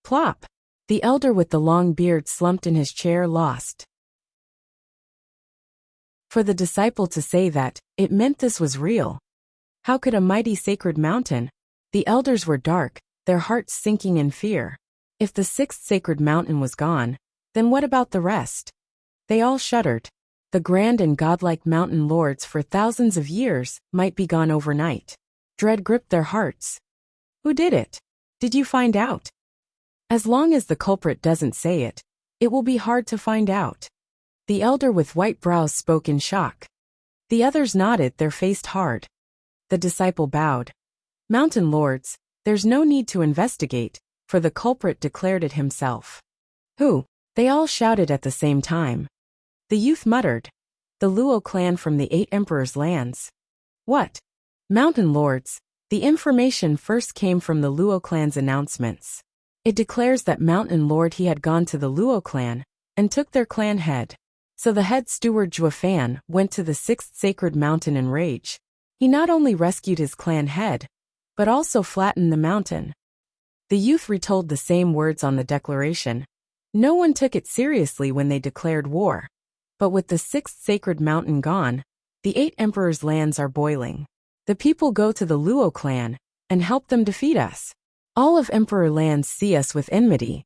Speaker 1: Plop! The elder with the long beard slumped in his chair, lost. For the disciple to say that, it meant this was real. How could a mighty sacred mountain? The elders were dark, their hearts sinking in fear. If the 6th sacred mountain was gone, then what about the rest? They all shuddered. The grand and godlike mountain lords for thousands of years might be gone overnight. Dread gripped their hearts. Who did it? Did you find out? As long as the culprit doesn't say it, it will be hard to find out. The elder with white brows spoke in shock. The others nodded, their faced hard. The disciple bowed. Mountain Lords, there's no need to investigate, for the culprit declared it himself. Who? They all shouted at the same time. The youth muttered. The Luo clan from the 8 emperors' lands. What? Mountain Lords, the information first came from the Luo clan's announcements. It declares that Mountain Lord he had gone to the Luo clan, and took their clan head. So the head steward Juefan went to the 6th sacred mountain in rage. He not only rescued his clan head, but also flattened the mountain. The youth retold the same words on the declaration. No one took it seriously when they declared war. But with the 6th sacred mountain gone, the 8 emperors' lands are boiling. The people go to the Luo clan, and help them defeat us. All of emperor lands see us with enmity.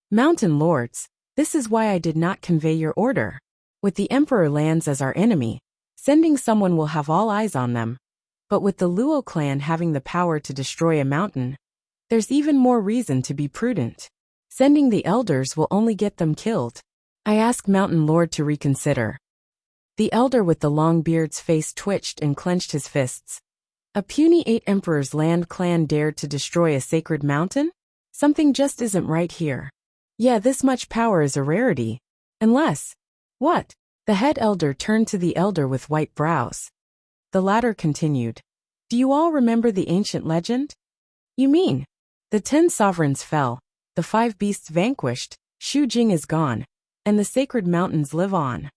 Speaker 1: Mountain Lords, this is why I did not convey your order. With the emperor lands as our enemy, sending someone will have all eyes on them. But with the Luo clan having the power to destroy a mountain, there's even more reason to be prudent. Sending the elders will only get them killed. I ask Mountain Lord to reconsider. The elder with the long beard's face twitched and clenched his fists. A puny 8 emperors' land clan dared to destroy a sacred mountain? Something just isn't right here. Yeah, this much power is a rarity. Unless... What? The head elder turned to the elder with white brows. The latter continued. Do you all remember the ancient legend? You mean? The 10 sovereigns fell, the 5 beasts vanquished, Shu Jing is gone, and the sacred mountains live on.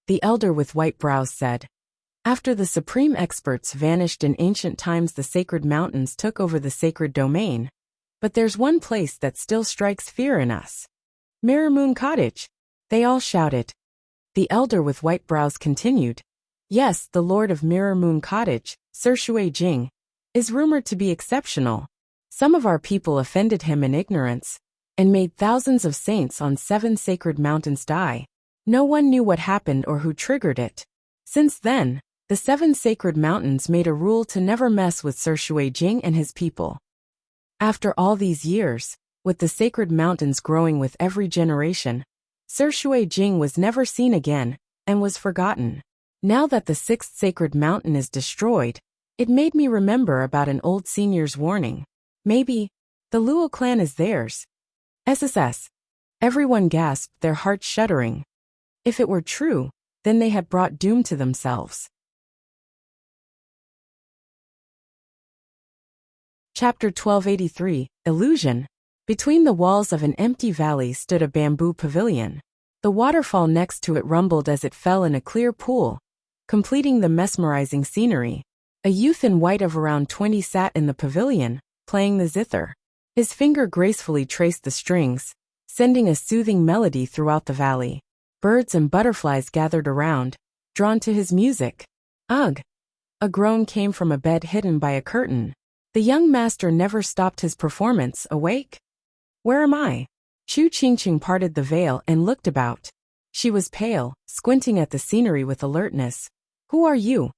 Speaker 1: The elder with white brows said. After the supreme experts vanished in ancient times, the sacred mountains took over the sacred domain. But there's one place that still strikes fear in us. Mirror Moon Cottage. They all shouted. The elder with white brows continued. Yes, the lord of Mirror Moon Cottage, Sir Shui Jing, is rumored to be exceptional. Some of our people offended him in ignorance and made thousands of saints on 7 sacred mountains die. No one knew what happened or who triggered it. Since then, the 7 sacred mountains made a rule to never mess with Sir Shuai-Jing and his people. After all these years, with the sacred mountains growing with every generation, Sir Shuai-Jing was never seen again and was forgotten. Now that the 6th sacred mountain is destroyed, it made me remember about an old senior's warning. Maybe the Luo clan is theirs. SSS. Everyone gasped, their hearts shuddering. If it were true, then they had brought doom to themselves. Chapter 1283, Illusion. Between the walls of an empty valley stood a bamboo pavilion. The waterfall next to it rumbled as it fell in a clear pool, completing the mesmerizing scenery. A youth in white of around 20 sat in the pavilion, playing the zither. His finger gracefully traced the strings, sending a soothing melody throughout the valley. Birds and butterflies gathered around, drawn to his music. Ugh! A groan came from a bed hidden by a curtain. The young master never stopped his performance. Awake? Where am I? Chu Qingqing parted the veil and looked about. She was pale, squinting at the scenery with alertness. Who are you?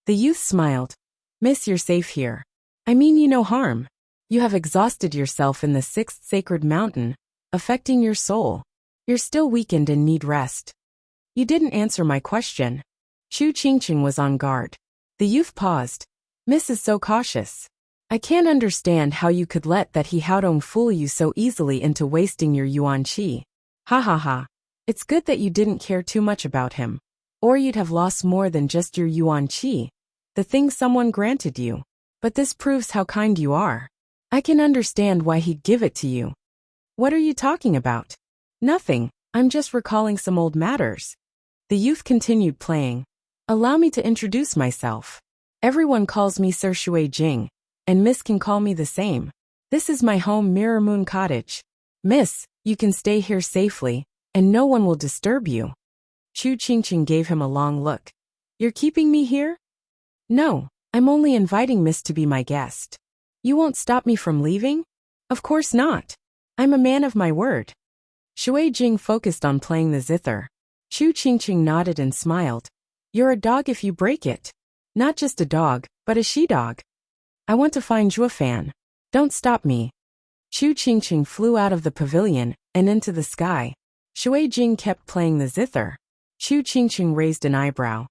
Speaker 1: The youth smiled. Miss, you're safe here. I mean you no harm. You have exhausted yourself in the 6th sacred mountain, affecting your soul. You're still weakened and need rest. You didn't answer my question. Chu Qingqing was on guard. The youth paused. Miss is so cautious. I can't understand how you could let that He Haodong fool you so easily into wasting your yuan qi. Ha ha ha. It's good that you didn't care too much about him. Or you'd have lost more than just your yuan qi, the thing someone granted you. But this proves how kind you are. I can understand why he'd give it to you. What are you talking about? Nothing, I'm just recalling some old matters. The youth continued playing. Allow me to introduce myself. Everyone calls me Sir Shuai-Jing, and Miss can call me the same. This is my home, Mirror Moon Cottage. Miss, you can stay here safely, and no one will disturb you. Chu Qingqing gave him a long look. You're keeping me here? No, I'm only inviting Miss to be my guest. You won't stop me from leaving? Of course not. I'm a man of my word. Shuai-Jing focused on playing the zither. Chu Qingqing nodded and smiled. You're a dog if you break it. Not just a dog, but a she-dog. I want to find Zhuofan. Don't stop me. Chu Qingqing flew out of the pavilion and into the sky. Shuai-Jing kept playing the zither. Chu Qingqing raised an eyebrow.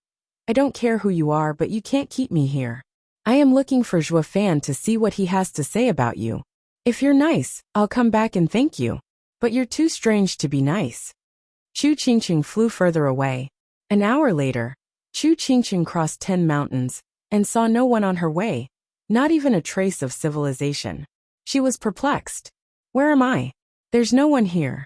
Speaker 1: I don't care who you are, but you can't keep me here. I am looking for Zhuofan to see what he has to say about you. If you're nice, I'll come back and thank you. But you're too strange to be nice. Chu Qingqing flew further away. An hour later, Chu Qingqing crossed 10 mountains and saw no one on her way, not even a trace of civilization. She was perplexed. Where am I? There's no one here.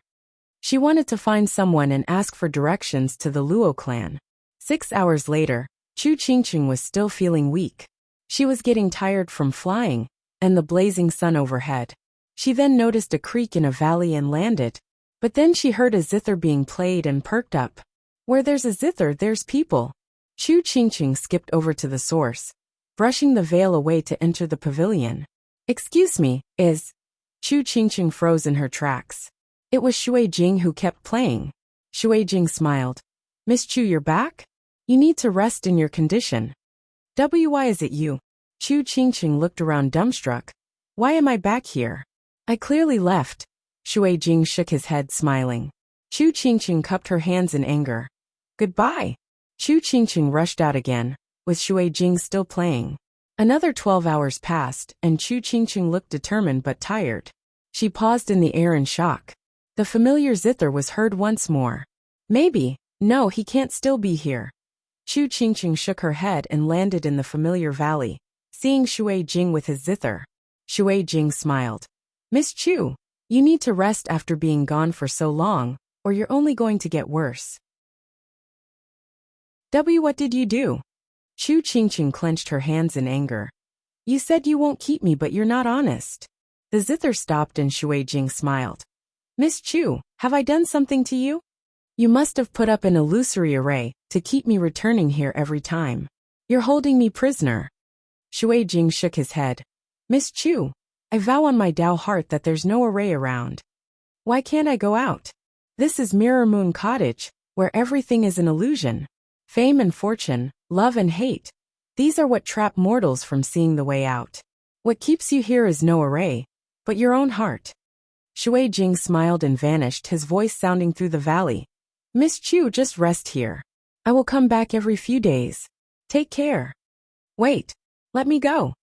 Speaker 1: She wanted to find someone and ask for directions to the Luo clan. 6 hours later, Chu Qingqing was still feeling weak. She was getting tired from flying and the blazing sun overhead. She then noticed a creek in a valley and landed. But then she heard a zither being played and perked up. Where there's a zither, there's people. Chu Qingqing skipped over to the source, brushing the veil away to enter the pavilion. Excuse me, is... Chu Qingqing froze in her tracks. It was Shuai-Jing who kept playing. Shuai-Jing smiled. Miss Chu, you're back? You need to rest in your condition. Why is it you? Chu Qingqing looked around dumbstruck. Why am I back here? I clearly left. Shuai-Jing shook his head, smiling. Chu Qingqing cupped her hands in anger. Goodbye. Chu Qingqing rushed out again, with Shuai-Jing still playing. Another 12 hours passed, and Chu Qingqing looked determined but tired. She paused in the air in shock. The familiar zither was heard once more. Maybe. No, he can't still be here. Chu Qingqing shook her head and landed in the familiar valley, seeing Shuai-Jing with his zither. Shuai-Jing smiled. Miss Chu, you need to rest after being gone for so long, or you're only going to get worse. What did you do? Chu Qingqing clenched her hands in anger. You said you won't keep me, but you're not honest. The zither stopped and Shuai-Jing smiled. Miss Chu, have I done something to you? You must have put up an illusory array to keep me returning here every time. You're holding me prisoner. Shuai-Jing shook his head. Miss Chu, I vow on my Tao heart that there's no array around. Why can't I go out? This is Mirror Moon Cottage, where everything is an illusion. Fame and fortune, love and hate. These are what trap mortals from seeing the way out. What keeps you here is no array, but your own heart. Shui Jing smiled and vanished, his voice sounding through the valley. Miss Chu, just rest here. I will come back every few days. Take care. Wait. Let me go.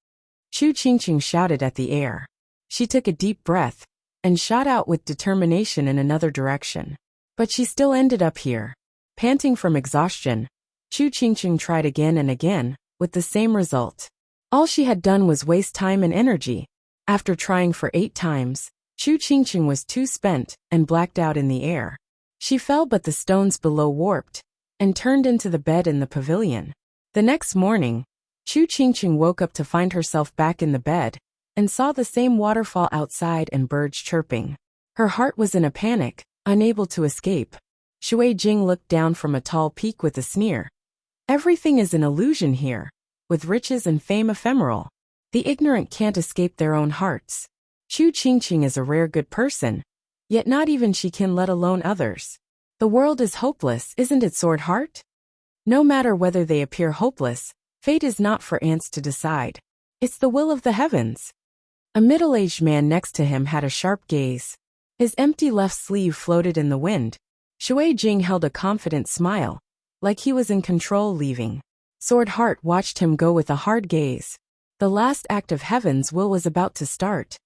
Speaker 1: Chu Qingqing shouted at the air. She took a deep breath and shot out with determination in another direction. But she still ended up here. Panting from exhaustion, Chu Qingqing tried again and again, with the same result. All she had done was waste time and energy. After trying for 8 times, Chu Qingqing was too spent and blacked out in the air. She fell, but the stones below warped and turned into the bed in the pavilion. The next morning, Chu Qingqing woke up to find herself back in the bed and saw the same waterfall outside and birds chirping. Her heart was in a panic, unable to escape. Shui Jing looked down from a tall peak with a sneer. Everything is an illusion here, with riches and fame ephemeral. The ignorant can't escape their own hearts. Chu Qingqing is a rare good person, yet not even she can, let alone others. The world is hopeless, isn't it, Sword Heart? No matter whether they appear hopeless, fate is not for ants to decide. It's the will of the heavens. A middle-aged man next to him had a sharp gaze. His empty left sleeve floated in the wind. Shui Jing held a confident smile, like he was in control, leaving. Sword Heart watched him go with a hard gaze. The last act of Heaven's will was about to start.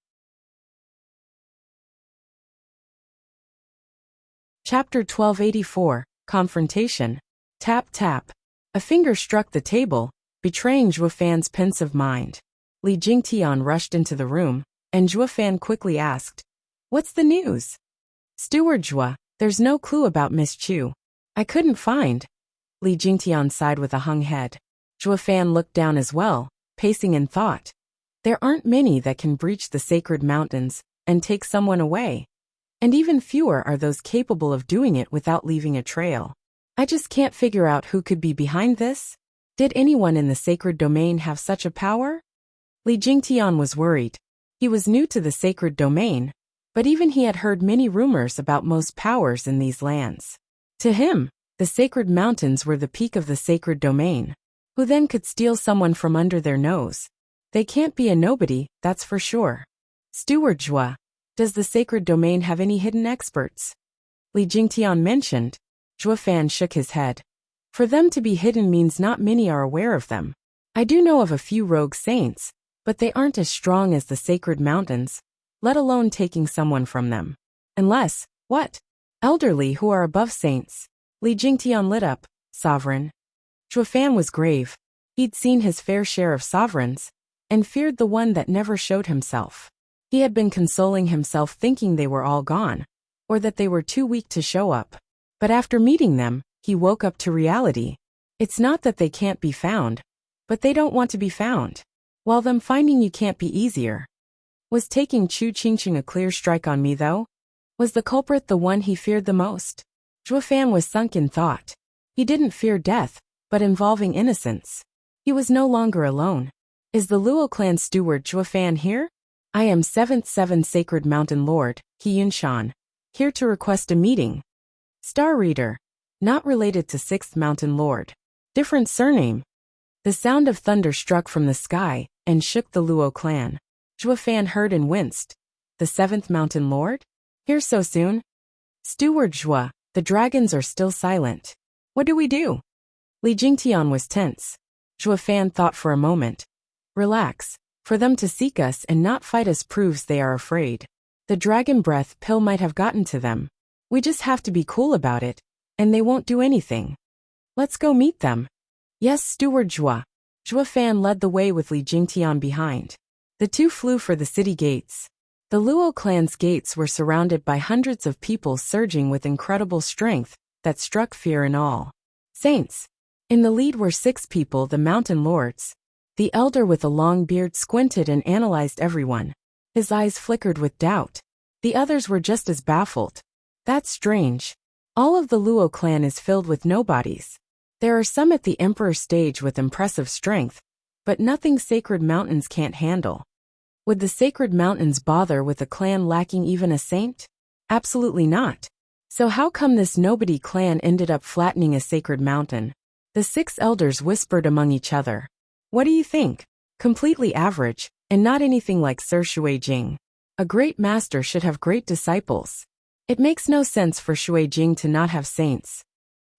Speaker 1: Chapter 1284, Confrontation. Tap tap. A finger struck the table, betraying Zhuofan's pensive mind. Li Jingtian rushed into the room, and Zhuofan quickly asked, "What's the news?" "Steward Zhuo, there's no clue about Miss Chu. I couldn't find." Li Jingtian sighed with a hung head. Zhuofan looked down as well, pacing in thought. There aren't many that can breach the sacred mountains and take someone away. And even fewer are those capable of doing it without leaving a trail. I just can't figure out who could be behind this. Did anyone in the sacred domain have such a power? Li Jingtian was worried. He was new to the sacred domain, but even he had heard many rumors about most powers in these lands. To him, the sacred mountains were the peak of the sacred domain. Who then could steal someone from under their nose? They can't be a nobody, that's for sure. Steward Zhuo, does the sacred domain have any hidden experts? Li Jingtian mentioned. Zhuofan shook his head. For them to be hidden means not many are aware of them. I do know of a few rogue saints, but they aren't as strong as the sacred mountains, let alone taking someone from them. Unless, what? Elderly who are above saints. Li Jingtian lit up. Sovereign. Zhuofan was grave. He'd seen his fair share of sovereigns, and feared the one that never showed himself. He had been consoling himself thinking they were all gone, or that they were too weak to show up. But after meeting them, he woke up to reality. It's not that they can't be found, but they don't want to be found. While them finding you can't be easier. Was taking Chu Qingqing a clear strike on me, though? Was the culprit the one he feared the most? Zhuofan was sunk in thought. He didn't fear death, but involving innocence. He was no longer alone. Is the Luo clan steward Zhuofan here? I am 7th Sacred Mountain Lord, He Yunshan, here to request a meeting. Star Reader. Not related to 6th Mountain Lord. Different surname. The sound of thunder struck from the sky and shook the Luo clan. Zhuofan heard and winced. The 7th Mountain Lord? Here so soon? Steward Zhuo, the dragons are still silent. What do we do? Li Jingtian was tense. Zhuofan thought for a moment. Relax. For them to seek us and not fight us proves they are afraid. The dragon breath pill might have gotten to them. We just have to be cool about it, and they won't do anything. Let's go meet them. Yes, Steward Zhuo. Zhuofan led the way with Li Jingtian behind. The two flew for the city gates. The Luo clan's gates were surrounded by hundreds of people surging with incredible strength that struck fear in all. Saints. In the lead were 6 people, the mountain lords. The elder with a long beard squinted and analyzed everyone. His eyes flickered with doubt. The others were just as baffled. That's strange. All of the Luo clan is filled with nobodies. There are some at the emperor stage with impressive strength, but nothing sacred mountains can't handle. Would the sacred mountains bother with a clan lacking even a saint? Absolutely not. So how come this nobody clan ended up flattening a sacred mountain? The 6 elders whispered among each other. What do you think? Completely average, and not anything like Sir Shui Jing. A great master should have great disciples. It makes no sense for Shui Jing to not have saints.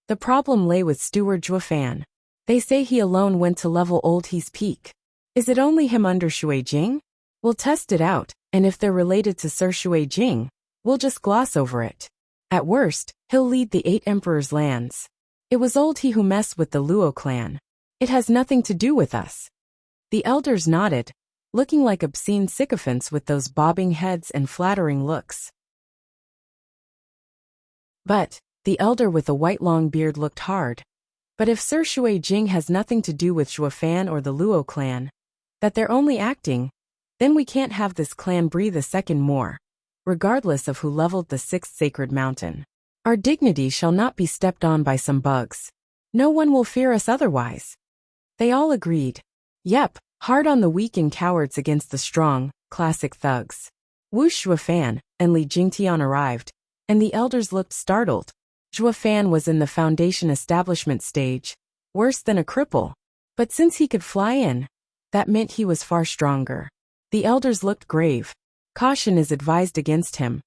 Speaker 1: The problem lay with Steward Zhuofan. They say he alone went to level Old He's peak. Is it only him under Shui Jing? We'll test it out, and if they're related to Sir Shui Jing, we'll just gloss over it. At worst, he'll lead the 8 emperors' lands. It was Old He who messed with the Luo clan. It has nothing to do with us. The elders nodded, looking like obscene sycophants with those bobbing heads and flattering looks. But the elder with the white long beard looked hard. But if Sir Shui Jing has nothing to do with Zhuofan or the Luo clan, that they're only acting, then we can't have this clan breathe a second more, regardless of who leveled the 6th sacred mountain. Our dignity shall not be stepped on by some bugs. No one will fear us otherwise. They all agreed. Yep, hard on the weak and cowards against the strong, classic thugs. Wu Zhuofan and Li Jingtian arrived, and the elders looked startled. Zhuofan was in the foundation establishment stage, worse than a cripple. But since he could fly in, that meant he was far stronger. The elders looked grave. Caution is advised against him.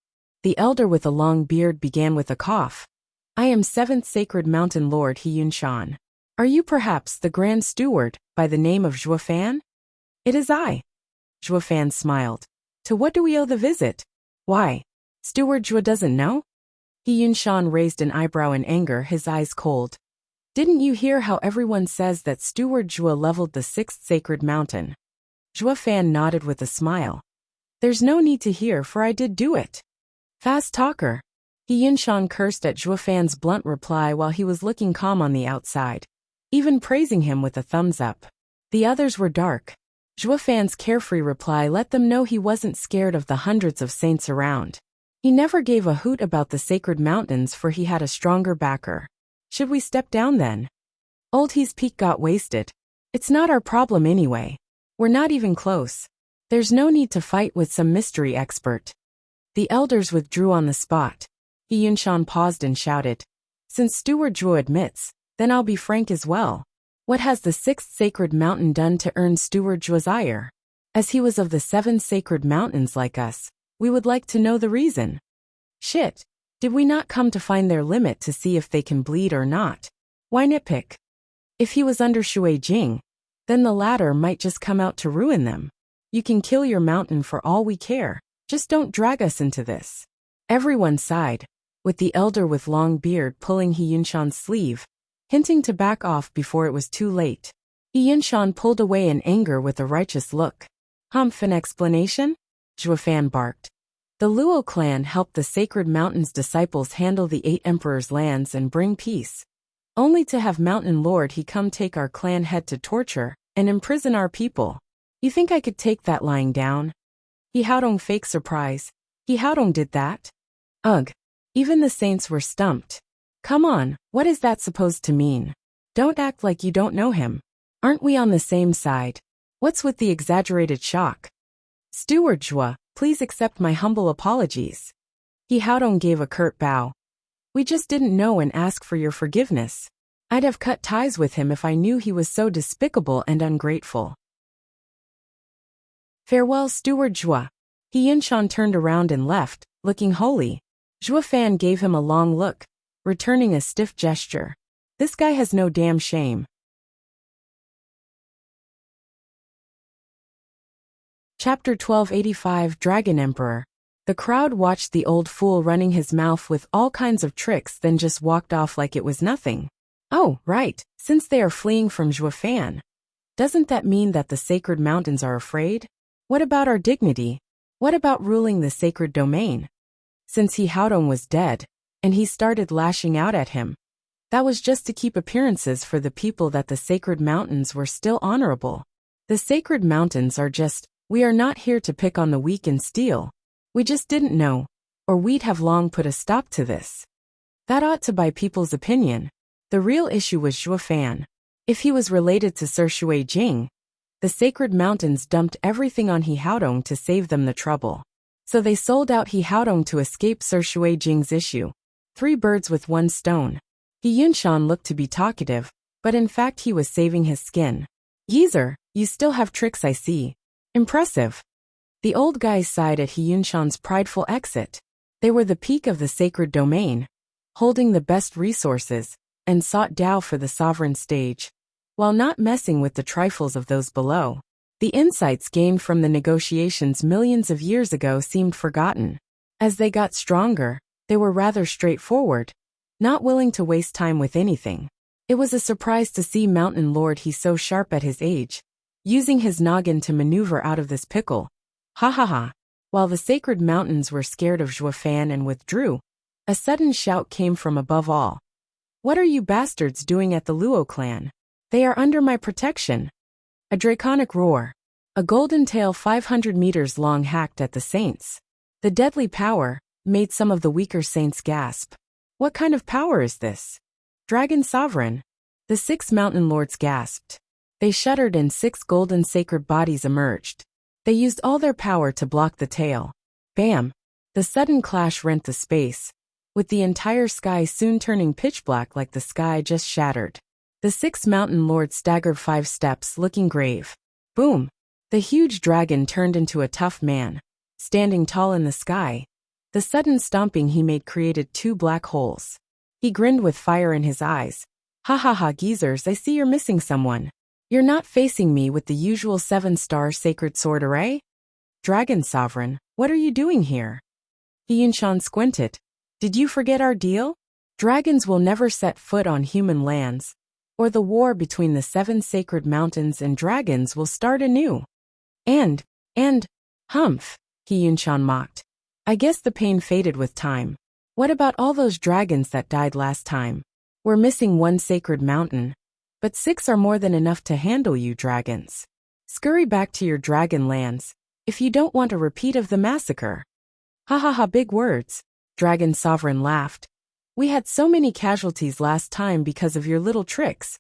Speaker 1: The elder with a long beard began with a cough. I am 7th Sacred Mountain Lord He Yunshan. Are you perhaps the Grand Steward, by the name of Zhuofan? It is I. Zhuofan smiled. To what do we owe the visit? Why? Steward Zhua doesn't know? He Yunshan raised an eyebrow in anger, his eyes cold. Didn't you hear how everyone says that Steward Zhua leveled the 6th Sacred Mountain? Zhuofan nodded with a smile. There's no need to hear, for I did do it. Fast talker. He Yunshan cursed at Zhuofan's blunt reply while he was looking calm on the outside, even praising him with a thumbs up. The others were dark. Zhuofan's carefree reply let them know he wasn't scared of the hundreds of saints around. He never gave a hoot about the sacred mountains, for he had a stronger backer. Should we step down then? Old He's peak got wasted. It's not our problem anyway. We're not even close. There's no need to fight with some mystery expert. The elders withdrew on the spot. He Yunshan paused and shouted. Since Steward Zhuo admits, then I'll be frank as well. What has the 6th sacred mountain done to earn Steward Zhuo's ire? As he was of the 7 sacred mountains like us, we would like to know the reason. Shit. Did we not come to find their limit to see if they can bleed or not? Why nitpick? If he was under Shui Jing, then the latter might just come out to ruin them. You can kill your mountain for all we care. Just don't drag us into this. Everyone sighed, with the elder with long beard pulling He Yunshan's sleeve, hinting to back off before it was too late. He Yunshan pulled away in anger with a righteous look. Humph, an explanation? Zhuofan barked. The Luo clan helped the Sacred Mountain's disciples handle the 8 emperors' lands and bring peace. Only to have Mountain Lord He come take our clan head to torture and imprison our people. You think I could take that lying down? He Haodong fake surprise. He Haodong did that? Ugh. Even the saints were stumped. Come on, what is that supposed to mean? Don't act like you don't know him. Aren't we on the same side? What's with the exaggerated shock? Steward Zhua, please accept my humble apologies. He Haodong gave a curt bow. We just didn't know and ask for your forgiveness. I'd have cut ties with him if I knew he was so despicable and ungrateful. Farewell, Steward Zhua. He Yunshan turned around and left, looking holy. Zhuofan gave him a long look, returning a stiff gesture. This guy has no damn shame. Chapter 1285 Dragon Emperor. The crowd watched the old fool running his mouth with all kinds of tricks, then just walked off like it was nothing. Oh, right, since they are fleeing from Zhuofan. Doesn't that mean that the sacred mountains are afraid? What about our dignity? What about ruling the sacred domain? Since He Haodong was dead, and he started lashing out at him, that was just to keep appearances for the people that the sacred mountains were still honorable. The sacred mountains are just, we are not here to pick on the weak and steal. We just didn't know, or we'd have long put a stop to this. That ought to buy people's opinion. The real issue was Zhuofan. If he was related to Sir Shui Jing, The sacred mountains dumped everything on He Haodong to save them the trouble. So they sold out He Haodong to escape Sir Shui Jing's issue. 3 birds with 1 stone. He Yunshan looked to be talkative, but in fact he was saving his skin. Geezer, you still have tricks, I see. Impressive. The old guy sighed at He Yunshan's prideful exit. They were the peak of the sacred domain, holding the best resources, and sought Tao for the sovereign stage, while not messing with the trifles of those below. The insights gained from the negotiations millions of years ago seemed forgotten. As they got stronger, they were rather straightforward, not willing to waste time with anything. It was a surprise to see Mountain Lord He so sharp at his age, using his noggin to maneuver out of this pickle. Ha ha ha. While the sacred mountains were scared of Zhuofan and withdrew, a sudden shout came from above all. What are you bastards doing at the Luo clan? They are under my protection. A draconic roar. A golden tail 500 meters long hacked at the saints. The deadly power made some of the weaker saints gasp. What kind of power is this? Dragon Sovereign. The 6 mountain lords gasped. They shuddered and 6 golden sacred bodies emerged. They used all their power to block the tail. Bam! The sudden clash rent the space, with the entire sky soon turning pitch black like the sky just shattered. The 6 mountain lords staggered 5 steps, looking grave. Boom! The huge dragon turned into a tough man, standing tall in the sky. The sudden stomping he made created 2 black holes. He grinned with fire in his eyes. Ha ha ha, geezers, I see you're missing someone. You're not facing me with the usual 7-star sacred sword array? Dragon Sovereign, what are you doing here? He Yunshan squinted. Did you forget our deal? Dragons will never set foot on human lands, or the war between the 7 sacred mountains and dragons will start anew. And, humph, He Yunshan mocked. I guess the pain faded with time. What about all those dragons that died last time? We're missing 1 sacred mountain, but 6 are more than enough to handle you dragons. Scurry back to your dragon lands, if you don't want a repeat of the massacre. Ha ha ha, big words. Dragon Sovereign laughed. We had so many casualties last time because of your little tricks,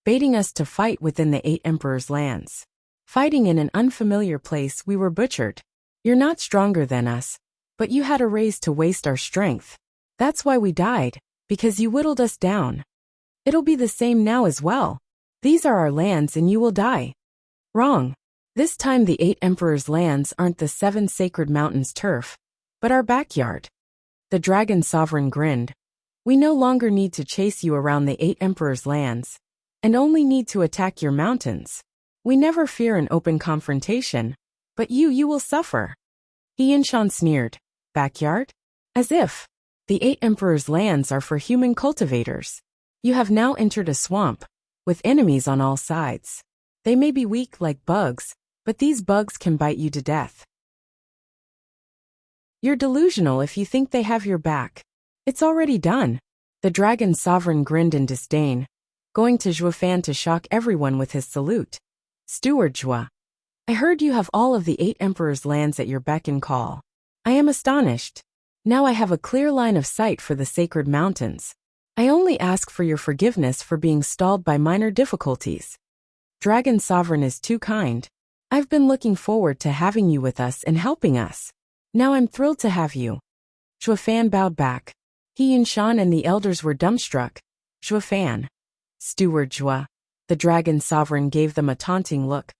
Speaker 1: baiting us to fight within the 8 emperors' lands. Fighting in an unfamiliar place, we were butchered. You're not stronger than us, but you had a raise to waste our strength. That's why we died, because you whittled us down. It'll be the same now as well. These are our lands and you will die. Wrong. This time the 8 emperors' lands aren't the 7 sacred mountains' turf, but our backyard. The Dragon Sovereign grinned. We no longer need to chase you around the 8 emperors' lands, and only need to attack your mountains. We never fear an open confrontation, but you will suffer. He Yunshan sneered. Backyard? As if. The 8 emperors' lands are for human cultivators. You have now entered a swamp, with enemies on all sides. They may be weak like bugs, but these bugs can bite you to death. You're delusional if you think they have your back. It's already done. The Dragon Sovereign grinned in disdain, going to Zhuofan to shock everyone with his salute. Steward Zhua. I heard you have all of the 8 emperors' lands at your beck and call. I am astonished. Now I have a clear line of sight for the sacred mountains. I only ask for your forgiveness for being stalled by minor difficulties. Dragon Sovereign is too kind. I've been looking forward to having you with us and helping us. Now I'm thrilled to have you. Zhuofan bowed back. He Yunshan and the elders were dumbstruck. Zhuofan. Steward Zhua. The Dragon Sovereign gave them a taunting look.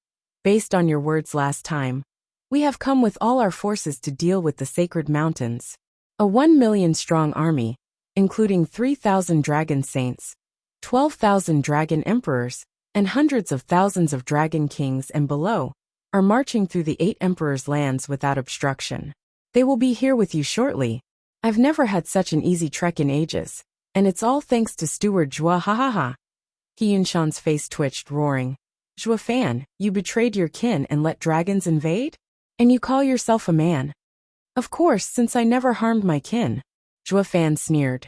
Speaker 1: Based on your words last time, we have come with all our forces to deal with the sacred mountains. A 1 million strong army, including 3,000 dragon saints, 12,000 dragon emperors, and hundreds of thousands of dragon kings and below, are marching through the 8 emperors' lands without obstruction. They will be here with you shortly. I've never had such an easy trek in ages, and it's all thanks to Steward Zhua, ha ha ha. He Yunshan's face twitched, roaring. Zhuofan, you betrayed your kin and let dragons invade? And you call yourself a man? Of course, since I never harmed my kin. Zhuofan sneered.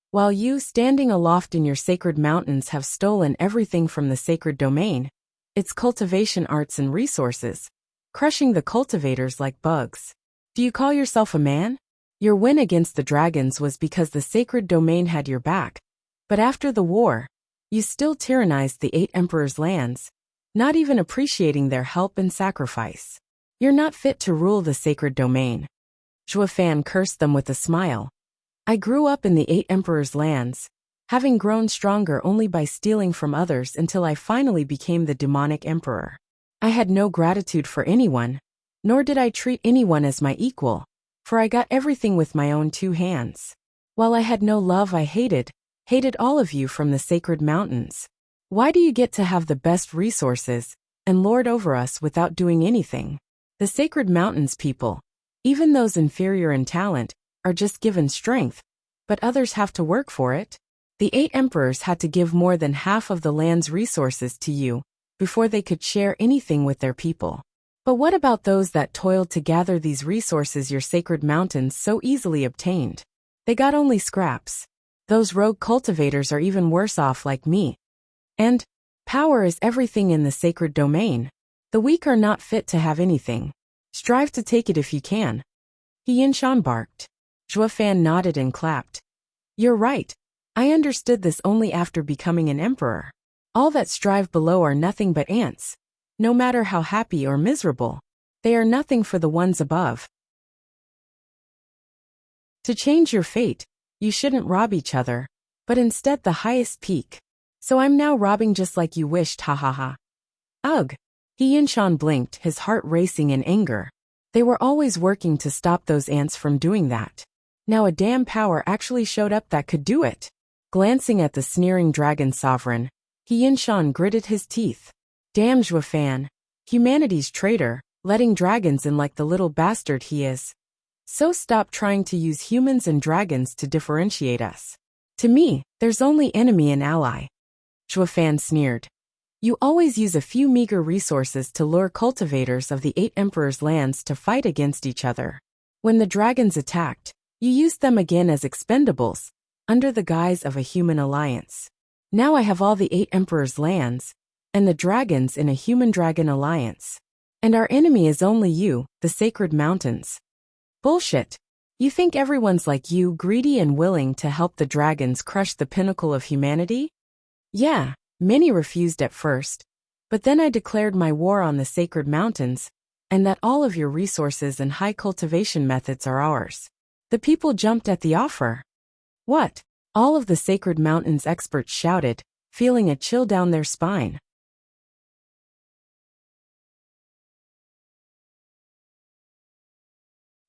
Speaker 1: While you, standing aloft in your sacred mountains, have stolen everything from the sacred domain, its cultivation arts and resources, crushing the cultivators like bugs. Do you call yourself a man? Your win against the dragons was because the sacred domain had your back, but after the war, you still tyrannized the 8 emperors' lands. not even appreciating their help and sacrifice. You're not fit to rule the sacred domain. Zhuo Fan cursed them with a smile. I grew up in the 8 Emperors' lands, having grown stronger only by stealing from others until I finally became the demonic emperor. I had no gratitude for anyone, nor did I treat anyone as my equal, for I got everything with my own 2 hands. While I had no love, I hated all of you from the sacred mountains. Why do you get to have the best resources and lord over us without doing anything? The sacred mountains people, even those inferior in talent, are just given strength, but others have to work for it. The 8 emperors had to give more than half of the land's resources to you before they could share anything with their people. But what about those that toiled to gather these resources your sacred mountains so easily obtained? They got only scraps. Those rogue cultivators are even worse off like me. And power is everything in the sacred domain. The weak are not fit to have anything. Strive to take it if you can. He Yinshan barked. Zhuo Fan nodded and clapped. You're right. I understood this only after becoming an emperor. All that strive below are nothing but ants. No matter how happy or miserable, they are nothing for the ones above. To change your fate, you shouldn't rob each other, but instead the highest peak. So I'm now robbing just like you wished, ha ha ha. Ugh. He Yinshan blinked, his heart racing in anger. They were always working to stop those ants from doing that. Now a damn power actually showed up that could do it. Glancing at the sneering dragon sovereign, He Yinshan gritted his teeth. Damn Zhuo Fan. Humanity's traitor, letting dragons in like the little bastard he is. So stop trying to use humans and dragons to differentiate us. To me, there's only enemy and ally. Zhuo Fan sneered. You always use a few meager resources to lure cultivators of the 8 Emperors' lands to fight against each other. When the dragons attacked, you used them again as expendables, under the guise of a human alliance. Now I have all the 8 Emperors' lands, and the dragons in a human-dragon alliance. And our enemy is only you, the sacred mountains. Bullshit. You think everyone's like you, greedy and willing to help the dragons crush the pinnacle of humanity? Yeah, many refused at first, but then I declared my war on the sacred mountains, and that all of your resources and high cultivation methods are ours. The people jumped at the offer. What? All of the sacred mountains experts shouted, feeling a chill down their spine.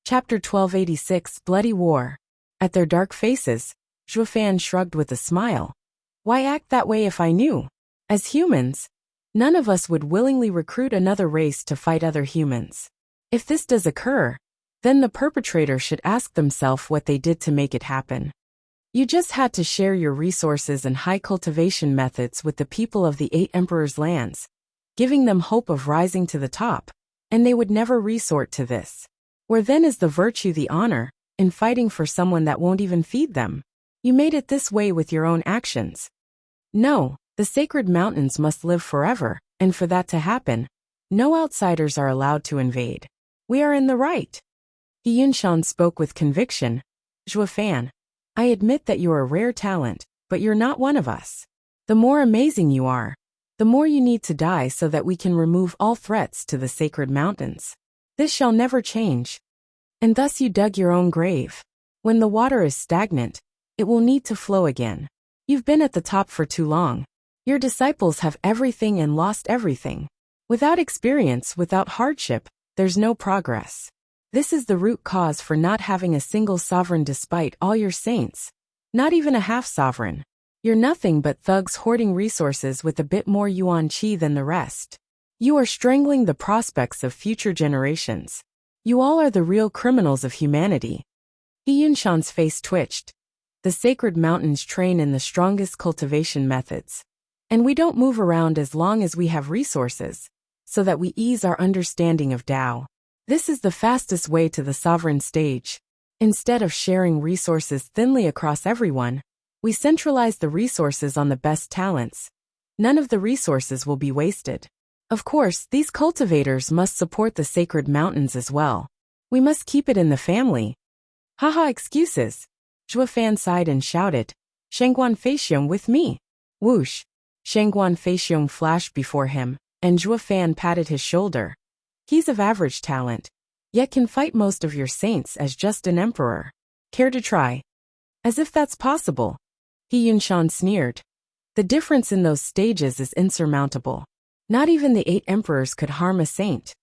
Speaker 1: Chapter 1286, Bloody War. At their dark faces, Zhuo Fan shrugged with a smile. Why act that way if I knew? As humans, none of us would willingly recruit another race to fight other humans. If this does occur, then the perpetrator should ask themselves what they did to make it happen. You just had to share your resources and high cultivation methods with the people of the 8 Emperors' lands, giving them hope of rising to the top, and they would never resort to this. Where then is the virtue, the honor, in fighting for someone that won't even feed them? You made it this way with your own actions. No, the sacred mountains must live forever, and for that to happen, no outsiders are allowed to invade. We are in the right. He Yinshan spoke with conviction. Zhuo Fan, I admit that you're a rare talent, but you're not one of us. The more amazing you are, the more you need to die so that we can remove all threats to the sacred mountains. This shall never change. And thus you dug your own grave. When the water is stagnant, it will need to flow again. You've been at the top for too long. Your disciples have everything and lost everything. Without experience, without hardship, there's no progress. This is the root cause for not having a single sovereign despite all your saints. Not even a half-sovereign. You're nothing but thugs hoarding resources with a bit more yuan qi than the rest. You are strangling the prospects of future generations. You all are the real criminals of humanity. He Yinshan's face twitched. The sacred mountains train in the strongest cultivation methods. And we don't move around as long as we have resources, so that we ease our understanding of Tao. This is the fastest way to the sovereign stage. Instead of sharing resources thinly across everyone, we centralize the resources on the best talents. None of the resources will be wasted. Of course, these cultivators must support the sacred mountains as well. We must keep it in the family. Haha, excuses. Zhuo Fan sighed and shouted, Shangguan Feixiong with me. Whoosh. Shangguan Feixiong flashed before him, and Zhuo Fan patted his shoulder. He's of average talent, yet can fight most of your saints as just an emperor. Care to try? As if that's possible. He Yunshan sneered. The difference in those stages is insurmountable. Not even the 8 emperors could harm a saint.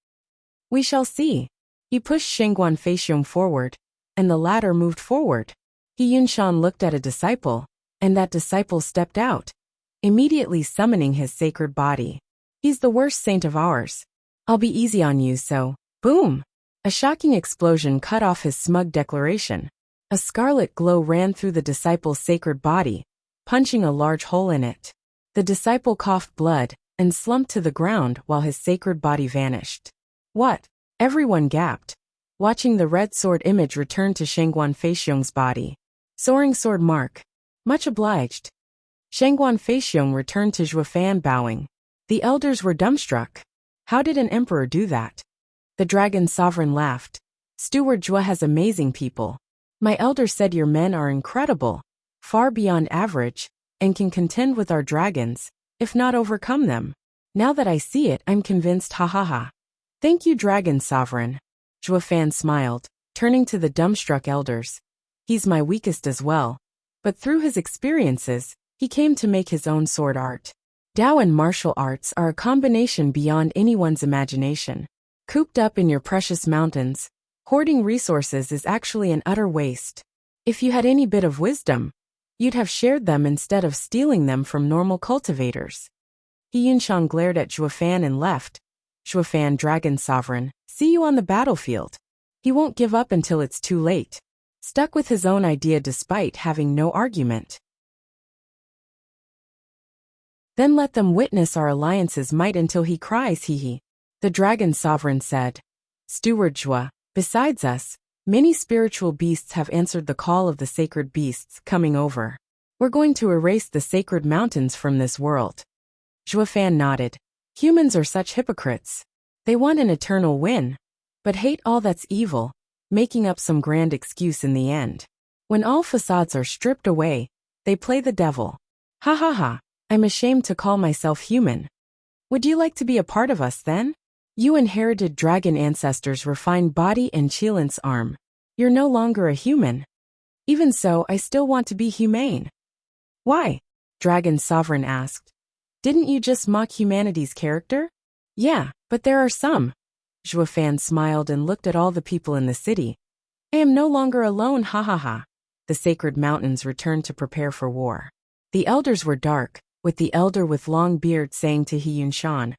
Speaker 1: We shall see. He pushed Shengguan Feixiong forward, and the latter moved forward. He Yunshan looked at a disciple, and that disciple stepped out, immediately summoning his sacred body. He's the worst saint of ours. I'll be easy on you, so, boom! A shocking explosion cut off his smug declaration. A scarlet glow ran through the disciple's sacred body, punching a large hole in it. The disciple coughed blood and slumped to the ground while his sacred body vanished. What? Everyone gaped, watching the red sword image return to Shengguan Feixiong's body. Soaring sword mark. Much obliged. Shengguan Feixiong returned to Zhuo Fan bowing. The elders were dumbstruck. How did an emperor do that? The dragon sovereign laughed. Steward Zhuo has amazing people. My elder said your men are incredible, far beyond average, and can contend with our dragons, if not overcome them. Now that I see it, I'm convinced, ha ha ha. Thank you, dragon sovereign. Zhuo Fan smiled, turning to the dumbstruck elders. He's my weakest as well, but through his experiences, he came to make his own sword art. Dao and martial arts are a combination beyond anyone's imagination. Cooped up in your precious mountains, hoarding resources is actually an utter waste. If you had any bit of wisdom, you'd have shared them instead of stealing them from normal cultivators. He Yunshan glared at Zhuo Fan and left. Zhuo Fan, dragon sovereign, see you on the battlefield. He won't give up until it's too late. Stuck with his own idea despite having no argument. Then let them witness our alliance's might until he cries, hee. The dragon sovereign said. Steward Zhuo, besides us, many spiritual beasts have answered the call of the sacred beasts coming over. We're going to erase the sacred mountains from this world. Zhuo Fan nodded. Humans are such hypocrites. They want an eternal win, but hate all that's evil, making up some grand excuse in the end. When all facades are stripped away, they play the devil. Ha ha ha, I'm ashamed to call myself human. Would you like to be a part of us then? You inherited dragon ancestors' refined body and Qilin's arm. You're no longer a human. Even so, I still want to be humane. Why? Dragon Sovereign asked. Didn't you just mock humanity's character? Yeah, but there are some. Zhuo Fan smiled and looked at all the people in the city. I am no longer alone, ha ha ha. The sacred mountains returned to prepare for war. The elders were dark, with the elder with long beard saying to He Yunshan,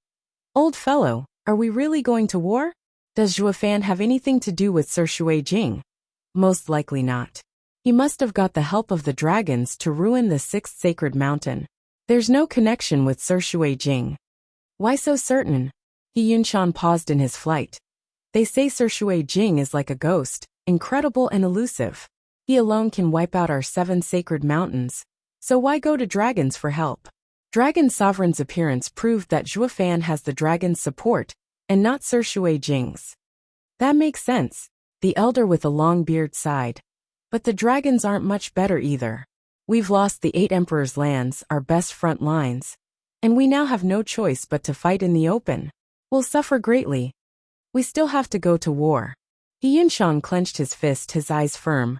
Speaker 1: Old fellow, are we really going to war? Does Zhuo Fan have anything to do with Sir Shui Jing? Most likely not. He must have got the help of the dragons to ruin the 6th sacred mountain. There's no connection with Sir Shui Jing. Why so certain? He Yunshan paused in his flight. They say Sir Shui Jing is like a ghost, incredible and elusive. He alone can wipe out our 7 sacred mountains, so why go to dragons for help? Dragon Sovereign's appearance proved that Zhuo Fan has the dragon's support, and not Sir Shui Jing's. That makes sense, the elder with a long beard sighed. But the dragons aren't much better either. We've lost the 8 emperors' lands, our best front lines, and we now have no choice but to fight in the open. We'll suffer greatly. We still have to go to war. He Yunshan clenched his fist, his eyes firm.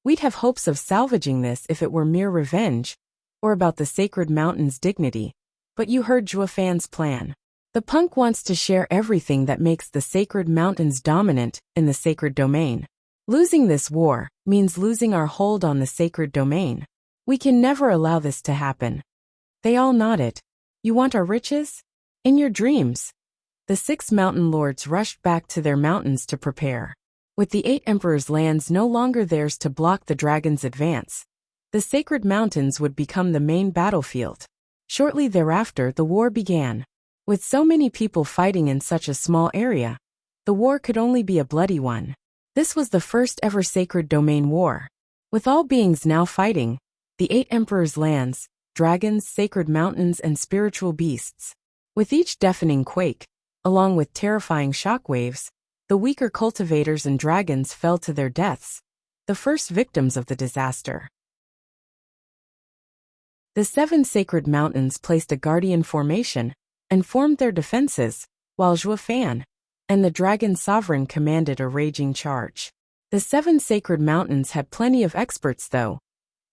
Speaker 1: We'd have hopes of salvaging this if it were mere revenge, or about the sacred mountain's dignity, but you heard Zhuo Fan's plan. The punk wants to share everything that makes the sacred mountains dominant in the sacred domain. Losing this war means losing our hold on the sacred domain. We can never allow this to happen. They all nodded. You want our riches? In your dreams. The 6 mountain lords rushed back to their mountains to prepare. With the 8 emperors' lands no longer theirs to block the dragon's advance, the sacred mountains would become the main battlefield. Shortly thereafter, the war began. With so many people fighting in such a small area, the war could only be a bloody one. This was the first ever sacred domain war. With all beings now fighting, the 8 emperors' lands, dragons, sacred mountains, and spiritual beasts. With each deafening quake, along with terrifying shockwaves, the weaker cultivators and dragons fell to their deaths, the first victims of the disaster. The 7 sacred mountains placed a guardian formation, and formed their defenses, while Zhuo Fan and the dragon sovereign commanded a raging charge. The 7 sacred mountains had plenty of experts though,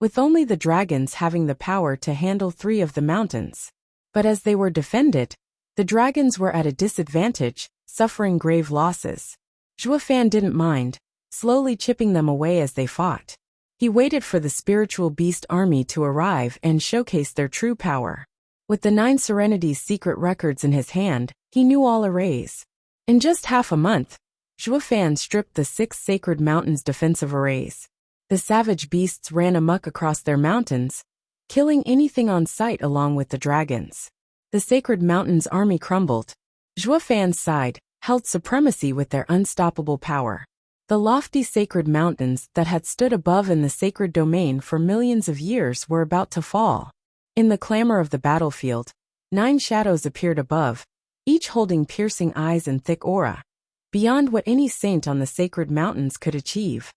Speaker 1: with only the dragons having the power to handle 3 of the mountains. But as they were defended, the dragons were at a disadvantage, suffering grave losses. Zhuo Fan didn't mind, slowly chipping them away as they fought. He waited for the spiritual beast army to arrive and showcase their true power. With the 9 Serenities secret records in his hand, he knew all arrays. In just half a month, Zhuo Fan stripped the 6 sacred mountains' defensive arrays. The savage beasts ran amok across their mountains, killing anything on sight along with the dragons. The sacred mountains' army crumbled. Zhuo Fan's side held supremacy with their unstoppable power. The lofty sacred mountains that had stood above in the sacred domain for millions of years were about to fall. In the clamor of the battlefield, 9 shadows appeared above, each holding piercing eyes and thick aura, beyond what any saint on the sacred mountains could achieve.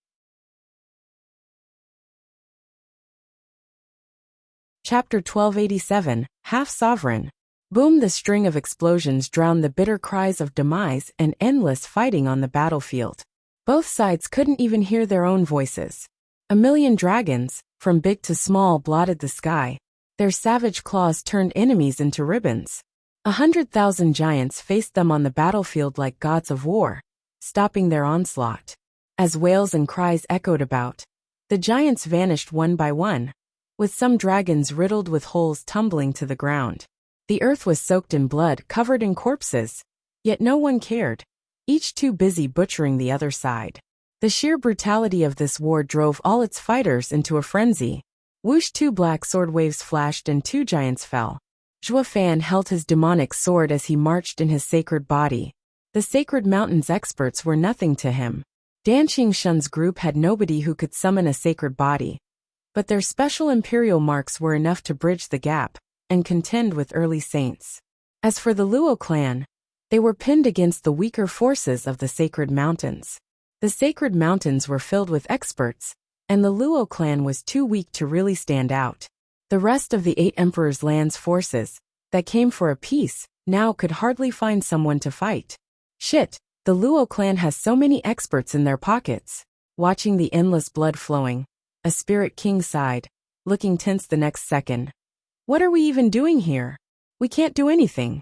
Speaker 1: Chapter 1287, Half Sovereign. Boom! The string of explosions drowned the bitter cries of demise and endless fighting on the battlefield. Both sides couldn't even hear their own voices. A million dragons, from big to small, blotted the sky. Their savage claws turned enemies into ribbons. 100,000 giants faced them on the battlefield like gods of war, stopping their onslaught. As wails and cries echoed about, the giants vanished one by one, with some dragons riddled with holes tumbling to the ground. The earth was soaked in blood, covered in corpses, yet no one cared, each too busy butchering the other side. The sheer brutality of this war drove all its fighters into a frenzy. Whoosh! 2 black sword waves flashed and 2 giants fell. Zhuo Fan held his demonic sword as he marched in his sacred body. The sacred mountains experts were nothing to him. Dan Qingshun's group had nobody who could summon a sacred body, but their special imperial marks were enough to bridge the gap and contend with early saints. As for the Luo clan, they were pinned against the weaker forces of the sacred mountains. The sacred mountains were filled with experts, and the Luo clan was too weak to really stand out. The rest of the 8 emperors' lands forces that came for a peace now could hardly find someone to fight. Shit, the Luo clan has so many experts in their pockets. Watching the endless blood flowing, a spirit king sighed, looking tense the next second. What are we even doing here? We can't do anything.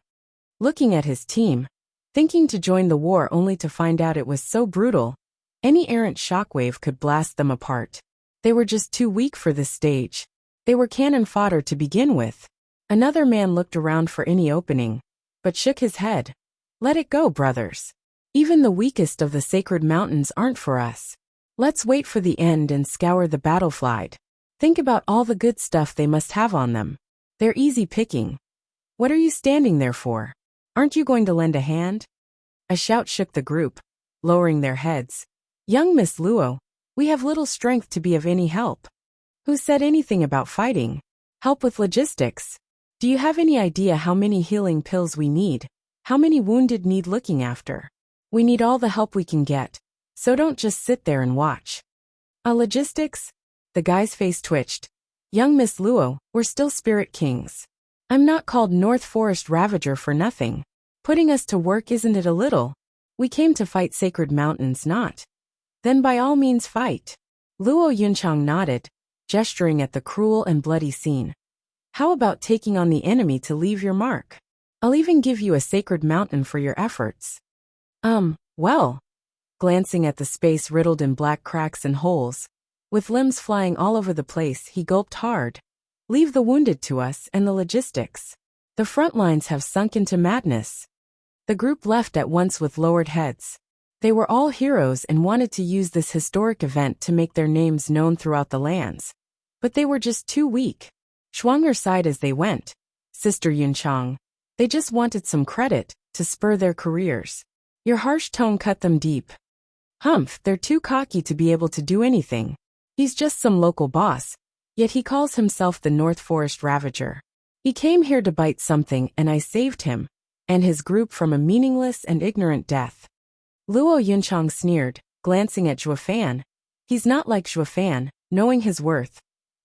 Speaker 1: Looking at his team, thinking to join the war only to find out it was so brutal, any errant shockwave could blast them apart. They were just too weak for this stage. They were cannon fodder to begin with. Another man looked around for any opening, but shook his head. Let it go, brothers. Even the weakest of the sacred mountains aren't for us. Let's wait for the end and scour the battlefield. Think about all the good stuff they must have on them. They're easy picking. What are you standing there for? Aren't you going to lend a hand? A shout shook the group, lowering their heads. Young Miss Luo, we have little strength to be of any help. Who said anything about fighting? Help with logistics. Do you have any idea how many healing pills we need? How many wounded need looking after? We need all the help we can get, so don't just sit there and watch. Logistics? The guy's face twitched. Young Miss Luo, we're still spirit kings. I'm not called North Forest Ravager for nothing. Putting us to work, isn't it a little? We came to fight sacred mountains, not. Then by all means fight. Luo Yunchang nodded, gesturing at the cruel and bloody scene. How about taking on the enemy to leave your mark? I'll even give you a sacred mountain for your efforts. Well. Glancing at the space riddled in black cracks and holes, with limbs flying all over the place, he gulped hard. Leave the wounded to us and the logistics. The front lines have sunk into madness. The group left at once with lowered heads. They were all heroes and wanted to use this historic event to make their names known throughout the lands. But they were just too weak. Shuang'er sighed as they went. Sister Yunchang. They just wanted some credit to spur their careers. Your harsh tone cut them deep. Humph, they're too cocky to be able to do anything. He's just some local boss, yet he calls himself the North Forest Ravager. He came here to bite something and I saved him, and his group from a meaningless and ignorant death. Luo Yunchang sneered, glancing at Zhuo Fan. He's not like Zhuo Fan, knowing his worth,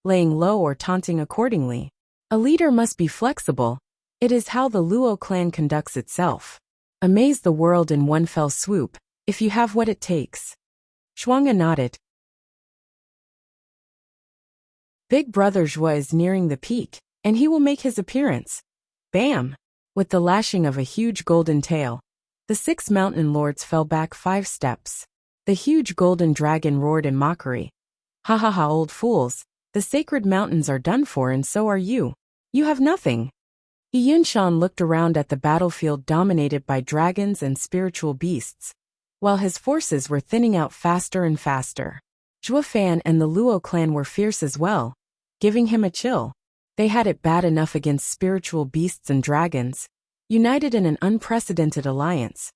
Speaker 1: laying low or taunting accordingly. A leader must be flexible, It is how the Luo clan conducts itself. Amaze the world in one fell swoop, if you have what it takes. Shuang'e nodded. Big Brother Zhua is nearing the peak, and he will make his appearance. Bam! With the lashing of a huge golden tail, the 6 mountain lords fell back 5 steps. The huge golden dragon roared in mockery. Ha ha ha, old fools, the sacred mountains are done for and so are you. You have nothing. Yunshan looked around at the battlefield dominated by dragons and spiritual beasts, while his forces were thinning out faster and faster. Zhuo Fan and the Luo clan were fierce as well, giving him a chill. They had it bad enough against spiritual beasts and dragons, united in an unprecedented alliance.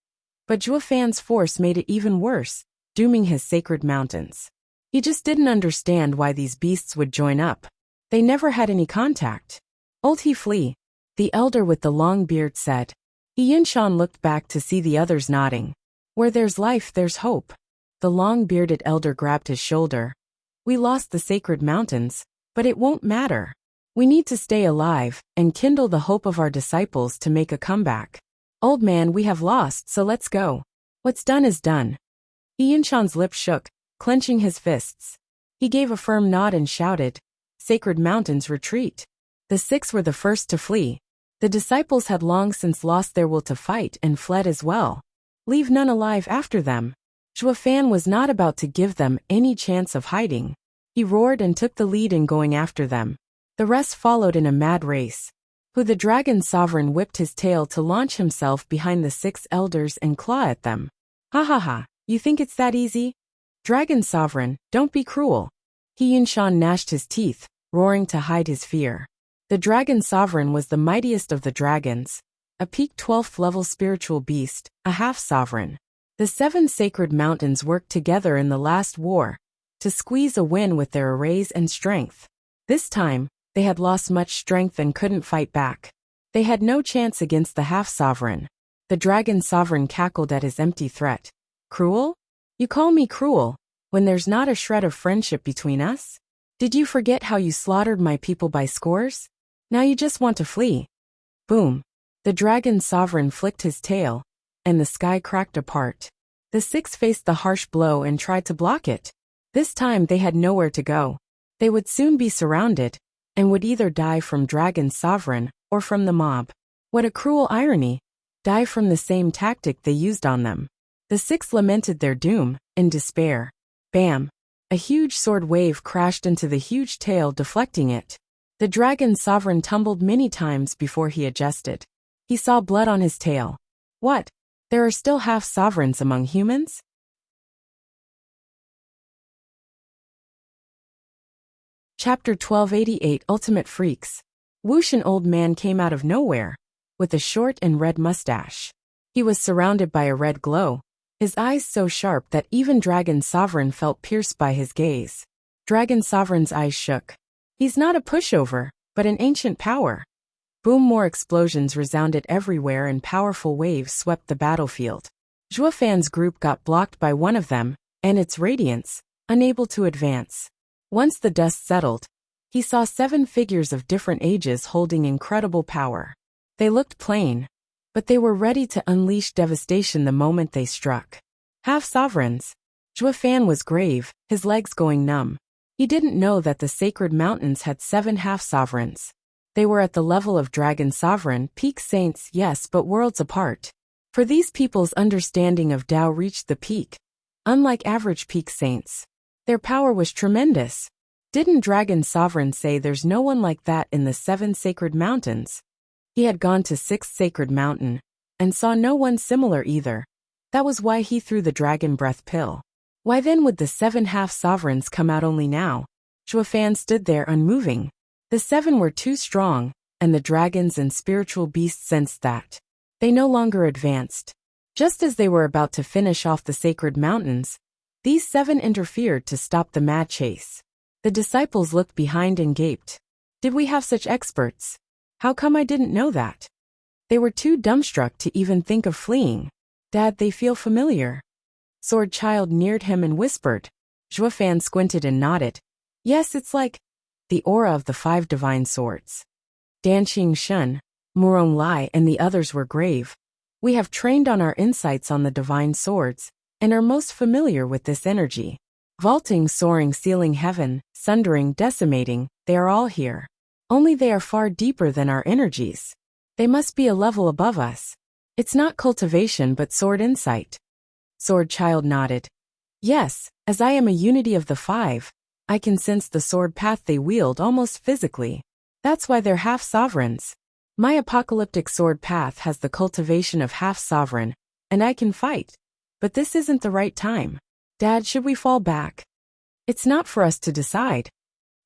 Speaker 1: But Zhuo Fan's force made it even worse, dooming his sacred mountains. He just didn't understand why these beasts would join up. They never had any contact. Old He Flee, the elder with the long beard, said. Yunshan looked back to see the others nodding. Where there's life, there's hope. The long-bearded elder grabbed his shoulder. We lost the sacred mountains, but it won't matter. We need to stay alive and kindle the hope of our disciples to make a comeback. Old man, we have lost, so let's go. What's done is done. Yunshan's lips shook, clenching his fists. He gave a firm nod and shouted, Sacred mountains, retreat. The 6 were the first to flee. The disciples had long since lost their will to fight and fled as well. Leave none alive after them. Zhuo Fan was not about to give them any chance of hiding. He roared and took the lead in going after them. The rest followed in a mad race. The dragon sovereign whipped his tail to launch himself behind the 6 elders and claw at them. Ha ha ha, you think it's that easy? Dragon sovereign, don't be cruel. Yunshan gnashed his teeth, roaring to hide his fear. The dragon sovereign was the mightiest of the dragons, a peak 12th level spiritual beast, a half-sovereign. The 7 sacred mountains worked together in the last war to squeeze a win with their arrays and strength. This time, they had lost much strength and couldn't fight back. They had no chance against the half-sovereign. The dragon sovereign cackled at his empty threat. Cruel? You call me cruel, when there's not a shred of friendship between us? Did you forget how you slaughtered my people by scores? Now you just want to flee. Boom. The dragon sovereign flicked his tail, and the sky cracked apart. The 6 faced the harsh blow and tried to block it. This time they had nowhere to go. They would soon be surrounded, and would either die from dragon sovereign or from the mob. What a cruel irony. Die from the same tactic they used on them. The 6 lamented their doom, in despair. Bam! A huge sword wave crashed into the huge tail, deflecting it. The dragon sovereign tumbled many times before he adjusted. He saw blood on his tail. What? There are still half-sovereigns among humans? Chapter 1288 Ultimate Freaks. Whoosh, an old man came out of nowhere, with a short and red mustache. He was surrounded by a red glow, his eyes so sharp that even Dragon Sovereign felt pierced by his gaze. Dragon Sovereign's eyes shook. He's not a pushover, but an ancient power. Boom! More explosions resounded everywhere and powerful waves swept the battlefield. Zhuo Fan's group got blocked by one of them, and its radiance, unable to advance. Once the dust settled, he saw 7 figures of different ages holding incredible power. They looked plain, but they were ready to unleash devastation the moment they struck. Half-sovereigns. Zhuo Fan was grave, his legs going numb. He didn't know that the sacred mountains had 7 half-sovereigns. They were at the level of Dragon Sovereign, peak saints, yes, but worlds apart. For these people's understanding of Tao reached the peak. Unlike average peak saints, their power was tremendous. Didn't Dragon Sovereign say there's no one like that in the 7 sacred mountains? He had gone to 6th sacred mountain, and saw no one similar either. That was why he threw the dragon breath pill. Why then would the 7 half-sovereigns come out only now? Zhuo Fan stood there unmoving. The 7 were too strong, and the dragons and spiritual beasts sensed that. They no longer advanced. Just as they were about to finish off the sacred mountains, these 7 interfered to stop the mad chase. The disciples looked behind and gaped. Did we have such experts? How come I didn't know that? They were too dumbstruck to even think of fleeing. Dad, they feel familiar. Sword Child neared him and whispered. Zhuo Fan squinted and nodded. Yes, it's like the aura of the 5 divine swords. Dan Qing Shun, Murong Lai and the others were grave. We have trained on our insights on the divine swords, and are most familiar with this energy. Vaulting, soaring, sealing heaven, sundering, decimating, they are all here. Only they are far deeper than our energies. They must be a level above us. It's not cultivation but sword insight. Sword Child nodded. Yes, as I am a unity of the five, I can sense the sword path they wield almost physically. That's why they're half-sovereigns. My apocalyptic sword path has the cultivation of half-sovereign, and I can fight. But this isn't the right time. Dad, should we fall back? It's not for us to decide.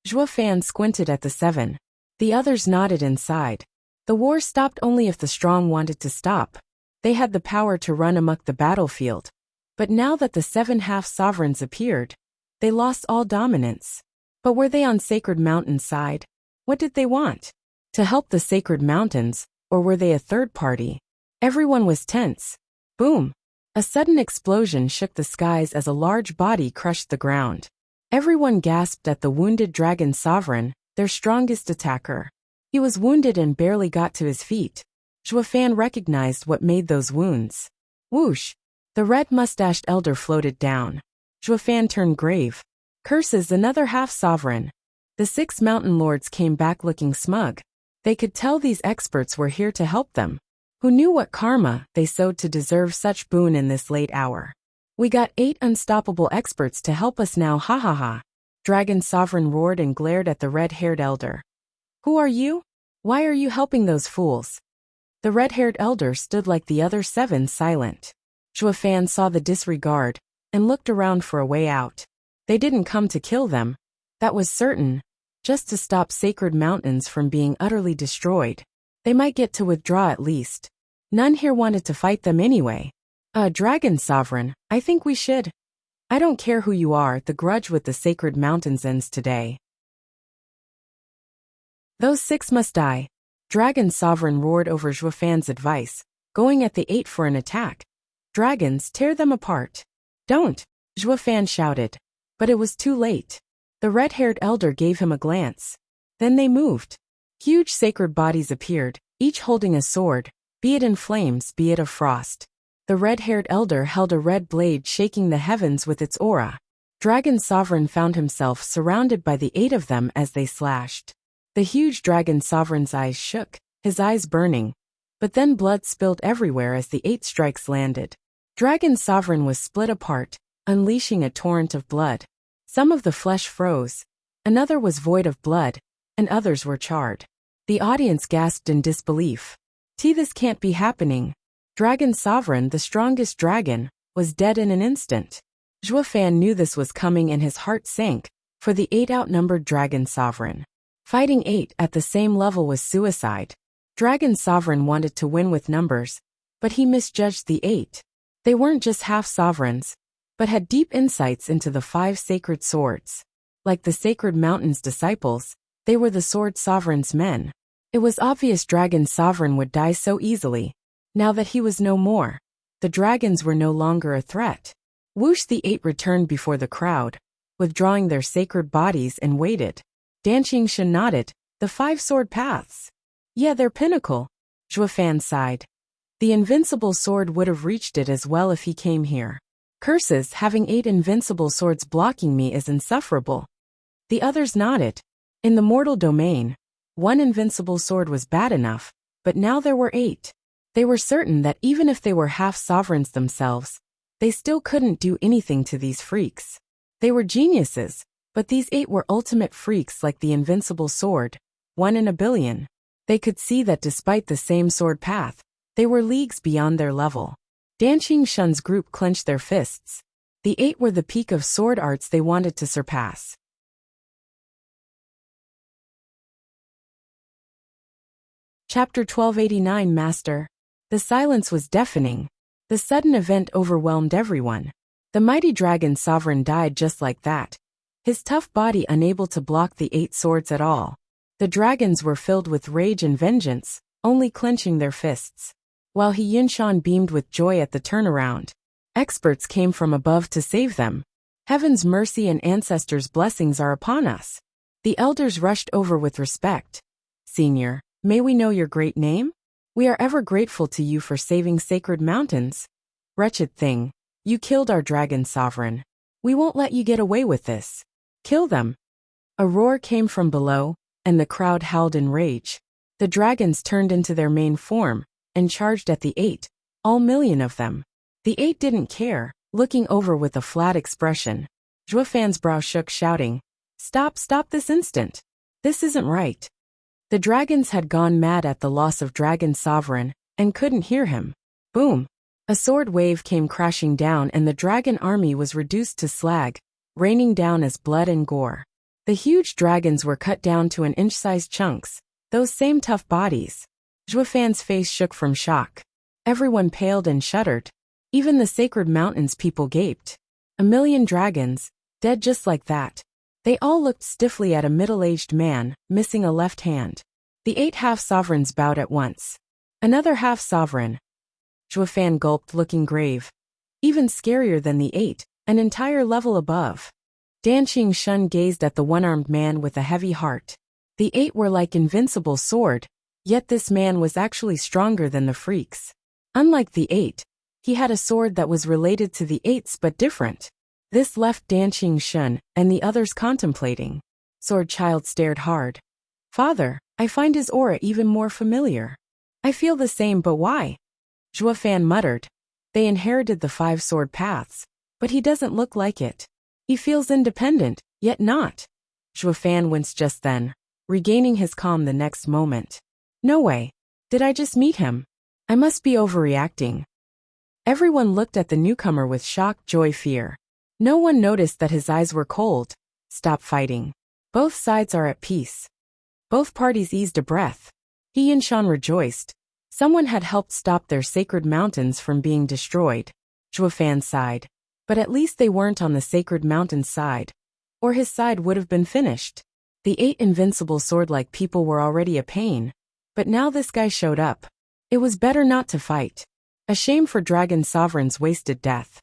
Speaker 1: Zhuo Fan squinted at the seven. The others nodded inside. The war stopped only if the strong wanted to stop. They had the power to run amok the battlefield. But now that the seven half-sovereigns appeared, they lost all dominance. But were they on Sacred Mountain's side? What did they want? To help the Sacred Mountains, or were they a third party? Everyone was tense. Boom! A sudden explosion shook the skies as a large body crushed the ground. Everyone gasped at the wounded dragon sovereign, their strongest attacker. He was wounded and barely got to his feet. Zhuo Fan recognized what made those wounds. Whoosh! The red-mustached elder floated down. Zhuo Fan turned grave. Curses, another half-sovereign. The 6 mountain lords came back looking smug. They could tell these experts were here to help them. Who knew what karma they sowed to deserve such boon in this late hour? We got 8 unstoppable experts to help us now, ha ha ha. Dragon Sovereign roared and glared at the red-haired elder. Who are you? Why are you helping those fools? The red-haired elder stood like the other 7, silent. Zhuo Fan saw the disregard, and looked around for a way out. They didn't come to kill them. That was certain. Just to stop Sacred Mountains from being utterly destroyed. They might get to withdraw at least. None here wanted to fight them anyway. Dragon Sovereign, I think we should. I don't care who you are, the grudge with the Sacred Mountains ends today. Those 6 must die. Dragon Sovereign roared over Zhuo Fan's advice, going at the 8 for an attack. Dragons, tear them apart. Don't, Zhuo Fan shouted. But it was too late. The red-haired elder gave him a glance. Then they moved. Huge sacred bodies appeared, each holding a sword, be it in flames, be it of frost. The red-haired elder held a red blade shaking the heavens with its aura. Dragon Sovereign found himself surrounded by the 8 of them as they slashed. The huge Dragon Sovereign's eyes shook, his eyes burning. But then blood spilled everywhere as the 8 strikes landed. Dragon Sovereign was split apart, unleashing a torrent of blood. Some of the flesh froze, another was void of blood, and others were charred. The audience gasped in disbelief. This can't be happening. Dragon Sovereign, the strongest dragon, was dead in an instant. Zhuo Fan knew this was coming and his heart sank, for the 8 outnumbered Dragon Sovereign. Fighting 8 at the same level was suicide. Dragon Sovereign wanted to win with numbers, but he misjudged the 8. They weren't just half-sovereigns, but had deep insights into the 5 sacred swords. Like the Sacred Mountain's disciples, they were the Sword Sovereign's men. It was obvious Dragon Sovereign would die so easily. Now that he was no more, the dragons were no longer a threat. Whoosh, the 8 returned before the crowd, withdrawing their sacred bodies and waited. Danqing Shen nodded. The 5 sword paths. Yeah, they're pinnacle. Zhuo Fan sighed. The invincible sword would have reached it as well if he came here. Curses, having 8 invincible swords blocking me is insufferable. The others nodded. In the mortal domain, 1 invincible sword was bad enough, but now there were 8. They were certain that even if they were half-sovereigns themselves, they still couldn't do anything to these freaks. They were geniuses, but these 8 were ultimate freaks like the invincible sword, 1 in a billion. They could see that despite the same sword path, they were leagues beyond their level. Danqing Shen's group clenched their fists. The 8 were the peak of sword arts they wanted to surpass. Chapter 1289 Master. The silence was deafening. The sudden event overwhelmed everyone. The mighty Dragon Sovereign died just like that, his tough body unable to block the 8 swords at all. The dragons were filled with rage and vengeance, only clenching their fists. While He Yinshan beamed with joy at the turnaround. Experts came from above to save them. Heaven's mercy and ancestors' blessings are upon us. The elders rushed over with respect. Senior, may we know your great name? We are ever grateful to you for saving sacred mountains. Wretched thing. You killed our dragon sovereign. We won't let you get away with this. Kill them. A roar came from below, and the crowd howled in rage. The dragons turned into their main form and charged at the 8, all million of them. The 8 didn't care, looking over with a flat expression. Zhuofan's brow shook, shouting, Stop this instant. This isn't right. The dragons had gone mad at the loss of Dragon Sovereign and couldn't hear him. Boom! A sword wave came crashing down and the dragon army was reduced to slag, raining down as blood and gore. The huge dragons were cut down to an inch-sized chunks, those same tough bodies. Zhuofan's face shook from shock. Everyone paled and shuddered. Even the sacred mountains people gaped. 1,000,000 dragons, dead just like that. They all looked stiffly at a middle-aged man, missing a left hand. The 8 half-sovereigns bowed at once. Another half-sovereign. Zhuofan gulped, looking grave. Even scarier than the 8, an entire level above. Danqing Shun gazed at the one-armed man with a heavy heart. The 8 were like invincible sword, yet this man was actually stronger than the freaks. Unlike the 8, he had a sword that was related to the 8's but different. This left Danqing Shun and the others contemplating. Sword Child stared hard. Father, I find his aura even more familiar. I feel the same, but why? Zhuofan muttered. They inherited the 5 sword paths, but he doesn't look like it. He feels independent, yet not. Zhuofan winced just then, regaining his calm the next moment. No way. Did I just meet him? I must be overreacting. Everyone looked at the newcomer with shock, joy, fear. No one noticed that his eyes were cold. Stop fighting. Both sides are at peace. Both parties eased a breath. He and Shan rejoiced. Someone had helped stop their sacred mountains from being destroyed. Zhuofan sighed. But at least they weren't on the sacred mountain's side. Or his side would have been finished. The 8 invincible sword-like people were already a pain. But now this guy showed up. It was better not to fight. A shame for Dragon Sovereign's wasted death.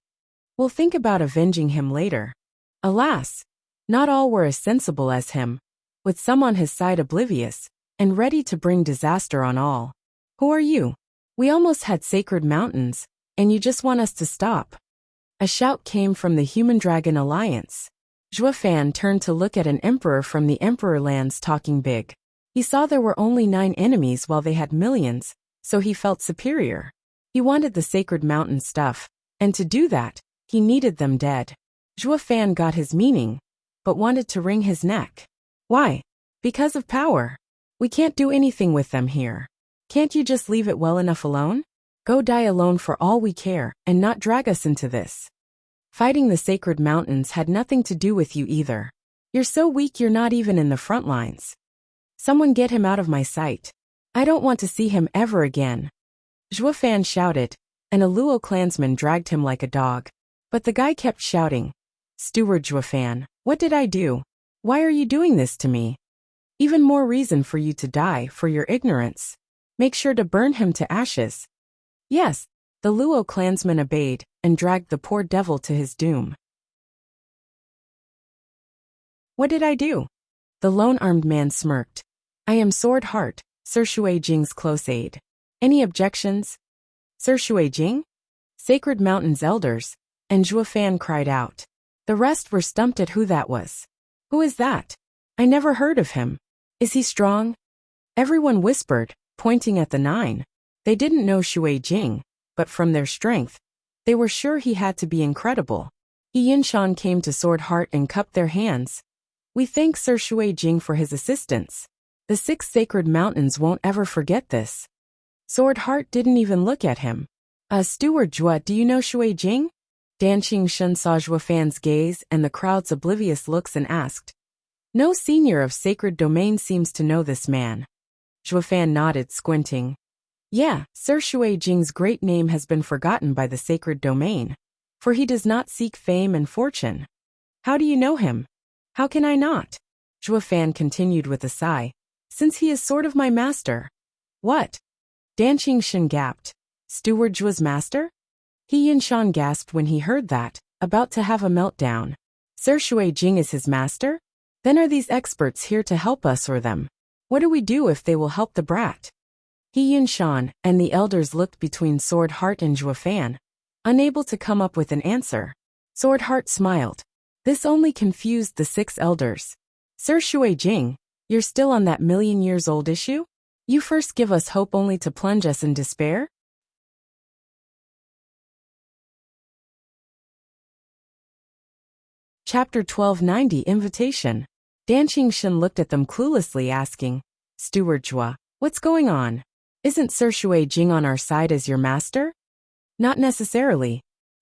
Speaker 1: We'll think about avenging him later. Alas, not all were as sensible as him, with some on his side oblivious, and ready to bring disaster on all. Who are you? We almost had sacred mountains, and you just want us to stop. A shout came from the Human-Dragon Alliance. Zhuofan turned to look at an emperor from the Emperor lands talking big. He saw there were only 9 enemies while they had millions, so he felt superior. He wanted the sacred mountain stuff, and to do that, he needed them dead. Zhuofan got his meaning, but wanted to wring his neck. Why? Because of power. We can't do anything with them here. Can't you just leave it well enough alone? Go die alone for all we care, and not drag us into this. Fighting the sacred mountains had nothing to do with you either. You're so weak you're not even in the front lines. Someone get him out of my sight. I don't want to see him ever again. Zhuofan shouted, and a Luo clansman dragged him like a dog. But the guy kept shouting, Steward Zhuofan, what did I do? Why are you doing this to me? Even more reason for you to die for your ignorance. Make sure to burn him to ashes. Yes, the Luo clansman obeyed and dragged the poor devil to his doom. What did I do? The lone-armed man smirked. I am Sword Heart, Sir Shui Jing's close aide. Any objections? Sir Shui Jing? Sacred Mountain's elders. And Zhuofan cried out. The rest were stumped at who that was. Who is that? I never heard of him. Is he strong? Everyone whispered, pointing at the 9. They didn't know Shui Jing, but from their strength, they were sure he had to be incredible. He and Shan came to Sword Heart and cupped their hands. We thank Sir Shui Jing for his assistance. The 6 sacred mountains won't ever forget this. Sword Heart didn't even look at him. Steward Zhua, do you know Shui Jing? Danqing Shun saw Zhuofan's gaze and the crowd's oblivious looks and asked. No senior of sacred domain seems to know this man. Zhuofan nodded, squinting. Yeah, Sir Shui Jing's great name has been forgotten by the sacred domain, for he does not seek fame and fortune. How do you know him? How can I not? Zhuofan continued with a sigh. Since he is sort of my master. What? Danqing Shun gasped. Steward Zhuo's master? He and Shan gasped when he heard that, about to have a meltdown. Sir Shui Jing is his master? Then are these experts here to help us or them? What do we do if they will help the brat? He Yunshan and the elders looked between Sword Heart and Zhuofan, unable to come up with an answer. Sword Heart smiled. This only confused the 6 elders. Sir Shui Jing, you're still on that million-years-old issue? You first give us hope only to plunge us in despair? Chapter 1290 Invitation. Dan Qingshan looked at them cluelessly, asking, Steward Zhua, what's going on? Isn't Sir Shui Jing on our side as your master? Not necessarily,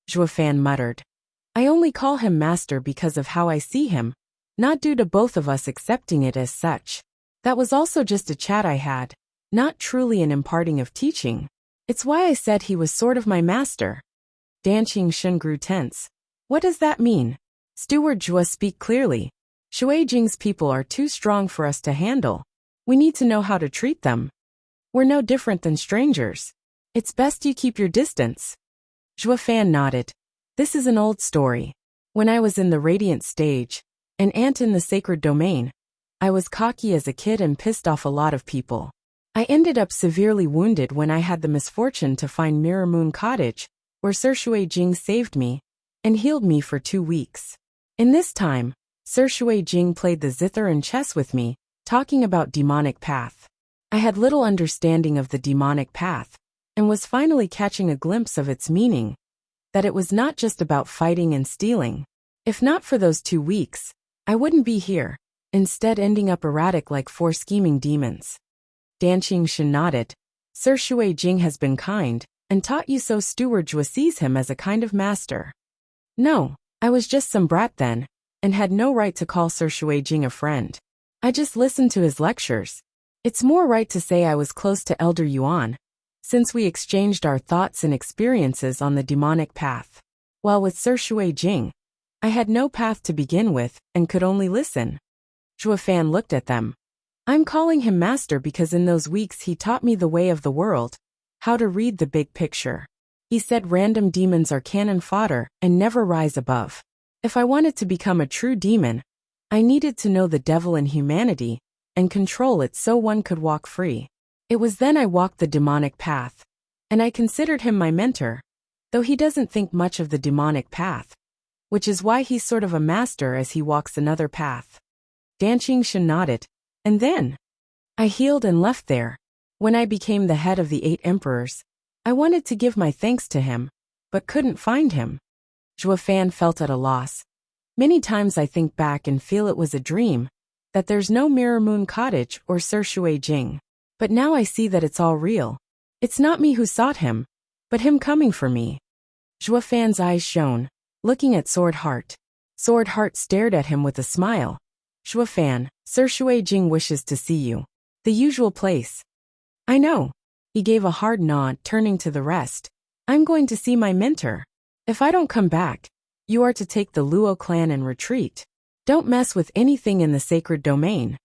Speaker 1: Zhuofan muttered. I only call him master because of how I see him, not due to both of us accepting it as such. That was also just a chat I had, not truly an imparting of teaching. It's why I said he was sort of my master. Dan Qingshan grew tense. What does that mean? Steward Zhua, speak clearly. Shui Jing's people are too strong for us to handle. We need to know how to treat them. We're no different than strangers. It's best you keep your distance. Zhuofan nodded. This is an old story. When I was in the Radiant stage, an ant in the sacred domain, I was cocky as a kid and pissed off a lot of people. I ended up severely wounded when I had the misfortune to find Mirror Moon Cottage, where Sir Shui Jing saved me and healed me for 2 weeks. In this time, Sir Shui Jing played the zither and chess with me, talking about demonic path. I had little understanding of the demonic path, and was finally catching a glimpse of its meaning, that it was not just about fighting and stealing. If not for those 2 weeks, I wouldn't be here, instead ending up erratic like 4 scheming demons. Dan Qingshan nodded. Sir Shui Jing has been kind, and taught you, so Steward Zhua sees him as a kind of master. No, I was just some brat then, and had no right to call Sir Shui Jing a friend. I just listened to his lectures. It's more right to say I was close to Elder Yuan, since we exchanged our thoughts and experiences on the demonic path. While with Sir Shui Jing, I had no path to begin with, and could only listen. Zhuofan looked at them. I'm calling him master because in those weeks he taught me the way of the world, how to read the big picture. He said random demons are cannon fodder and never rise above. If I wanted to become a true demon, I needed to know the devil in humanity, and control it so one could walk free. It was then I walked the demonic path, and I considered him my mentor, though he doesn't think much of the demonic path, which is why he's sort of a master as he walks another path. Dan Qingshan nodded. And then I healed and left there. When I became the head of the 8 emperors, I wanted to give my thanks to him, but couldn't find him. Zhuofan felt at a loss. Many times I think back and feel it was a dream, that there's no Mirror Moon Cottage or Sir Shui Jing. But now I see that it's all real. It's not me who sought him, but him coming for me. Zhuofan's eyes shone, looking at Sword Heart. Sword Heart stared at him with a smile. Zhuofan, Sir Shui Jing wishes to see you. The usual place. I know. He gave a hard nod, turning to the rest. I'm going to see my mentor. If I don't come back, you are to take the Luo clan and retreat. Don't mess with anything in the sacred domain.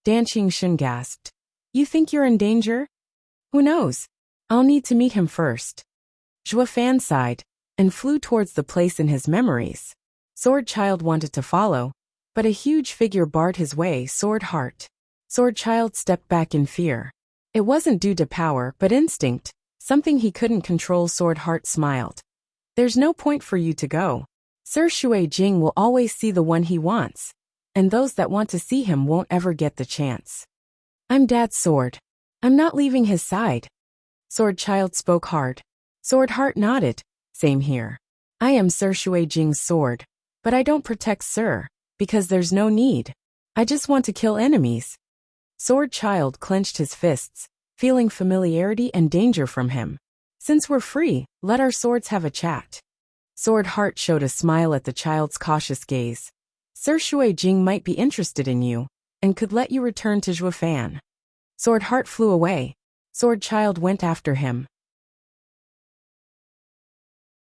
Speaker 1: Dan Qingshan gasped. You think you're in danger? Who knows? I'll need to meet him first. Zhuofan sighed, and flew towards the place in his memories. Sword Child wanted to follow, but a huge figure barred his way. Sword Heart. Sword Child stepped back in fear. It wasn't due to power but instinct, something he couldn't control. Sword Heart smiled. There's no point for you to go. Sir Shui Jing will always see the one he wants, and those that want to see him won't ever get the chance. I'm Dad's sword. I'm not leaving his side. Sword Child spoke hard. Sword Heart nodded. Same here. I am Sir Shui Jing's sword, but I don't protect Sir, because there's no need. I just want to kill enemies. Sword Child clenched his fists, feeling familiarity and danger from him. Since we're free, let our swords have a chat. Sword Heart showed a smile at the child's cautious gaze. Sir Shui Jing might be interested in you, and could let you return to Zhuofan. Sword Heart flew away. Sword Child went after him.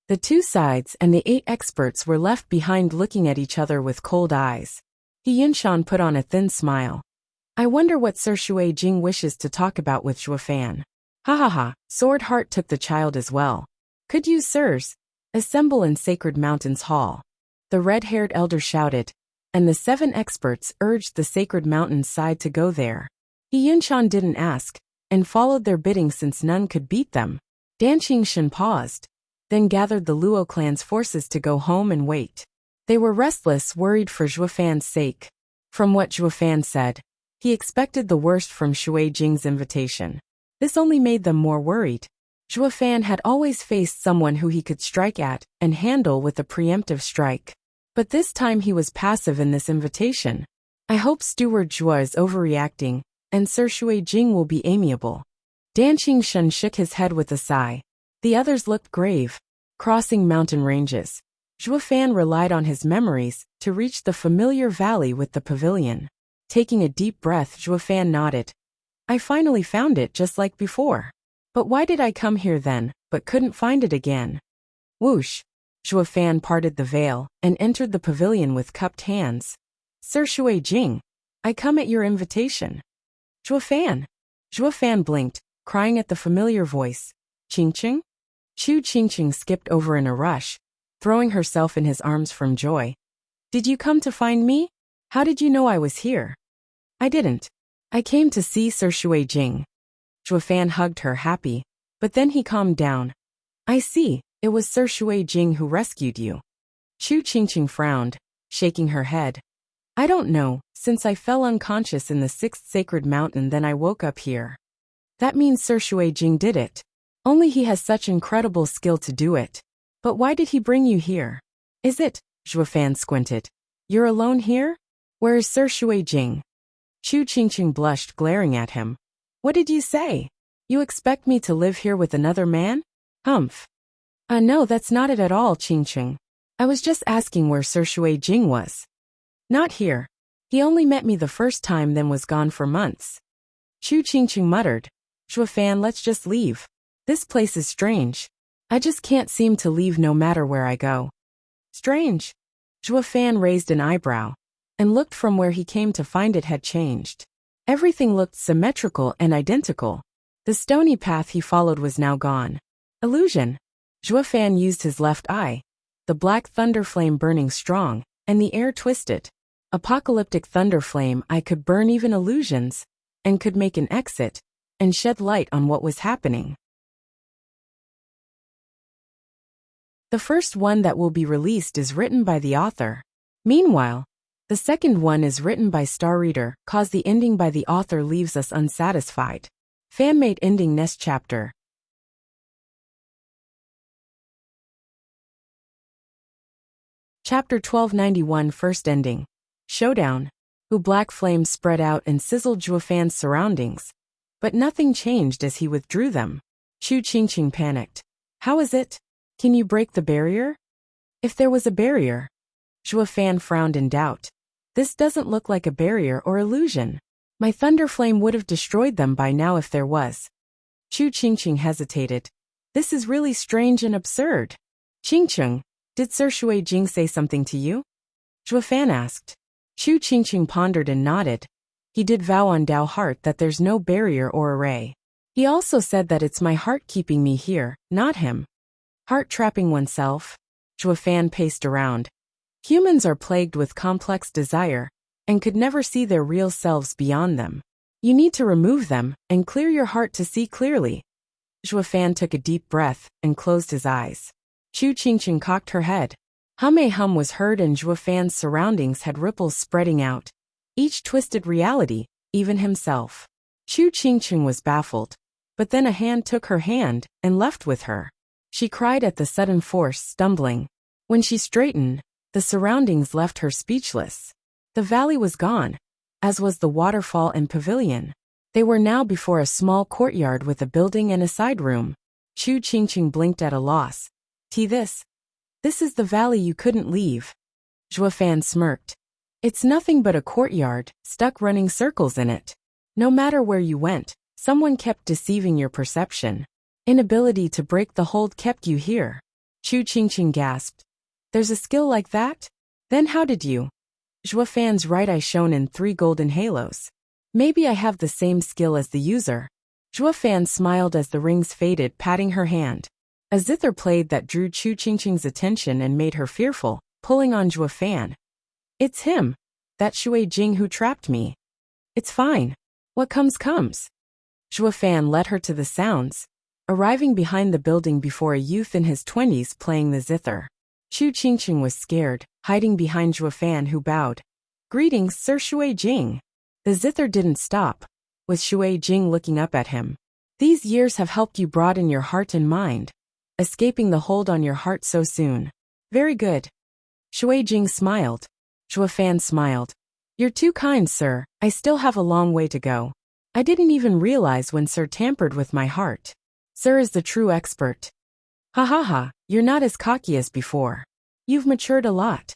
Speaker 1: The 2 sides and the 8 experts were left behind, looking at each other with cold eyes. He Yunshan put on a thin smile. I wonder what Sir Shui Jing wishes to talk about with Zhuofan. Ha ha ha. Sword Heart took the child as well. Could you, sirs, assemble in Sacred Mountains Hall? The red-haired elder shouted, and the 7 experts urged the Sacred Mountains side to go there. He Yunshan didn't ask, and followed their bidding since none could beat them. Dan Qingshan paused, then gathered the Luo clan's forces to go home and wait. They were restless, worried for Zhuofan's sake. From what Zhuofan said, he expected the worst from Shui Jing's invitation. This only made them more worried. Zhuofan had always faced someone who he could strike at and handle with a preemptive strike. But this time he was passive in this invitation. I hope Steward Zhuo is overreacting, and Sir Shui Jing will be amiable. Dan Qingshan shook his head with a sigh. The others looked grave. Crossing mountain ranges, Zhuofan relied on his memories to reach the familiar valley with the pavilion. Taking a deep breath, Zhuofan nodded. I finally found it just like before. But why did I come here then, but couldn't find it again? Whoosh! Zhuofan parted the veil and entered the pavilion with cupped hands. Sir Shui Jing, I come at your invitation. Zhuofan! Zhuofan blinked, crying at the familiar voice. Qingqing? Chu Qingqing skipped over in a rush, throwing herself in his arms from joy. Did you come to find me? How did you know I was here? I didn't. I came to see Sir Shui Jing. Zhuofan hugged her, happy, but then he calmed down. I see, it was Sir Shui Jing who rescued you. Chu Qingqing frowned, shaking her head. I don't know, since I fell unconscious in the 6th sacred mountain, then I woke up here. That means Sir Shui Jing did it. Only he has such incredible skill to do it. But why did he bring you here? Is it? Zhuofan squinted. You're alone here? Where is Sir Shui Jing? Chu Qingqing blushed, glaring at him. What did you say? You expect me to live here with another man? Humph. No, that's not it at all, Qingqing. I was just asking where Sir Shui Jing was. Not here. He only met me the first time, then was gone for months. Chu Qingqing muttered. Zhuofan, let's just leave. This place is strange. I just can't seem to leave no matter where I go. Strange. Zhuofan raised an eyebrow and looked from where he came to find it had changed. Everything looked symmetrical and identical. The stony path he followed was now gone. Illusion. Zhuofan used his left eye. The black thunder flame burning strong, and the air twisted. Apocalyptic thunder flame, I could burn even illusions, and could make an exit, and shed light on what was happening. The first one that will be released is written by the author. Meanwhile, the second one is written by Star Reader, cause the ending by the author leaves us unsatisfied. Fan-made ending next chapter. Chapter 1291 First ending. Showdown. Black flames spread out and sizzled Zhuofan's surroundings. But nothing changed as he withdrew them. Chu Qingqing panicked. How is it? Can you break the barrier? If there was a barrier. Zhuofan frowned in doubt. This doesn't look like a barrier or illusion. My thunder flame would have destroyed them by now if there was. Chu Qingqing hesitated. This is really strange and absurd. Qingqing, did Sir Shui Jing say something to you? Zhuofan asked. Chu Qingqing pondered and nodded. He did vow on Dao Heart that there's no barrier or array. He also said that it's my heart keeping me here, not him. Heart trapping oneself. Zhuofan paced around. Humans are plagued with complex desire, and could never see their real selves beyond them. You need to remove them, and clear your heart to see clearly. Zhuofan took a deep breath, and closed his eyes. Chu Qingqing cocked her head. Hum was heard and Zhuofan's surroundings had ripples spreading out. Each twisted reality, even himself. Chu Qingqing was baffled. But then a hand took her hand, and left with her. She cried at the sudden force, stumbling. When she straightened, the surroundings left her speechless. The valley was gone, as was the waterfall and pavilion. They were now before a small courtyard with a building and a side room. Chu Qingqing blinked at a loss. This is the valley you couldn't leave. Zhuofan smirked. It's nothing but a courtyard, stuck running circles in it. No matter where you went, someone kept deceiving your perception. Inability to break the hold kept you here. Chu Qingqing gasped. There's a skill like that? Then how did you? Zhuofan's right eye shone in 3 golden halos. Maybe I have the same skill as the user. Zhuofan smiled as the rings faded, patting her hand. A zither played that drew Chu Qingqing's attention and made her fearful, pulling on Zhuofan. It's him. That Shui Jing who trapped me. It's fine. What comes comes. Zhua Fan led her to the sounds, arriving behind the building before a youth in his 20s playing the zither. Chu Qingqing was scared, hiding behind Zhua Fan, who bowed. "Greetings, Sir Shui Jing." The zither didn't stop, with Shui Jing looking up at him. "These years have helped you broaden your heart and mind, escaping the hold on your heart so soon. Very good." Shui Jing smiled. Zhua Fan smiled. "You're too kind, sir. I still have a long way to go. I didn't even realize when sir tampered with my heart. Sir is the true expert." "Ha ha ha, you're not as cocky as before. You've matured a lot."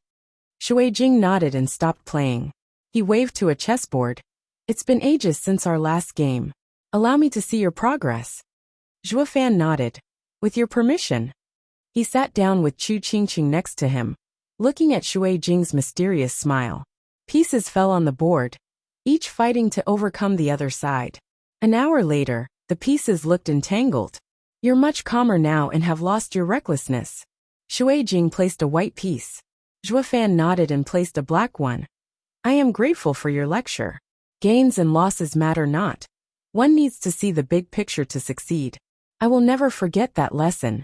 Speaker 1: Shui Jing nodded and stopped playing. He waved to a chessboard. "It's been ages since our last game. Allow me to see your progress." Zhua Fan nodded. "With your permission." He sat down with Chu Qingqing next to him, looking at Shui Jing's mysterious smile. Pieces fell on the board, each fighting to overcome the other side. An hour later, the pieces looked entangled. "You're much calmer now and have lost your recklessness." Shui Jing placed a white piece. Zhua Fan nodded and placed a black one. "I am grateful for your lecture. Gains and losses matter not. One needs to see the big picture to succeed. I will never forget that lesson.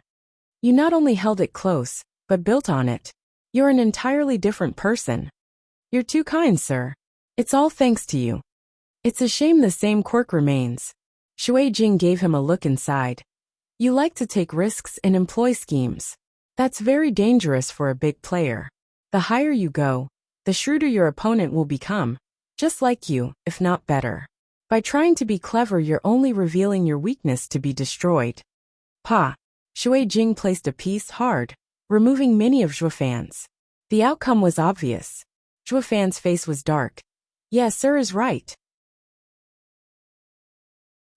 Speaker 1: You not only held it close, but built on it. You're an entirely different person." "You're too kind, sir. It's all thanks to you." "It's a shame the same quirk remains." Shui Jing gave him a look inside. "You like to take risks and employ schemes. That's very dangerous for a big player. The higher you go, the shrewder your opponent will become, just like you, if not better. By trying to be clever, you're only revealing your weakness to be destroyed." "Pa." Shui Jing placed a piece hard, removing many of Zhua Fan's. The outcome was obvious. Zhua Fan's face was dark. "Yes, sir is right.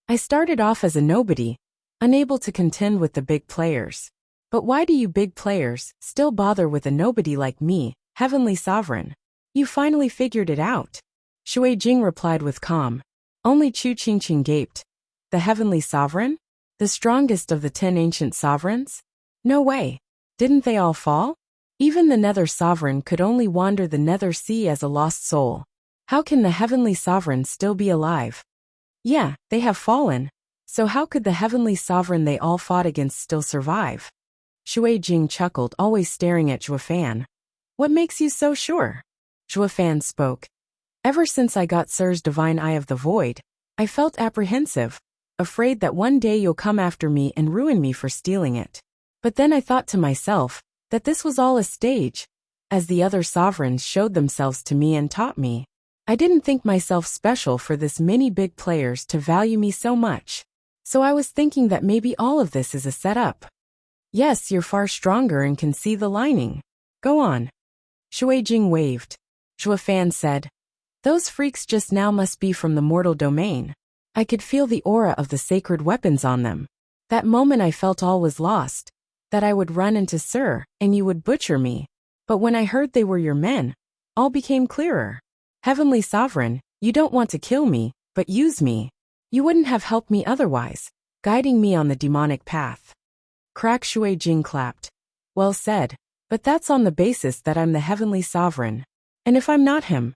Speaker 1: I started off as a nobody, unable to contend with the big players. But why do you big players still bother with a nobody like me, Heavenly Sovereign? You finally figured it out." Shui Jing replied with calm. Only Chu Qingqing gaped. "The Heavenly Sovereign? The strongest of the 10 ancient sovereigns? No way. Didn't they all fall? Even the Nether Sovereign could only wander the Nether Sea as a lost soul. How can the Heavenly Sovereign still be alive?" "Yeah, they have fallen. So how could the Heavenly Sovereign they all fought against still survive?" Shui Jing chuckled, always staring at Zhua Fan. "What makes you so sure?" Zhua Fan spoke. "Ever since I got Sir's divine eye of the void, I felt apprehensive, afraid that one day you'll come after me and ruin me for stealing it. But then I thought to myself that this was all a stage, as the other sovereigns showed themselves to me and taught me. I didn't think myself special for this many big players to value me so much. So I was thinking that maybe all of this is a setup." "Yes, you're far stronger and can see the lining. Go on." Shui Jing waved. Zhua Fan said, "Those freaks just now must be from the mortal domain. I could feel the aura of the sacred weapons on them. That moment I felt all was lost, that I would run into Sir, and you would butcher me. But when I heard they were your men, all became clearer. Heavenly Sovereign, you don't want to kill me, but use me. You wouldn't have helped me otherwise, guiding me on the demonic path." Crack. Shui Jing clapped. "Well said, but that's on the basis that I'm the Heavenly Sovereign. And if I'm not him?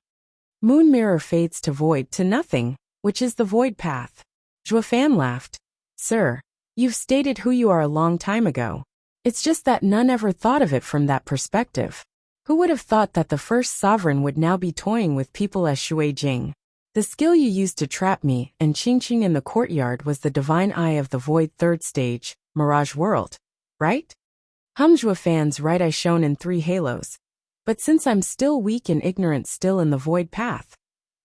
Speaker 1: Moon mirror fades to void to nothing, which is the void path." Zhua Fan laughed. "Sir, you've stated who you are a long time ago. It's just that none ever thought of it from that perspective. Who would have thought that the first sovereign would now be toying with people as Shui Jing? The skill you used to trap me and Qingqing in the courtyard was the divine eye of the void 3rd stage, Mirage World, right?" Zhua Fan's right eye shone in 3 halos. "But since I'm still weak and ignorant still in the void path,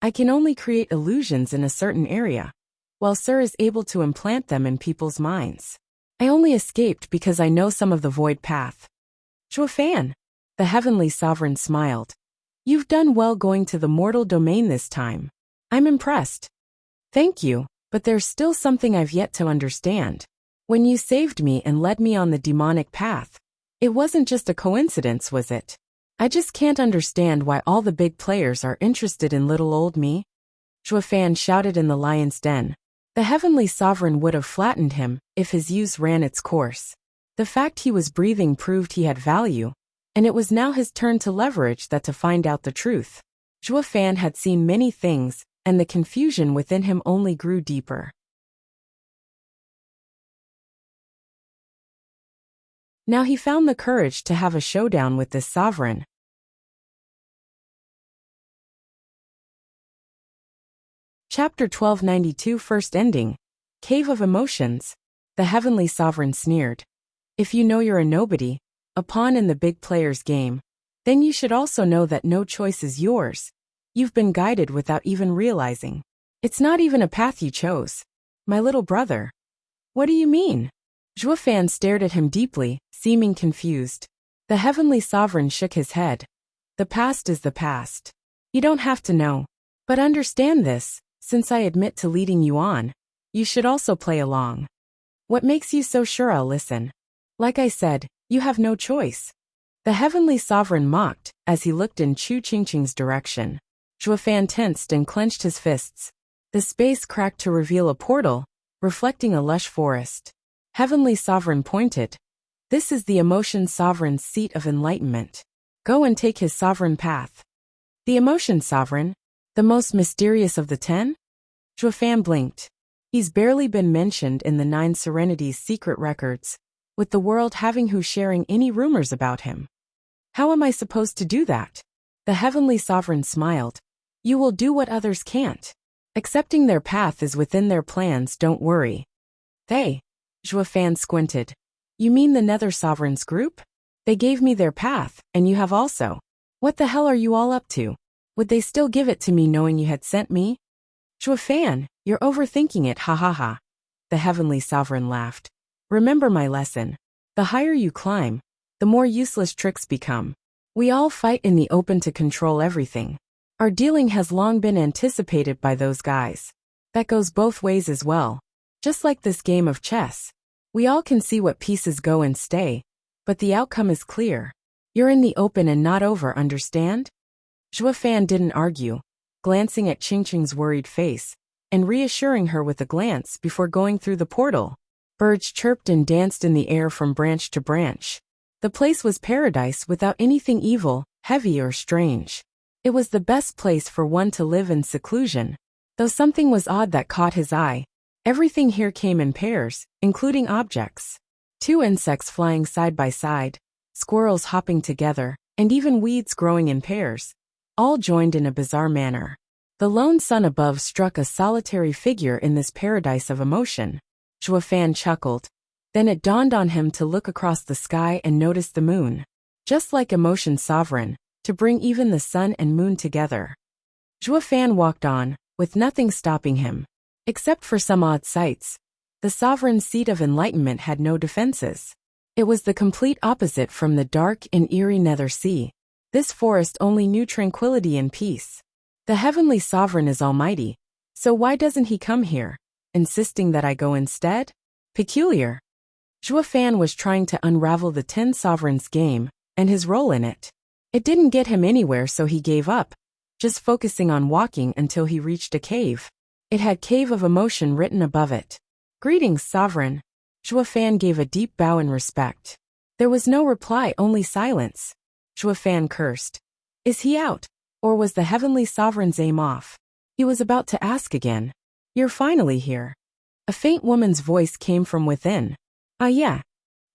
Speaker 1: I can only create illusions in a certain area, while Sir is able to implant them in people's minds. I only escaped because I know some of the void path." "Zhua Fan," the Heavenly Sovereign smiled. "You've done well going to the mortal domain this time. I'm impressed." "Thank you, but there's still something I've yet to understand. When you saved me and led me on the demonic path, it wasn't just a coincidence, was it? I just can't understand why all the big players are interested in little old me." Zhua Fan shouted in the lion's den. The Heavenly Sovereign would have flattened him if his use ran its course. The fact he was breathing proved he had value, and it was now his turn to leverage that to find out the truth. Zhua Fan had seen many things, and the confusion within him only grew deeper. Now he found the courage to have a showdown with this sovereign. Chapter 1292 First Ending. Cave of Emotions. The Heavenly Sovereign sneered. If you know you're a nobody, a pawn in the big player's game, then you should also know that no choice is yours. You've been guided without even realizing. It's not even a path you chose. My little brother. What do you mean? Zhuo Fan stared at him deeply, seeming confused. The Heavenly Sovereign shook his head. The past is the past. You don't have to know. But understand this, since I admit to leading you on, you should also play along. What makes you so sure I'll listen? Like I said, you have no choice. The Heavenly Sovereign mocked, as he looked in Chu Qingqing's direction. Zhuo Fan tensed and clenched his fists. The space cracked to reveal a portal, reflecting a lush forest. Heavenly Sovereign pointed. This is the Emotion Sovereign's seat of enlightenment. Go and take his sovereign path. The Emotion Sovereign? The most mysterious of the 10? Zhuo Fan blinked. He's barely been mentioned in the 9 Serenities secret records, with the world having who sharing any rumors about him. How am I supposed to do that? The Heavenly Sovereign smiled. You will do what others can't. Accepting their path is within their plans, don't worry. They? Zhuo Fan squinted. You mean the Nether Sovereigns group? They gave me their path, and you have also. What the hell are you all up to? Would they still give it to me knowing you had sent me? Zhuo Fan, you're overthinking it, ha ha ha. The Heavenly Sovereign laughed. Remember my lesson. The higher you climb, the more useless tricks become. We all fight in the open to control everything. Our dealing has long been anticipated by those guys. That goes both ways as well. Just like this game of chess. We all can see what pieces go and stay, but the outcome is clear. You're in the open and not over, understand? Zhuo Fan didn't argue, glancing at Qingqing's worried face, and reassuring her with a glance before going through the portal. Birds chirped and danced in the air from branch to branch. The place was paradise without anything evil, heavy or strange. It was the best place for one to live in seclusion. Though something was odd that caught his eye. Everything here came in pairs, including objects. 2 insects flying side by side, squirrels hopping together, and even weeds growing in pairs. All joined in a bizarre manner. The lone sun above struck a solitary figure in this paradise of emotion. Zhuo Fan chuckled. Then it dawned on him to look across the sky and notice the moon. Just like Emotion Sovereign, to bring even the sun and moon together. Zhuo Fan walked on, with nothing stopping him. Except for some odd sights. The Sovereign's seat of enlightenment had no defenses. It was the complete opposite from the dark and eerie Nether Sea. This forest only knew tranquility and peace. The Heavenly Sovereign is almighty, so why doesn't he come here, insisting that I go instead? Peculiar. Zhuo Fan was trying to unravel the 10 Sovereigns game, and his role in it. It didn't get him anywhere, so he gave up, just focusing on walking until he reached a cave. It had Cave of Emotion written above it. Greetings, Sovereign. Zhuo Fan gave a deep bow in respect. There was no reply, only silence. Zhuo Fan cursed. Is he out? Or was the Heavenly Sovereign's aim off? He was about to ask again. You're finally here. A faint woman's voice came from within. Ah yeah.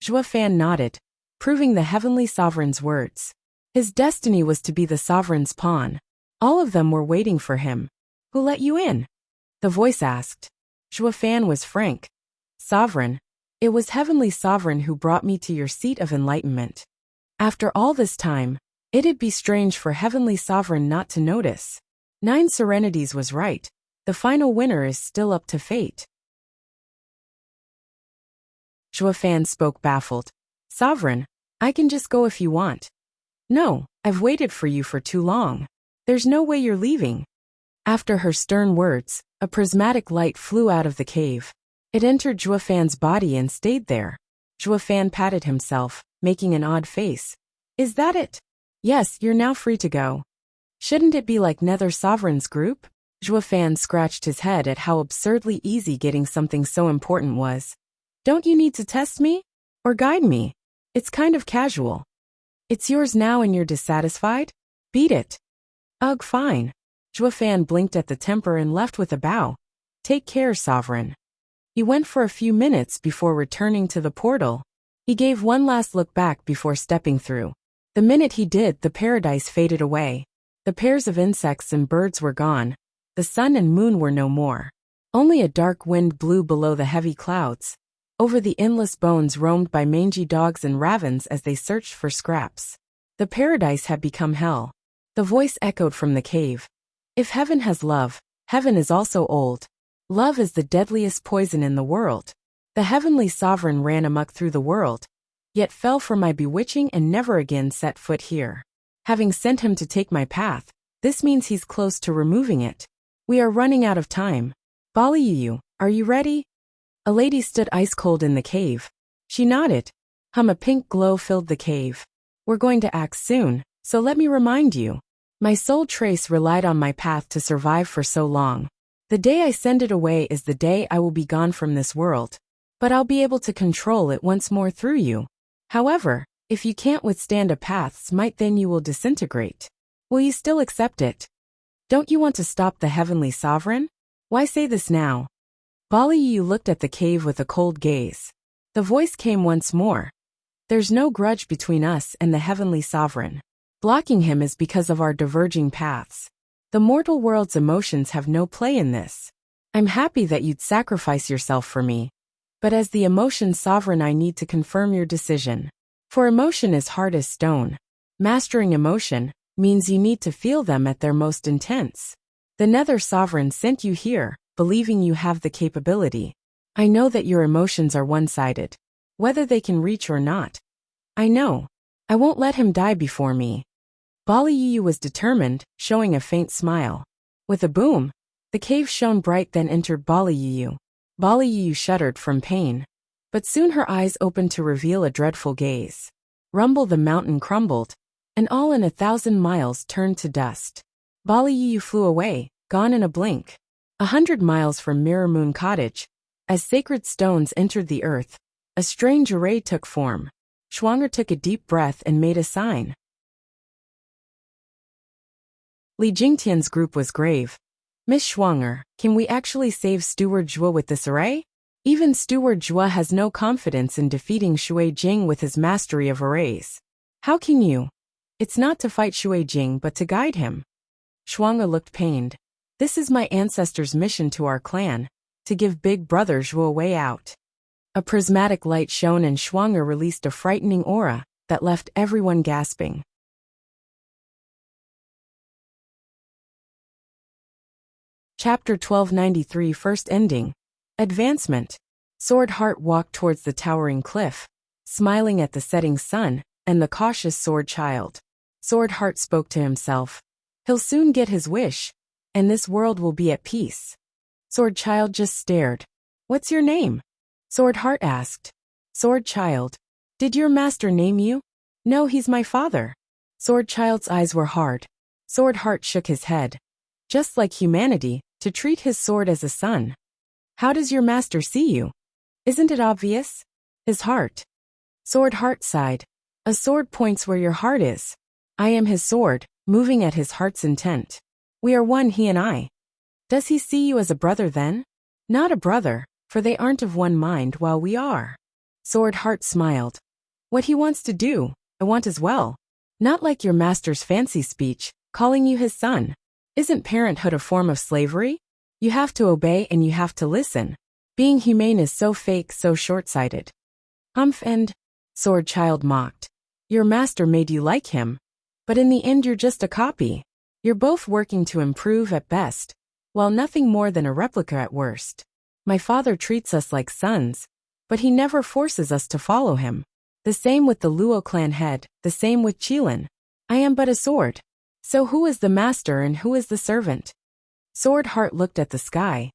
Speaker 1: Zhuo Fan nodded, proving the Heavenly Sovereign's words. His destiny was to be the Sovereign's pawn. All of them were waiting for him. Who let you in? The voice asked. Zhuo Fan was frank. Sovereign. It was Heavenly Sovereign who brought me to your seat of enlightenment. After all this time, it'd be strange for Heavenly Sovereign not to notice. 9 Serenities was right. The final winner is still up to fate. Zhuo Fan spoke baffled. Sovereign, I can just go if you want. No, I've waited for you for too long. There's no way you're leaving. After her stern words, a prismatic light flew out of the cave. It entered Zhuo Fan's body and stayed there. Zhuo Fan patted himself, making an odd face. Is that it? Yes, you're now free to go. Shouldn't it be like Nether Sovereign's group? Zhuo Fan scratched his head at how absurdly easy getting something so important was. Don't you need to test me? Or guide me? It's kind of casual. It's yours now and you're dissatisfied? Beat it. Ugh, fine. Zhuo Fan blinked at the temper and left with a bow. Take care, Sovereign. He went for a few minutes before returning to the portal. He gave one last look back before stepping through. The minute he did, the paradise faded away. The pairs of insects and birds were gone. The sun and moon were no more. Only a dark wind blew below the heavy clouds. Over the endless bones roamed by mangy dogs and ravens as they searched for scraps. The paradise had become hell. The voice echoed from the cave. If heaven has love, heaven is also old. Love is the deadliest poison in the world. The heavenly sovereign ran amok through the world, yet fell for my bewitching and never again set foot here. Having sent him to take my path, this means he's close to removing it. We are running out of time. Baliyu, are you ready? A lady stood ice cold in the cave. She nodded. A pink glow filled the cave. We're going to act soon, so let me remind you. My soul trace relied on my path to survive for so long. The day I send it away is the day I will be gone from this world. But I'll be able to control it once more through you. However, if you can't withstand a path's might, then you will disintegrate. Will you still accept it? Don't you want to stop the heavenly sovereign? Why say this now? Baliyu looked at the cave with a cold gaze. The voice came once more. There's no grudge between us and the heavenly sovereign. Blocking him is because of our diverging paths. The mortal world's emotions have no play in this. I'm happy that you'd sacrifice yourself for me. But as the emotion sovereign, I need to confirm your decision. For emotion is hard as stone. Mastering emotion means you need to feel them at their most intense. The Nether Sovereign sent you here, believing you have the capability. I know that your emotions are one-sided. Whether they can reach or not. I know. I won't let him die before me. Baliyu was determined, showing a faint smile. With a boom, the cave shone bright, then entered Baliyu. Baliyu shuddered from pain. But soon her eyes opened to reveal a dreadful gaze. Rumble the mountain crumbled, and all in 1,000 miles turned to dust. Baliyu flew away, gone in a blink. 100 miles from Mirror Moon Cottage, as sacred stones entered the earth, a strange array took form. Schwanger took a deep breath and made a sign. Li Jingtian's group was grave. Miss Schwanger, can we actually save Steward Zhuo with this array? Even Steward Zhuo has no confidence in defeating Shui Jing with his mastery of arrays. How can you? It's not to fight Shui Jing but to guide him. Schwanger looked pained. This is my ancestors' mission to our clan, to give Big Brother Zhuo a way out. A prismatic light shone and Schwanger released a frightening aura that left everyone gasping. Chapter 1293 First Ending. Advancement. Sword Heart walked towards the towering cliff, smiling at the setting sun and the cautious Sword Child. Sword Heart spoke to himself. He'll soon get his wish, and this world will be at peace. Sword Child just stared. What's your name? Sword Heart asked. Sword Child. Did your master name you? No, he's my father. Sword Child's eyes were hard. Sword Heart shook his head. Just like humanity, to treat his sword as a son. How does your master see you? Isn't it obvious? His heart. Sword Heart sighed. A sword points where your heart is. I am his sword, moving at his heart's intent. We are one, he and I. Does he see you as a brother then? Not a brother, for they aren't of one mind while we are. Sword Heart smiled. What he wants to do, I want as well. Not like your master's fancy speech, calling you his son. Isn't parenthood a form of slavery? You have to obey and you have to listen. Being humane is so fake, so short-sighted. And, Sword Child mocked. Your master made you like him. But in the end you're just a copy. You're both working to improve at best, while nothing more than a replica at worst. My father treats us like sons, but he never forces us to follow him. The same with the Luo clan head, the same with Qilin. I am but a sword. So who is the master and who is the servant? Sword Heart looked at the sky.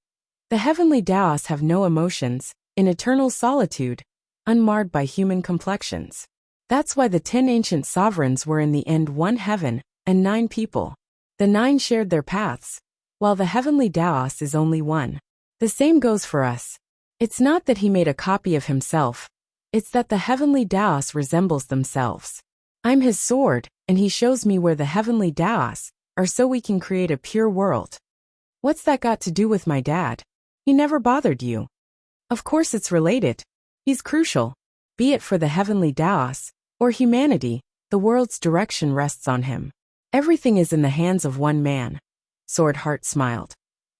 Speaker 1: The heavenly Daos have no emotions, in eternal solitude, unmarred by human complexions. That's why the 10 ancient sovereigns were in the end one heaven, and 9 people. The 9 shared their paths, while the heavenly Daos is only one. The same goes for us. It's not that he made a copy of himself, it's that the heavenly Daos resembles themselves. I'm his sword, and he shows me where the heavenly Daos are so we can create a pure world. What's that got to do with my dad? He never bothered you. Of course it's related. He's crucial. Be it for the heavenly Daos, or humanity, the world's direction rests on him. Everything is in the hands of one man. Sword Heart smiled.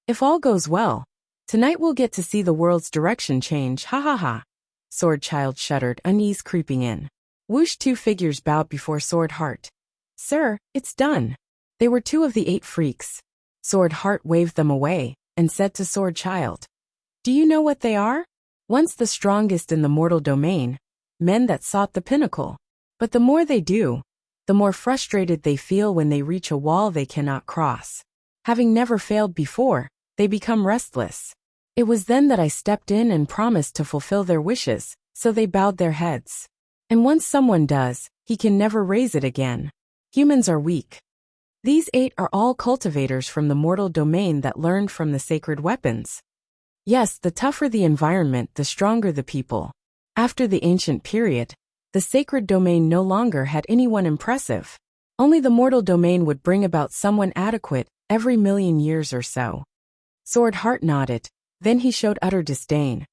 Speaker 1: If all goes well, tonight we'll get to see the world's direction change, ha ha ha. Sword Child shuddered, unease creeping in. Whoosh, 2 figures bowed before Sword Heart. Sir, it's done. They were 2 of the 8 freaks. Sword Heart waved them away, and said to Sword Child. Do you know what they are? Once the strongest in the mortal domain, men that sought the pinnacle. But the more they do, the more frustrated they feel when they reach a wall they cannot cross. Having never failed before, they become restless. It was then that I stepped in and promised to fulfill their wishes, so they bowed their heads. And once someone does, he can never raise it again. Humans are weak. These 8 are all cultivators from the mortal domain that learned from the sacred weapons. Yes, the tougher the environment, the stronger the people. After the ancient period, the sacred domain no longer had anyone impressive. Only the mortal domain would bring about someone adequate every million years or so. Sword Heart nodded, then he showed utter disdain.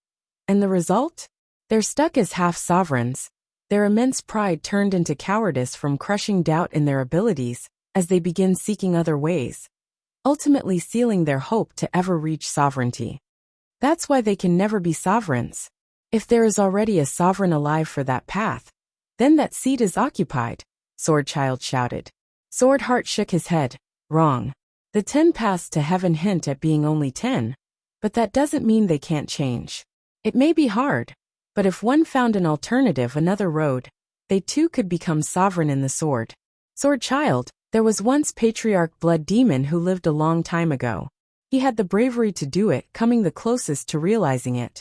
Speaker 1: And the result? They're stuck as half-sovereigns. Their immense pride turned into cowardice from crushing doubt in their abilities as they begin seeking other ways, ultimately sealing their hope to ever reach sovereignty. That's why they can never be sovereigns. If there is already a sovereign alive for that path, then that seat is occupied, Sword Child shouted. Sword Heart shook his head. Wrong. The 10 paths to heaven hint at being only 10, but that doesn't mean they can't change. It may be hard, but if one found an alternative, another road, they too could become sovereign in the sword. Sword Child, there was once Patriarch Blood Demon who lived a long time ago. He had the bravery to do it, coming the closest to realizing it.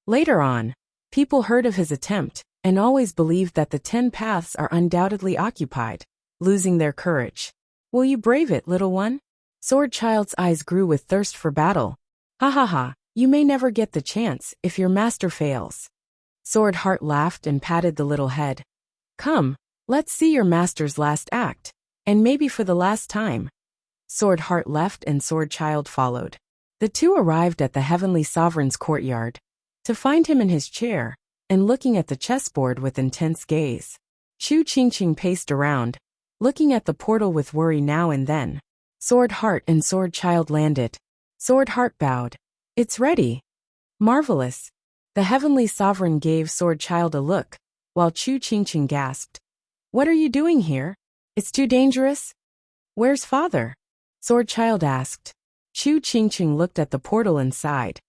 Speaker 1: Later on, people heard of his attempt, and always believed that the 10 paths are undoubtedly occupied, losing their courage. Will you brave it, little one? Sword Child's eyes grew with thirst for battle. Ha ha ha, you may never get the chance if your master fails. Sword Heart laughed and patted the little head. Come, let's see your master's last act, and maybe for the last time. Sword Heart left and Sword Child followed. The 2 arrived at the Heavenly Sovereign's courtyard, to find him in his chair, and looking at the chessboard with intense gaze. Chu Qingqing paced around, looking at the portal with worry now and then. Sword Heart and Sword Child landed. Sword Heart bowed. It's ready. Marvelous. The Heavenly Sovereign gave Sword Child a look, while Chu Qingqing gasped. What are you doing here? It's too dangerous? Where's father? Sword Child asked. Chu Qingqing looked at the portal and sighed.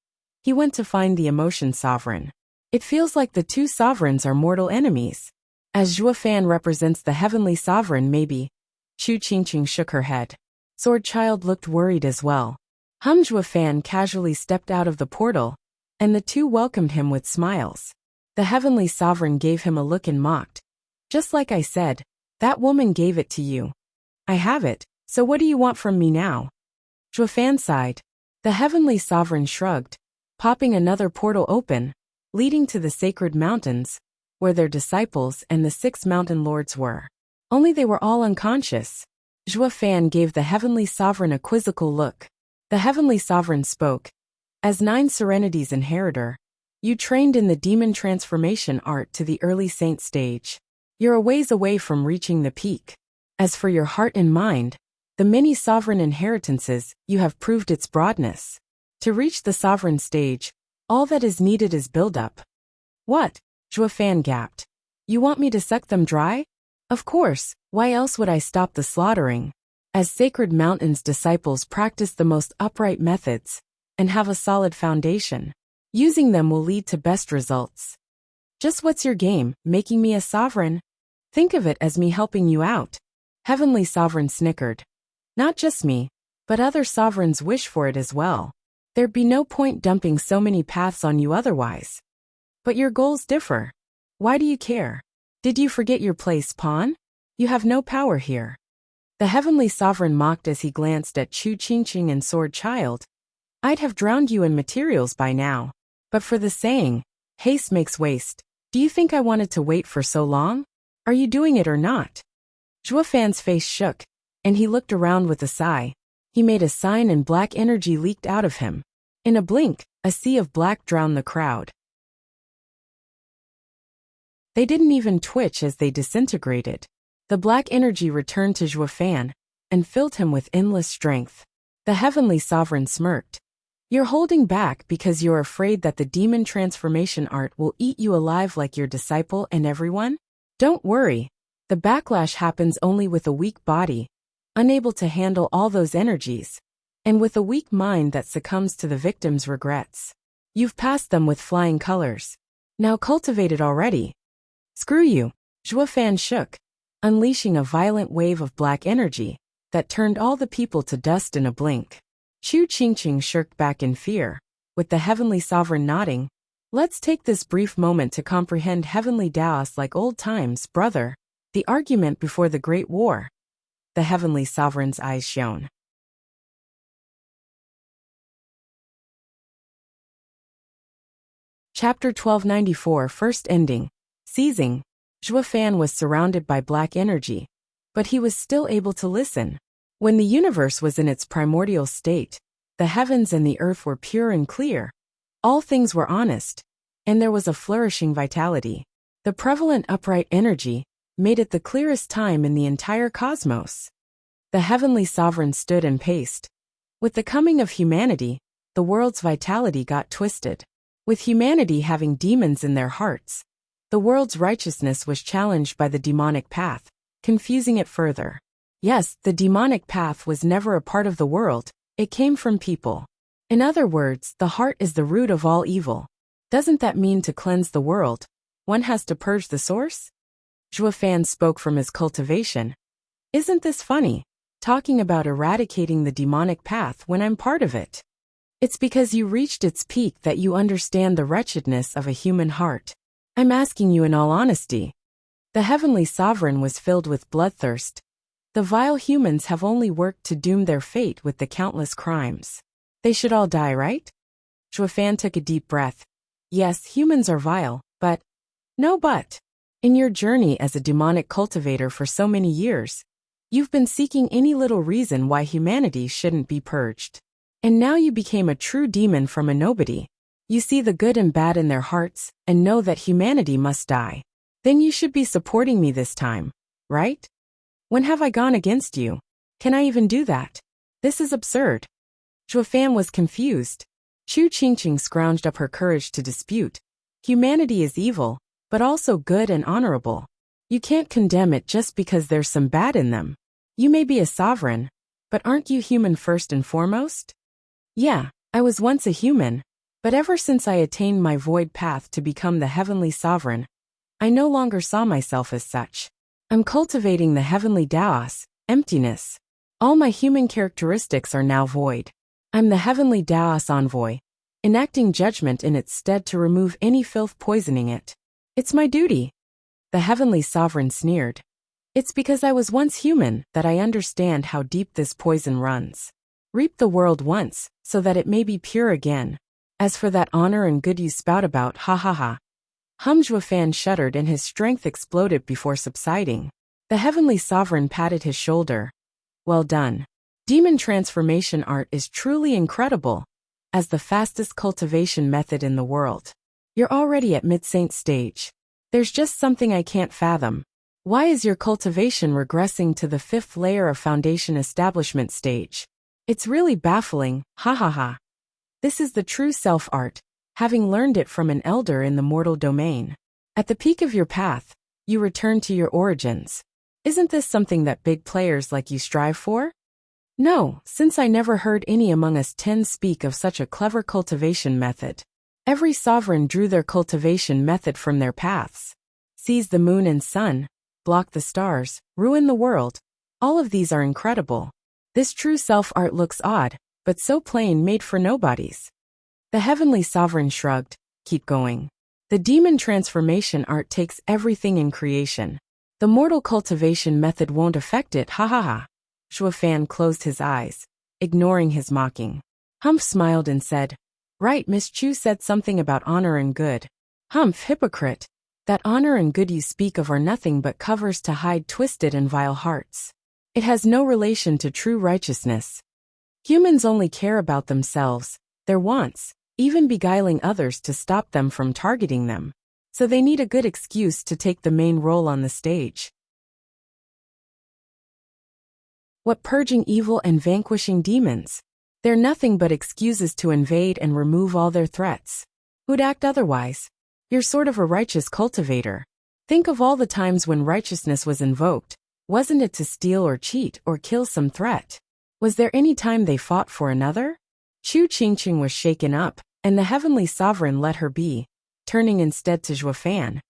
Speaker 1: He went to find the Emotion Sovereign. It feels like the 2 sovereigns are mortal enemies. As Zhua Fan represents the Heavenly Sovereign, maybe. Chu Qingqing shook her head. Sword Child looked worried as well. Zhua Fan casually stepped out of the portal, and the 2 welcomed him with smiles. The Heavenly Sovereign gave him a look and mocked. Just like I said, that woman gave it to you. I have it, so what do you want from me now? Zhua Fan sighed. The Heavenly Sovereign shrugged, popping another portal open, leading to the sacred mountains, where their disciples and the 6 mountain lords were. Only they were all unconscious. Zhua Fan gave the Heavenly Sovereign a quizzical look. The Heavenly Sovereign spoke. As 9 Serenities inheritor, you trained in the demon transformation art to the early saint stage. You're a ways away from reaching the peak. As for your heart and mind, the many sovereign inheritances, you have proved its broadness. To reach the sovereign stage, all that is needed is build-up. What? Zhua Fan gasped. You want me to suck them dry? Of course, why else would I stop the slaughtering? As Sacred Mountain's disciples practice the most upright methods, and have a solid foundation, using them will lead to best results. Just what's your game, making me a sovereign? Think of it as me helping you out. Heavenly Sovereign snickered. Not just me, but other sovereigns wish for it as well. There'd be no point dumping so many paths on you otherwise. But your goals differ. Why do you care? Did you forget your place, pawn? You have no power here. The Heavenly Sovereign mocked as he glanced at Chu Qingqing and Sword Child. I'd have drowned you in materials by now. But for the saying, haste makes waste. Do you think I wanted to wait for so long? Are you doing it or not? Zhua Fan's face shook, and he looked around with a sigh. He made a sign and black energy leaked out of him. In a blink, a sea of black drowned the crowd. They didn't even twitch as they disintegrated. The black energy returned to Zhuofan and filled him with endless strength. The heavenly sovereign smirked. You're holding back because you're afraid that the demon transformation art will eat you alive like your disciple and everyone? Don't worry. The backlash happens only with a weak body, unable to handle all those energies, and with a weak mind that succumbs to the victim's regrets. You've passed them with flying colors. Now cultivate it already. Screw you. Zhuofan shook, unleashing a violent wave of black energy that turned all the people to dust in a blink. Chu Qingqing shirked back in fear, with the heavenly sovereign nodding. Let's take this brief moment to comprehend heavenly Taoist like old times, brother. The argument before the Great War. The heavenly sovereign's eyes shone. Chapter 1294 First Ending. Seizing. Zhuofan was surrounded by black energy, but he was still able to listen. When the universe was in its primordial state, the heavens and the earth were pure and clear. All things were honest, and there was a flourishing vitality. The prevalent upright energy made it the clearest time in the entire cosmos. The heavenly sovereign stood and paced. With the coming of humanity, the world's vitality got twisted. With humanity having demons in their hearts, the world's righteousness was challenged by the demonic path, confusing it further. Yes, the demonic path was never a part of the world, it came from people. In other words, the heart is the root of all evil. Doesn't that mean to cleanse the world, one has to purge the source? Zhuofan spoke from his cultivation. Isn't this funny, talking about eradicating the demonic path when I'm part of it? It's because you reached its peak that you understand the wretchedness of a human heart. I'm asking you in all honesty. The heavenly sovereign was filled with bloodthirst. The vile humans have only worked to doom their fate with the countless crimes. They should all die, right? Zhuofan took a deep breath. Yes, humans are vile, but... No but. In your journey as a demonic cultivator for so many years, you've been seeking any little reason why humanity shouldn't be purged. And now you became a true demon from a nobody. You see the good and bad in their hearts, and know that humanity must die. Then you should be supporting me this time, right? When have I gone against you? Can I even do that? This is absurd. Zhuofan was confused. Chu Qingqing scrounged up her courage to dispute. Humanity is evil, but also good and honorable. You can't condemn it just because there's some bad in them. You may be a sovereign, but aren't you human first and foremost? Yeah, I was once a human, but ever since I attained my void path to become the heavenly sovereign, I no longer saw myself as such. I'm cultivating the heavenly Taos, emptiness. All my human characteristics are now void. I'm the heavenly Taos envoy, enacting judgment in its stead to remove any filth poisoning it. It's my duty. The heavenly sovereign sneered. It's because I was once human that I understand how deep this poison runs. Reap the world once, so that it may be pure again. As for that honor and good you spout about, ha ha ha. Zhuofan shuddered and his strength exploded before subsiding. The heavenly sovereign patted his shoulder. Well done. Demon transformation art is truly incredible, as the fastest cultivation method in the world. You're already at mid-saint stage. There's just something I can't fathom. Why is your cultivation regressing to the 5th layer of foundation establishment stage? It's really baffling, ha ha ha. This is the true self-art, having learned it from an elder in the mortal domain. At the peak of your path, you return to your origins. Isn't this something that big players like you strive for? No, since I never heard any among us 10 speak of such a clever cultivation method. Every sovereign drew their cultivation method from their paths. Seize the moon and sun, block the stars, ruin the world. All of these are incredible. This true self-art looks odd, but so plain made for nobodies. The heavenly sovereign shrugged. Keep going. The demon transformation art takes everything in creation. The mortal cultivation method won't affect it, ha ha ha. Zhuofan closed his eyes, ignoring his mocking. Humph smiled and said, Right, Miss Chu said something about honor and good. Humph, hypocrite. That honor and good you speak of are nothing but covers to hide twisted and vile hearts. It has no relation to true righteousness. Humans only care about themselves, their wants, even beguiling others to stop them from targeting them. So they need a good excuse to take the main role on the stage. What purging evil and vanquishing demons? They're nothing but excuses to invade and remove all their threats. Who'd act otherwise? You're sort of a righteous cultivator. Think of all the times when righteousness was invoked. Wasn't it to steal or cheat or kill some threat? Was there any time they fought for another? Chu Qingqing was shaken up, and the heavenly sovereign let her be, turning instead to Zhuofan.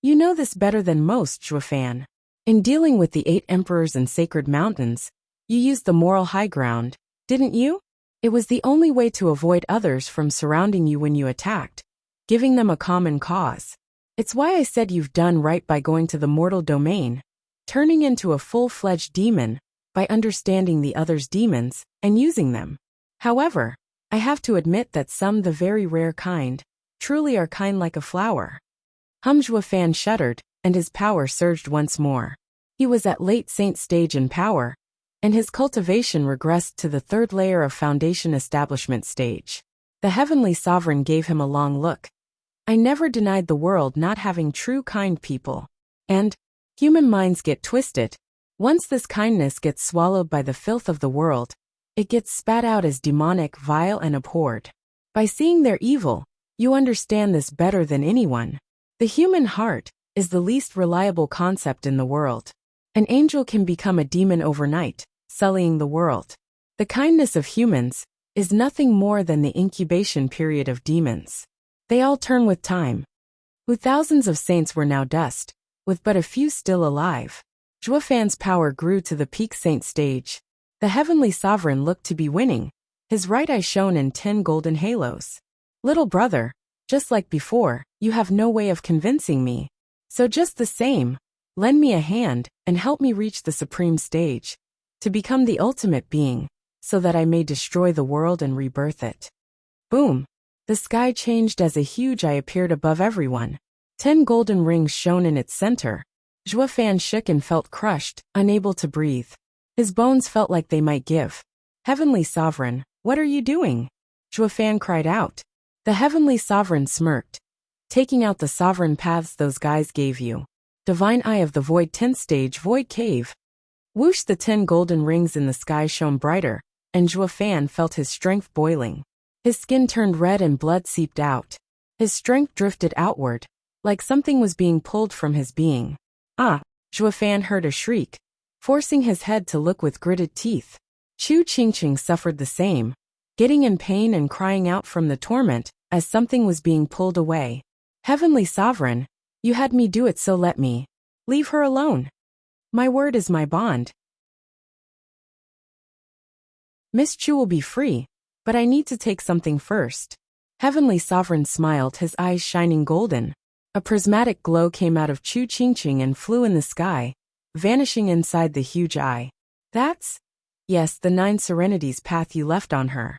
Speaker 1: You know this better than most, Zhuofan. In dealing with the 8 emperors and sacred mountains, you used the moral high ground, didn't you? It was the only way to avoid others from surrounding you when you attacked, giving them a common cause. It's why I said you've done right by going to the mortal domain, turning into a full-fledged demon, by understanding the other's demons and using them. However, I have to admit that some, the very rare kind, truly are kind like a flower. Zhuofan shuddered, and his power surged once more. He was at late saint stage in power, and his cultivation regressed to the 3rd layer of foundation establishment stage. The heavenly sovereign gave him a long look. I never denied the world not having true kind people. And human minds get twisted. Once this kindness gets swallowed by the filth of the world, it gets spat out as demonic, vile, and abhorred. By seeing their evil, you understand this better than anyone. The human heart is the least reliable concept in the world. An angel can become a demon overnight, sullying the world. The kindness of humans is nothing more than the incubation period of demons. They all turn with time. Who thousands of saints were now dust, with but a few still alive. Zhuofan's power grew to the peak saint stage. The heavenly sovereign looked to be winning, his right eye shone in 10 golden halos. Little brother, just like before, you have no way of convincing me. So just the same, lend me a hand and help me reach the supreme stage, to become the ultimate being, so that I may destroy the world and rebirth it. Boom! The sky changed as a huge eye appeared above everyone. 10 golden rings shone in its center. Zhuofan shook and felt crushed, unable to breathe. His bones felt like they might give. Heavenly Sovereign, what are you doing? Zhuofan cried out. The Heavenly Sovereign smirked. Taking out the sovereign paths those guys gave you. Divine Eye of the Void 10th Stage Void Cave. Whoosh, the 10 golden rings in the sky shone brighter, and Zhuofan felt his strength boiling. His skin turned red and blood seeped out. His strength drifted outward, like something was being pulled from his being. Ah! Zhuofan heard a shriek, forcing his head to look with gritted teeth. Chu Qingqing suffered the same, getting in pain and crying out from the torment, as something was being pulled away. Heavenly Sovereign, you had me do it, so let me. Leave her alone. My word is my bond. Miss Chu will be free, but I need to take something first. Heavenly Sovereign smiled, his eyes shining golden. A prismatic glow came out of Chu Qingqing and flew in the sky, vanishing inside the huge eye. That's? Yes, the 9 serenities path you left on her.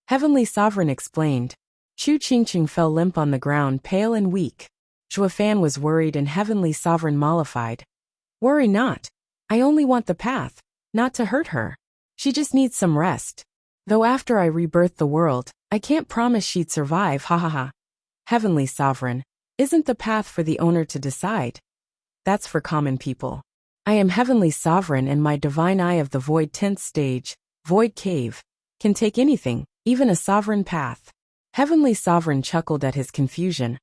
Speaker 1: Heavenly Sovereign explained. Chu Qingqing fell limp on the ground, pale and weak. Zhuofan was worried and Heavenly Sovereign mollified. Worry not. I only want the path, not to hurt her. She just needs some rest. Though after I rebirth the world, I can't promise she'd survive, ha ha ha. Heavenly Sovereign, isn't the path for the owner to decide? That's for common people. I am Heavenly Sovereign, and my divine eye of the Void 10th Stage, Void Cave, can take anything, even a sovereign path. Heavenly Sovereign chuckled at his confusion.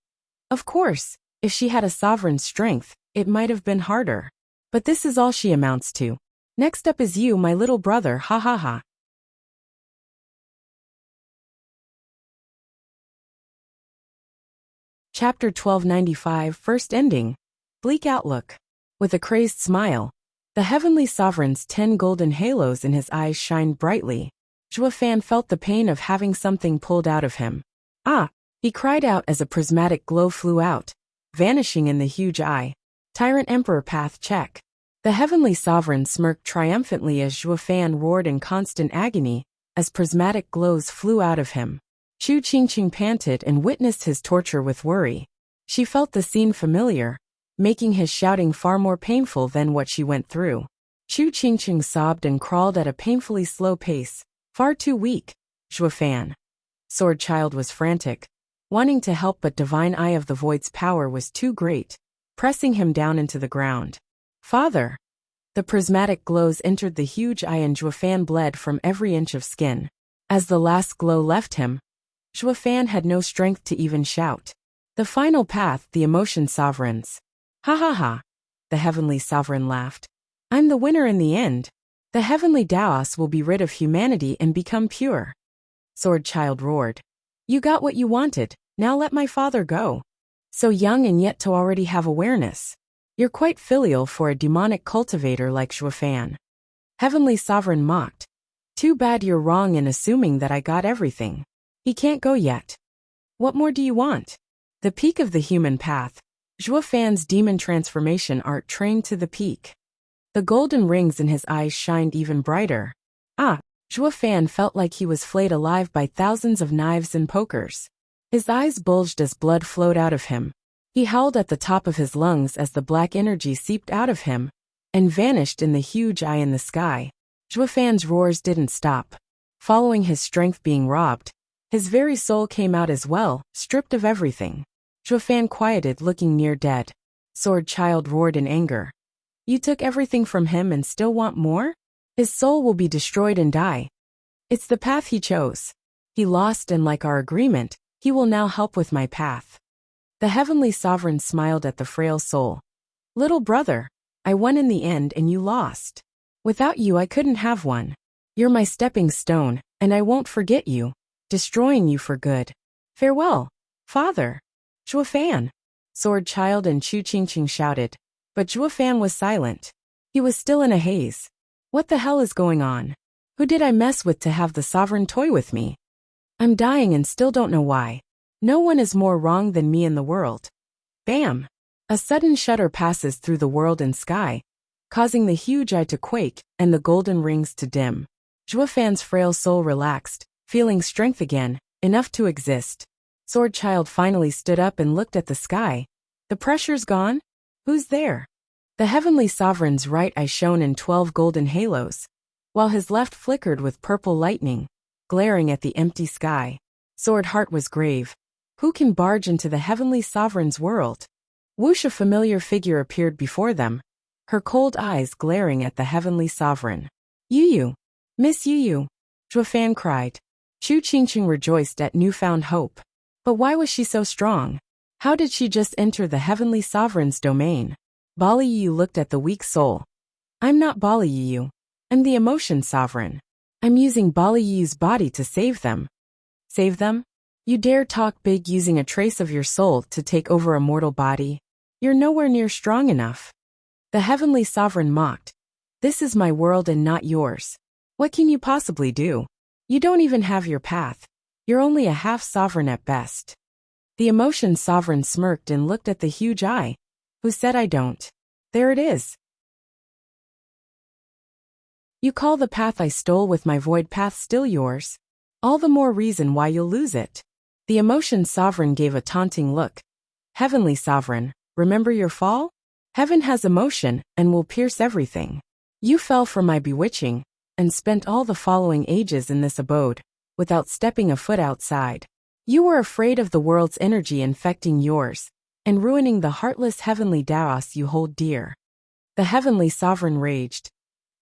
Speaker 1: Of course, if she had a sovereign strength, it might have been harder. But this is all she amounts to. Next up is you, my little brother, ha ha ha. Chapter 1295, First Ending. Bleak Outlook. With a crazed smile, the Heavenly Sovereign's 10 golden halos in his eyes shined brightly. Zhuofan felt the pain of having something pulled out of him. Ah! He cried out as a prismatic glow flew out, vanishing in the huge eye. Tyrant Emperor path check. The Heavenly Sovereign smirked triumphantly as Zhuofan roared in constant agony, as prismatic glows flew out of him. Chu Qingqing panted and witnessed his torture with worry. She felt the scene familiar, making his shouting far more painful than what she went through. Chu Qingqing sobbed and crawled at a painfully slow pace. Far too weak. Zhuofan. Sword Child was frantic, wanting to help, but Divine Eye of the Void's power was too great, pressing him down into the ground. Father! The prismatic glows entered the huge eye and Zhuofan bled from every inch of skin. As the last glow left him, Zhuofan had no strength to even shout. The final path, the Emotion Sovereigns. Ha ha ha! The Heavenly Sovereign laughed. I'm the winner in the end. The Heavenly Daos will be rid of humanity and become pure. Sword Child roared. You got what you wanted, now let my father go. So young and yet to already have awareness. You're quite filial for a demonic cultivator like Zhuofan. Heavenly Sovereign mocked. Too bad you're wrong in assuming that I got everything. He can't go yet. What more do you want? The peak of the human path. Zhuofan's demon transformation art trained to the peak. The golden rings in his eyes shined even brighter. Zhuofan felt like he was flayed alive by thousands of knives and pokers. His eyes bulged as blood flowed out of him. He howled at the top of his lungs as the black energy seeped out of him and vanished in the huge eye in the sky. Zhuofan's roars didn't stop. Following his strength being robbed, his very soul came out as well, stripped of everything. Zhuofan quieted, looking near dead. Sword Child roared in anger. You took everything from him and still want more? His soul will be destroyed and die. It's the path he chose. He lost, and like our agreement, he will now help with my path. The Heavenly Sovereign smiled at the frail soul. Little brother, I won in the end and you lost. Without you I couldn't have won. You're my stepping stone, and I won't forget you, destroying you for good. Farewell, father. Zhuofan! Sword Child and Chu Qingqing shouted, but Zhuofan was silent. He was still in a haze. What the hell is going on? Who did I mess with to have the sovereign toy with me? I'm dying and still don't know why. No one is more wrong than me in the world. Bam! A sudden shudder passes through the world and sky, causing the huge eye to quake and the golden rings to dim. Zhuofan's frail soul relaxed, feeling strength again, enough to exist. Sword Child finally stood up and looked at the sky. The pressure's gone? Who's there? The Heavenly Sovereign's right eye shone in 12 golden halos, while his left flickered with purple lightning, glaring at the empty sky. Sword Heart was grave. Who can barge into the Heavenly Sovereign's world? Wuxia, familiar figure, appeared before them, her cold eyes glaring at the Heavenly Sovereign. Yu, Miss Yu, Zhuofan cried. Chu Qingqing rejoiced at newfound hope. But why was she so strong? How did she just enter the Heavenly Sovereign's domain? Bali Yu looked at the weak soul. I'm not Bali Yu. I'm the Emotion Sovereign. I'm using Bali Yu's body to save them. Save them? You dare talk big using a trace of your soul to take over a mortal body? You're nowhere near strong enough. The Heavenly Sovereign mocked. This is my world and not yours. What can you possibly do? You don't even have your path. You're only a half-sovereign at best. The Emotion Sovereign smirked and looked at the huge eye. Who said I don't? There it is. You call the path I stole with my void path still yours? All the more reason why you'll lose it. The Emotion Sovereign gave a taunting look. Heavenly Sovereign, remember your fall? Heaven has emotion and will pierce everything. You fell for my bewitching and spent all the following ages in this abode, without stepping a foot outside. You were afraid of the world's energy infecting yours and ruining the heartless Heavenly Daos you hold dear. The Heavenly Sovereign raged.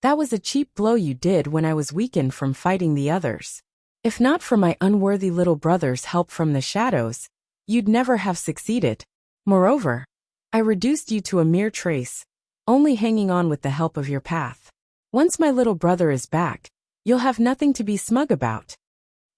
Speaker 1: That was a cheap blow you did when I was weakened from fighting the others. If not for my unworthy little brother's help from the shadows, you'd never have succeeded. Moreover, I reduced you to a mere trace, only hanging on with the help of your path. Once my little brother is back, you'll have nothing to be smug about.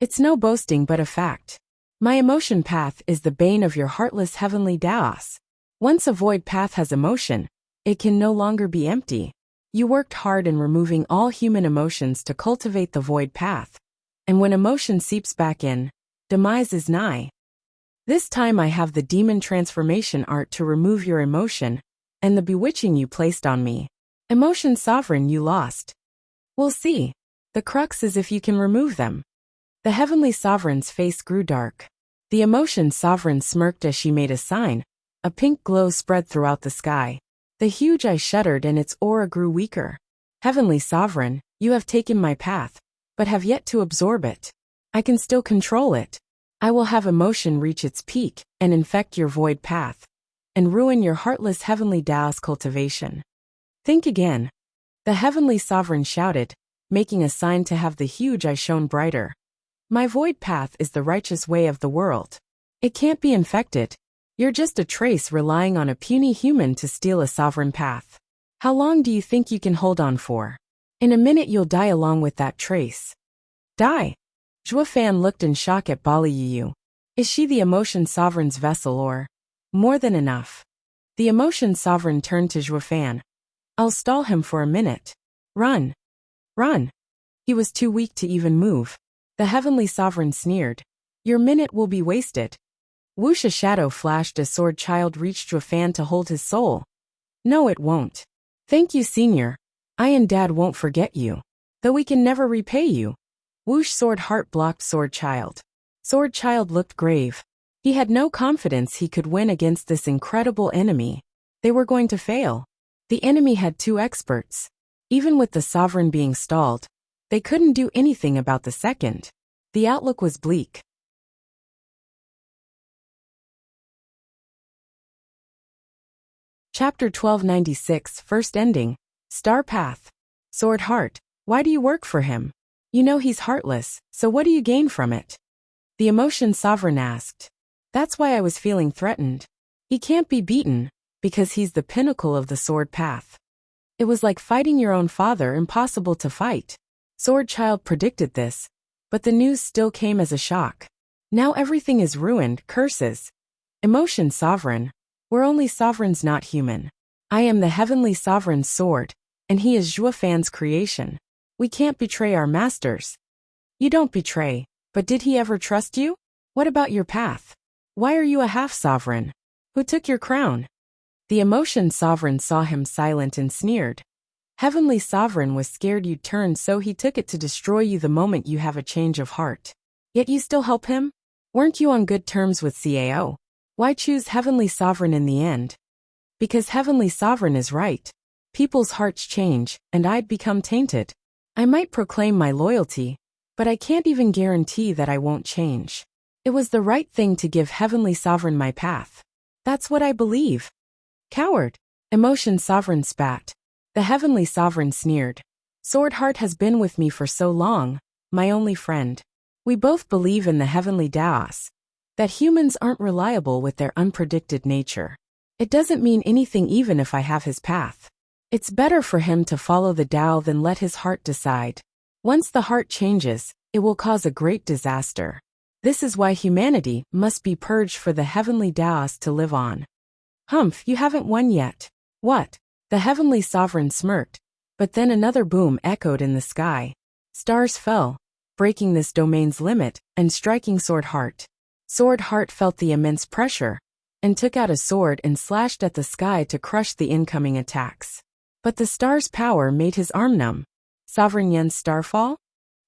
Speaker 1: It's no boasting but a fact. My emotion path is the bane of your heartless Heavenly Daos. Once a void path has emotion, it can no longer be empty. You worked hard in removing all human emotions to cultivate the void path. And when emotion seeps back in, demise is nigh. This time I have the demon transformation art to remove your emotion and the bewitching you placed on me. Emotion Sovereign, you lost. We'll see. The crux is if you can remove them. The Heavenly Sovereign's face grew dark. The Emotion Sovereign smirked as she made a sign. A pink glow spread throughout the sky. The huge eye shuddered and its aura grew weaker. Heavenly Sovereign, you have taken my path, but have yet to absorb it. I can still control it. I will have emotion reach its peak and infect your void path and ruin your heartless heavenly Tao's cultivation. Think again. The heavenly sovereign shouted, making a sign to have the huge eye shone brighter. My void path is the righteous way of the world. It can't be infected. You're just a trace relying on a puny human to steal a sovereign path. How long do you think you can hold on for? In a minute you'll die along with that trace. Die? Zhuo Fan looked in shock at Bali Yu. Is she the emotion sovereign's vessel or more than enough? The emotion sovereign turned to Zhuo Fan. I'll stall him for a minute. Run. Run. He was too weak to even move. The heavenly sovereign sneered. Your minute will be wasted. Wuxia shadow flashed as Sword Child reached Zhuo Fan to hold his soul. No, it won't. Thank you, Senior. I and Dad won't forget you. Though we can never repay you. Whoosh Sword Heart blocked Sword Child. Sword Child looked grave. He had no confidence he could win against this incredible enemy. They were going to fail. The enemy had 2 experts. Even with the sovereign being stalled, they couldn't do anything about the second. The outlook was bleak. Chapter 1296, First Ending. Star Path. Sword Heart, why do you work for him? You know he's heartless, so what do you gain from it? The emotion sovereign asked. That's why I was feeling threatened. He can't be beaten, because he's the pinnacle of the sword path. It was like fighting your own father, impossible to fight. Sword Child predicted this, but the news still came as a shock. Now everything is ruined, curses. Emotion sovereign. We're only sovereigns, not human. I am the heavenly sovereign's sword, and he is Zhuo Fan's creation. We can't betray our masters. You don't betray, but did he ever trust you? What about your path? Why are you a half-sovereign? Who took your crown? The emotion sovereign saw him silent and sneered. Heavenly sovereign was scared you'd turn, so he took it to destroy you the moment you have a change of heart. Yet you still help him? Weren't you on good terms with Cao? Why choose heavenly sovereign in the end? Because heavenly sovereign is right. People's hearts change, and I'd become tainted. I might proclaim my loyalty, but I can't even guarantee that I won't change. It was the right thing to give heavenly sovereign my path. That's what I believe. Coward. Emotion sovereign spat. The heavenly sovereign sneered. Sword Heart has been with me for so long, my only friend. We both believe in the heavenly Taos. That humans aren't reliable with their unpredicted nature. It doesn't mean anything even if I have his path. It's better for him to follow the Tao than let his heart decide. Once the heart changes, it will cause a great disaster. This is why humanity must be purged for the heavenly Taos to live on. Humph, you haven't won yet. What? The heavenly sovereign smirked, but then another boom echoed in the sky. Stars fell, breaking this domain's limit and striking Sword Heart. Sword Heart felt the immense pressure and took out a sword and slashed at the sky to crush the incoming attacks. But the star's power made his arm numb. Sovereign Yun's starfall?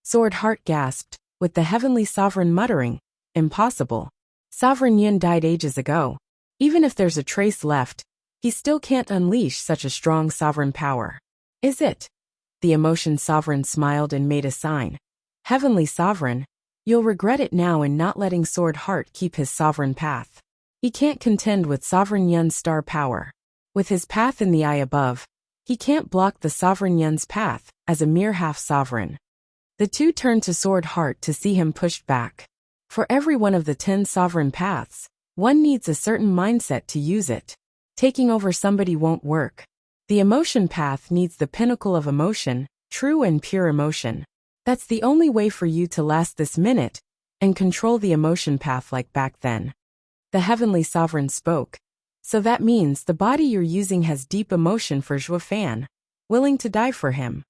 Speaker 1: Sword Heart gasped, with the heavenly sovereign muttering, impossible. Sovereign Yun died ages ago. Even if there's a trace left, he still can't unleash such a strong sovereign power. Is it? The emotion sovereign smiled and made a sign. Heavenly sovereign, you'll regret it now in not letting Sword Heart keep his sovereign path. He can't contend with Sovereign Yun's star power. With his path in the eye above, he can't block the Sovereign Yun's path, as a mere half-sovereign. The two turned to Sword Heart to see him pushed back. For every one of the 10 sovereign paths, one needs a certain mindset to use it. Taking over somebody won't work. The emotion path needs the pinnacle of emotion, true and pure emotion. That's the only way for you to last this minute, and control the emotion path like back then. The heavenly sovereign spoke. So that means the body you're using has deep emotion for Zhuo Fan, willing to die for him.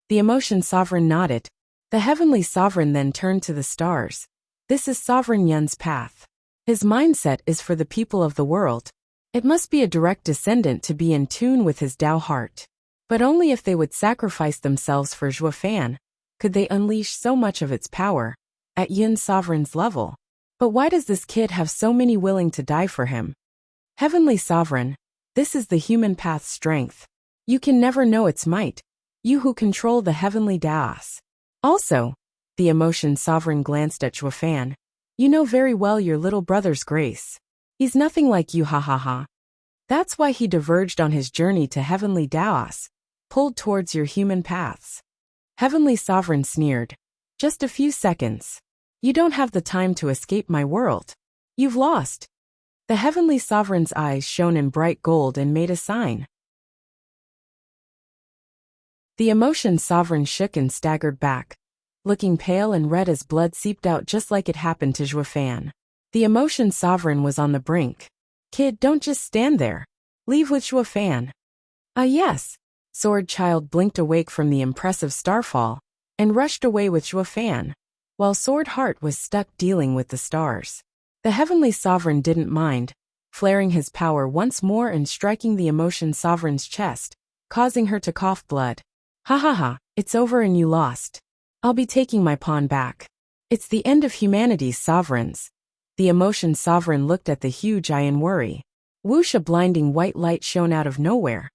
Speaker 1: The emotion sovereign nodded. The heavenly sovereign then turned to the stars. This is Sovereign Yun's path. His mindset is for the people of the world. It must be a direct descendant to be in tune with his Tao heart. But only if they would sacrifice themselves for Zhuo Fan could they unleash so much of its power, at Yun Sovereign's level. But why does this kid have so many willing to die for him? Heavenly Sovereign, this is the human path's strength. You can never know its might, you who control the heavenly Taos. Also, the emotion sovereign glanced at Zhuo Fan. You know very well your little brother's grace. He's nothing like you, ha ha ha. That's why he diverged on his journey to heavenly Daos, pulled towards your human paths. Heavenly Sovereign sneered. Just a few seconds. You don't have the time to escape my world. You've lost. The Heavenly Sovereign's eyes shone in bright gold and made a sign. The Emotion Sovereign shook and staggered back, looking pale and red as blood seeped out just like it happened to Zhuofan. The Emotion Sovereign was on the brink. Kid, don't just stand there. Leave with Zhuofan. Yes. Sword Child blinked awake from the impressive starfall and rushed away with Zhuofan, while Sword Heart was stuck dealing with the stars. The Heavenly Sovereign didn't mind, flaring his power once more and striking the Emotion Sovereign's chest, causing her to cough blood. Ha ha ha, it's over and you lost. I'll be taking my pawn back. It's the end of humanity's sovereigns. The Emotion Sovereign looked at the huge eye in worry. Whoosh, a blinding white light shone out of nowhere,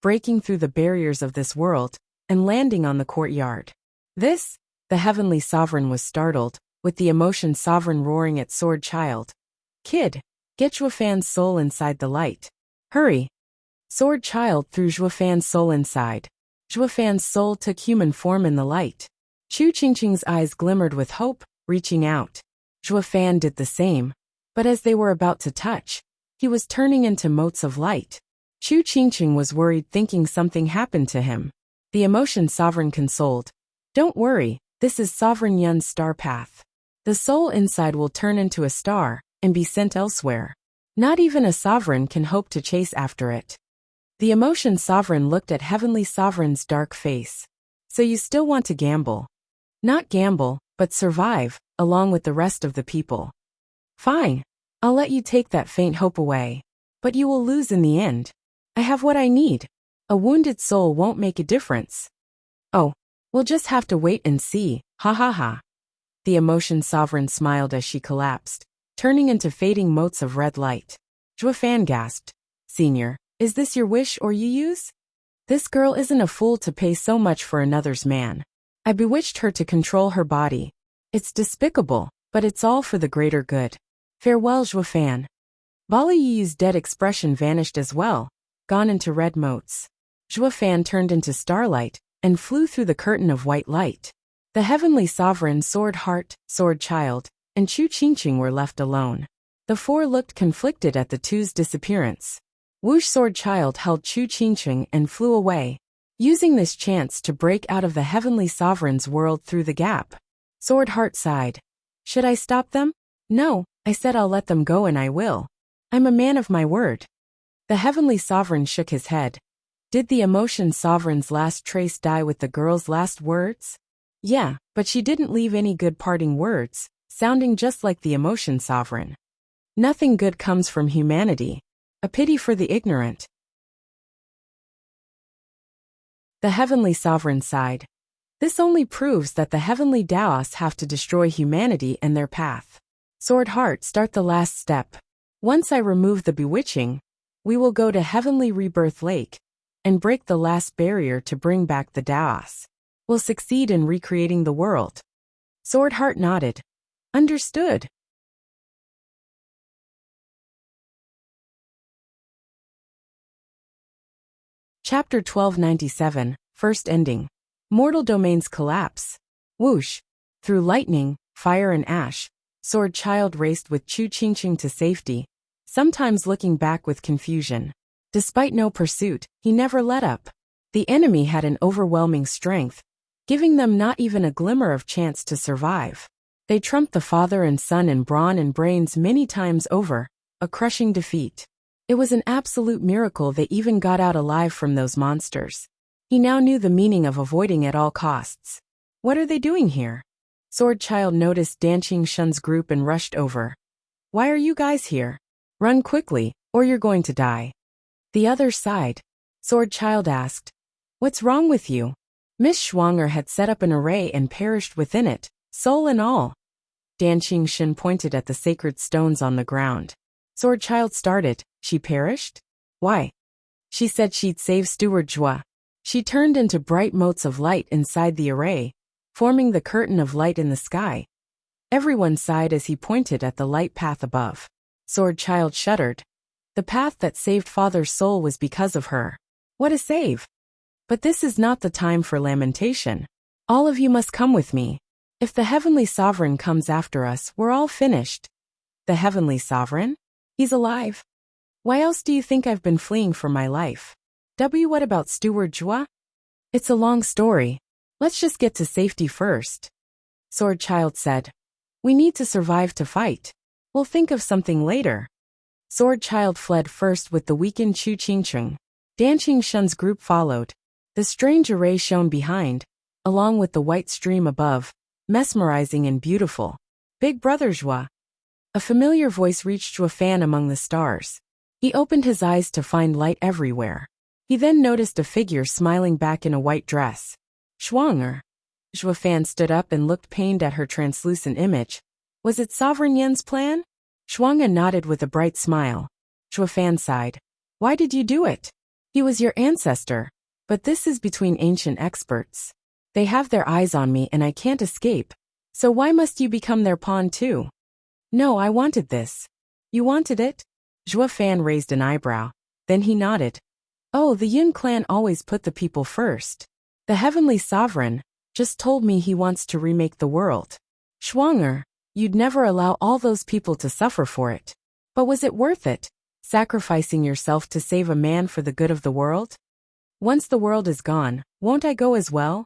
Speaker 1: breaking through the barriers of this world and landing on the courtyard. This? The Heavenly Sovereign was startled, with the Emotion Sovereign roaring at Sword Child. Kid, get Zhuofan's soul inside the light. Hurry. Sword Child threw Zhuofan's soul inside. Zhuofan's soul took human form in the light. Chu Qingqing's eyes glimmered with hope, reaching out. Zhuofan did the same, but as they were about to touch, he was turning into motes of light. Chu Qingqing was worried, thinking something happened to him. The Emotion Sovereign consoled. Don't worry, this is Sovereign Yun's star path. The soul inside will turn into a star and be sent elsewhere. Not even a sovereign can hope to chase after it. The Emotion Sovereign looked at Heavenly Sovereign's dark face. So you still want to gamble? Not gamble, but survive, along with the rest of the people. Fine. I'll let you take that faint hope away. But you will lose in the end. I have what I need. A wounded soul won't make a difference. Oh, we'll just have to wait and see, ha ha ha. The Emotion Sovereign smiled as she collapsed, turning into fading motes of red light. Zhuofan gasped. Senior, is this your wish or you use? This girl isn't a fool to pay so much for another's man. I bewitched her to control her body. It's despicable, but it's all for the greater good. Farewell, Zhuofan. Bali Yi's dead expression vanished as well, gone into red motes. Zhuofan turned into starlight and flew through the curtain of white light. The Heavenly Sovereign, Sword Heart, Sword Child, and Chu Qingqing were left alone. The four looked conflicted at the two's disappearance. Whoosh, Sword Child held Chu Qingqing and flew away, using this chance to break out of the Heavenly Sovereign's world through the gap. Sword Heart sighed. Should I stop them? No, I said I'll let them go and I will. I'm a man of my word. The Heavenly Sovereign shook his head. Did the Emotion Sovereign's last trace die with the girl's last words? Yeah, but she didn't leave any good parting words, sounding just like the Emotion Sovereign. Nothing good comes from humanity. A pity for the ignorant. The Heavenly Sovereign sighed. This only proves that the Heavenly Daos have to destroy humanity and their path. Sword Heart, start the last step. Once I remove the bewitching, we will go to Heavenly Rebirth Lake and break the last barrier to bring back the Daos. We'll succeed in recreating the world. Sword Heart nodded. Understood. Chapter 1297, First Ending. Mortal Domains Collapse. Whoosh. Through lightning, fire and ash, Sword Child raced with Chu Qingqing to safety, sometimes looking back with confusion. Despite no pursuit, he never let up. The enemy had an overwhelming strength, giving them not even a glimmer of chance to survive. They trumped the father and son in brawn and brains many times over, a crushing defeat. It was an absolute miracle they even got out alive from those monsters. He now knew the meaning of avoiding at all costs. What are they doing here? Sword Child noticed Danqing Shun's group and rushed over. Why are you guys here? Run quickly, or you're going to die. The other side. Sword Child asked. What's wrong with you? Miss Schwanger had set up an array and perished within it, soul and all. Danqing Shun pointed at the sacred stones on the ground. Sword Child started. She perished? Why? She said she'd save Steward Zhua. She turned into bright motes of light inside the array, forming the curtain of light in the sky. Everyone sighed as he pointed at the light path above. Sword Child shuddered. The path that saved father's soul was because of her. What a save! But this is not the time for lamentation. All of you must come with me. If the Heavenly Sovereign comes after us, we're all finished. The Heavenly Sovereign? He's alive. Why else do you think I've been fleeing for my life? What about Steward Jua? It's a long story. Let's just get to safety first. Sword Child said. We need to survive to fight. We'll think of something later. Sword Child fled first with the weakened Chu Qingcheng. Dan Qingshun's group followed. The strange array shone behind, along with the white stream above, mesmerizing and beautiful. Big Brother Jua. A familiar voice reached Jua Fan among the stars. He opened his eyes to find light everywhere. He then noticed a figure smiling back in a white dress. Shuanger. Jua Fan stood up and looked pained at her translucent image. Was it Sovereign Yan's plan? Shuanga nodded with a bright smile. Jua Fan sighed. Why did you do it? He was your ancestor. But this is between ancient experts. They have their eyes on me and I can't escape. So why must you become their pawn too? No, I wanted this. You wanted it? Jua Fan raised an eyebrow. Then he nodded. Oh, the Yun clan always put the people first. The Heavenly Sovereign just told me he wants to remake the world. Shuanger, you'd never allow all those people to suffer for it. But was it worth it, sacrificing yourself to save a man for the good of the world? Once the world is gone, won't I go as well?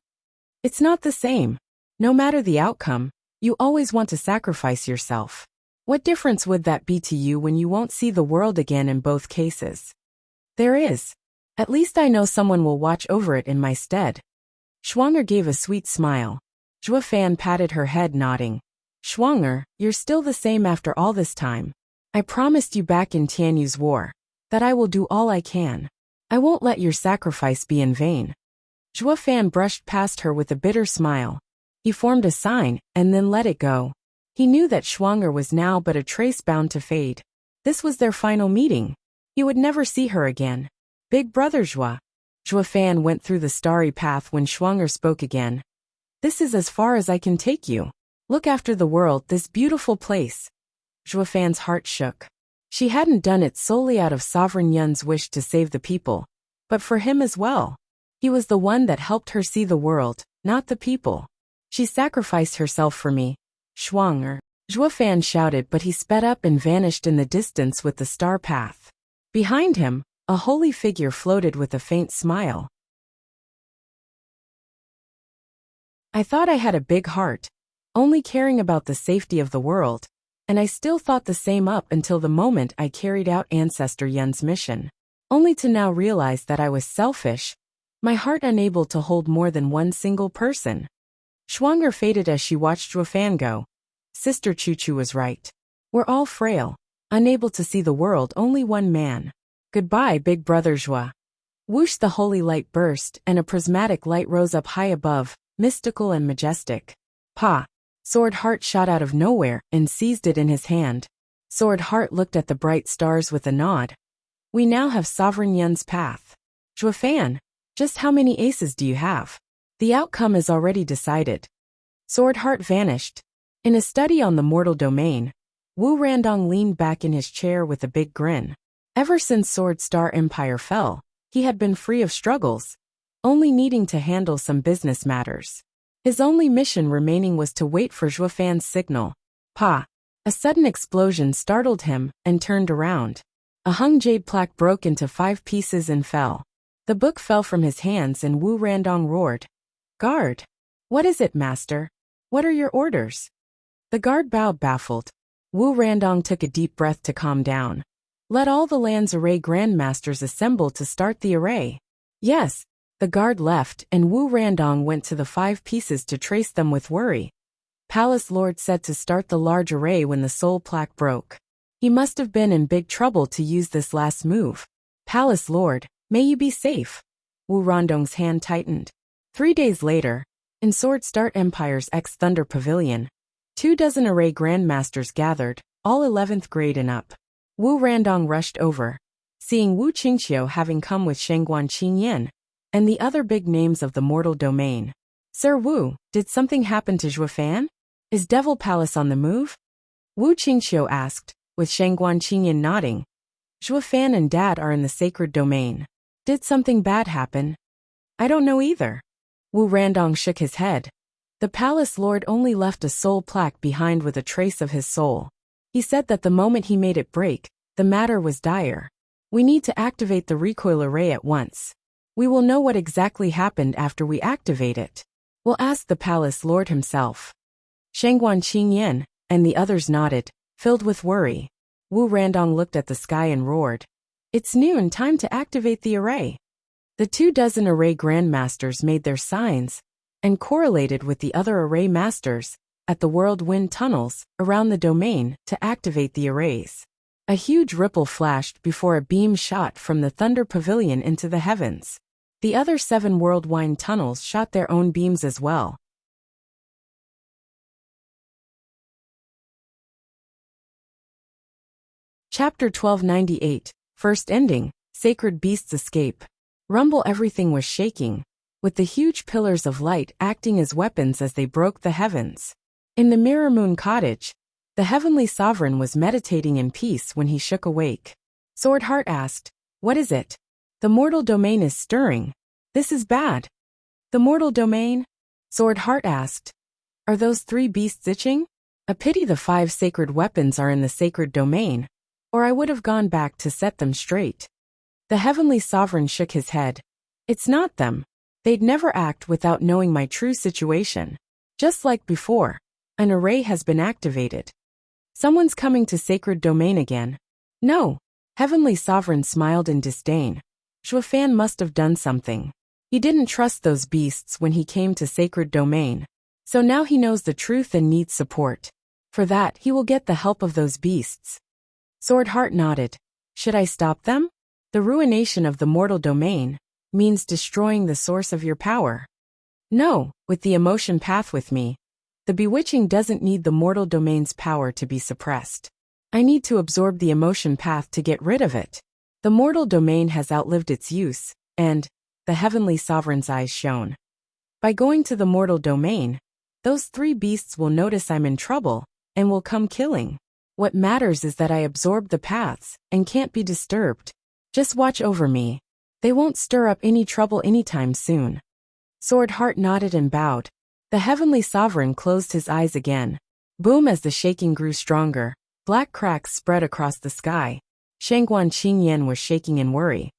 Speaker 1: It's not the same. No matter the outcome, you always want to sacrifice yourself. What difference would that be to you when you won't see the world again in both cases? There is. At least I know someone will watch over it in my stead. Shuanger gave a sweet smile. Jua Fan patted her head nodding. Shuanger, you're still the same after all this time. I promised you back in Tianyu's war that I will do all I can. I won't let your sacrifice be in vain. Jua Fan brushed past her with a bitter smile. He formed a sign and then let it go. He knew that Shuanger was now but a trace bound to fade. This was their final meeting. He would never see her again. Big Brother Jua. Jua Fan went through the starry path when Shuanger spoke again. This is as far as I can take you. Look after the world, this beautiful place. Jua Fan's heart shook. She hadn't done it solely out of Sovereign Yun's wish to save the people, but for him as well. He was the one that helped her see the world, not the people. She sacrificed herself for me. Shuanger. Jua Fan shouted, but he sped up and vanished in the distance with the star path. Behind him, a holy figure floated with a faint smile. I thought I had a big heart, only caring about the safety of the world, and I still thought the same up until the moment I carried out Ancestor Yun's mission, only to now realize that I was selfish, my heart unable to hold more than one single person. Shuanger faded as she watched Jua Fan go. Sister Chuchu was right. We're all frail, unable to see the world, only one man. Goodbye, Big Brother Jua. Whoosh, the holy light burst, and a prismatic light rose up high above, mystical and majestic. Pa! Sword Heart shot out of nowhere and seized it in his hand. Sword Heart looked at the bright stars with a nod. We now have Sovereign Yun's path. Jua Fan, just how many aces do you have? The outcome is already decided. Sword Heart vanished. In a study on the mortal domain, Wu Randong leaned back in his chair with a big grin. Ever since Sword Star Empire fell, he had been free of struggles, only needing to handle some business matters. His only mission remaining was to wait for Jua Fan's signal. Pa! A sudden explosion startled him and turned around. A hung jade plaque broke into 5 pieces and fell. The book fell from his hands and Wu Randong roared. Guard! What is it, master? What are your orders? The guard bowed, baffled. Wu Randong took a deep breath to calm down. Let all the land's array grandmasters assemble to start the array. Yes. The guard left and Wu Randong went to the 5 pieces to trace them with worry. Palace Lord said to start the large array when the soul plaque broke. He must have been in big trouble to use this last move. Palace Lord, may you be safe. Wu Randong's hand tightened. 3 days later, in Sword Star Empire's X-Thunder Pavilion, 24 array grandmasters gathered, all 11th grade and up. Wu Randong rushed over. Seeing Wu Qingqiu having come with Shengguan Qingyan, and the other big names of the mortal domain. Sir Wu, did something happen to Jua Fan? Is Devil Palace on the move? Wu Qingxiu asked, with Shangguan Qingyan nodding. Zhuo Fan and Dad are in the sacred domain. Did something bad happen? I don't know either. Wu Randong shook his head. The palace lord only left a soul plaque behind with a trace of his soul. He said that the moment he made it break, the matter was dire. We need to activate the recoil array at once. We will know what exactly happened after we activate it. We'll ask the palace lord himself. Shangguan Qingyan and the others nodded, filled with worry. Wu Randong looked at the sky and roared. It's noon, time to activate the array. The 24 array grandmasters made their signs and correlated with the other array masters at the whirlwind tunnels around the domain to activate the arrays. A huge ripple flashed before a beam shot from the Thunder Pavilion into the heavens. The other 7 whirlwind tunnels shot their own beams as well. Chapter 1298, First Ending, Sacred Beasts Escape. Rumble. Everything was shaking, with the huge pillars of light acting as weapons as they broke the heavens. In the Mirror Moon Cottage, the Heavenly Sovereign was meditating in peace when he shook awake. Sword Heart asked, "What is it?" "The mortal domain is stirring. This is bad." "The mortal domain?" Sword Heart asked. "Are those 3 beasts itching? A pity the 5 sacred weapons are in the sacred domain, or I would have gone back to set them straight." The Heavenly Sovereign shook his head. "It's not them. They'd never act without knowing my true situation. Just like before, an array has been activated. Someone's coming to sacred domain again." "No." Heavenly Sovereign smiled in disdain. Zhuo Fan must have done something. He didn't trust those beasts when he came to sacred domain. So now he knows the truth and needs support. For that, he will get the help of those beasts. Sword Heart nodded. "Should I stop them?" "The ruination of the mortal domain means destroying the source of your power." "No, with the emotion path with me, the bewitching doesn't need the mortal domain's power to be suppressed. I need to absorb the emotion path to get rid of it. The mortal domain has outlived its use, and," the Heavenly Sovereign's eyes shone. "By going to the mortal domain, those 3 beasts will notice I'm in trouble and will come killing. What matters is that I absorb the paths and can't be disturbed. Just watch over me. They won't stir up any trouble anytime soon." Sword Heart nodded and bowed. The Heavenly Sovereign closed his eyes again. Boom. As the shaking grew stronger, black cracks spread across the sky. Shangguan Qingyan was shaking in worry.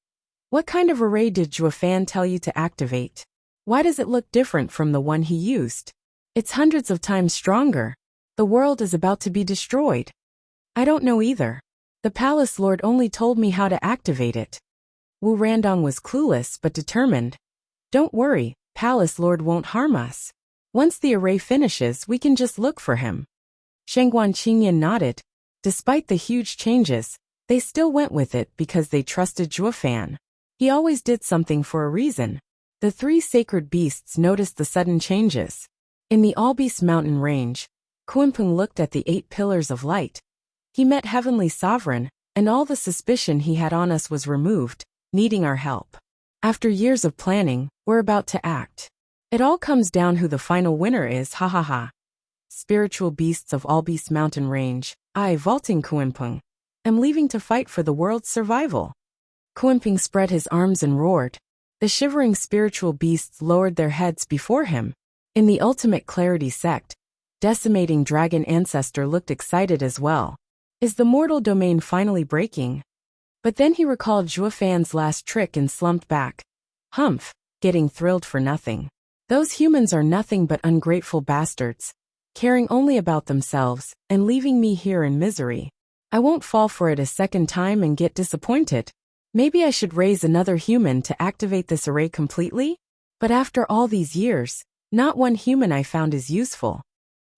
Speaker 1: "What kind of array did Zhuo Fan tell you to activate? Why does it look different from the one he used? It's hundreds of times stronger. The world is about to be destroyed." "I don't know either. The Palace Lord only told me how to activate it." Wu Randong was clueless but determined. "Don't worry, Palace Lord won't harm us. Once the array finishes, we can just look for him." Shangguan Qingyan nodded. Despite the huge changes, they still went with it because they trusted Zhuo Fan. He always did something for a reason. The 3 sacred beasts noticed the sudden changes. In the Allbeast mountain range, Kunpeng looked at the 8 pillars of light. He met Heavenly Sovereign, and all the suspicion he had on us was removed, needing our help. After years of planning, we're about to act. It all comes down who the final winner is, ha ha ha. Spiritual beasts of Allbeast mountain range, I, vaulting Kunpeng, am leaving to fight for the world's survival. Kunpeng spread his arms and roared. The shivering spiritual beasts lowered their heads before him. In the Ultimate Clarity sect, Decimating Dragon Ancestor looked excited as well. Is the mortal domain finally breaking? But then he recalled Zhuo Fan's last trick and slumped back. Humph, getting thrilled for nothing. Those humans are nothing but ungrateful bastards, caring only about themselves and leaving me here in misery. I won't fall for it a second time and get disappointed. Maybe I should raise another human to activate this array completely? But after all these years, not one human I found is useful.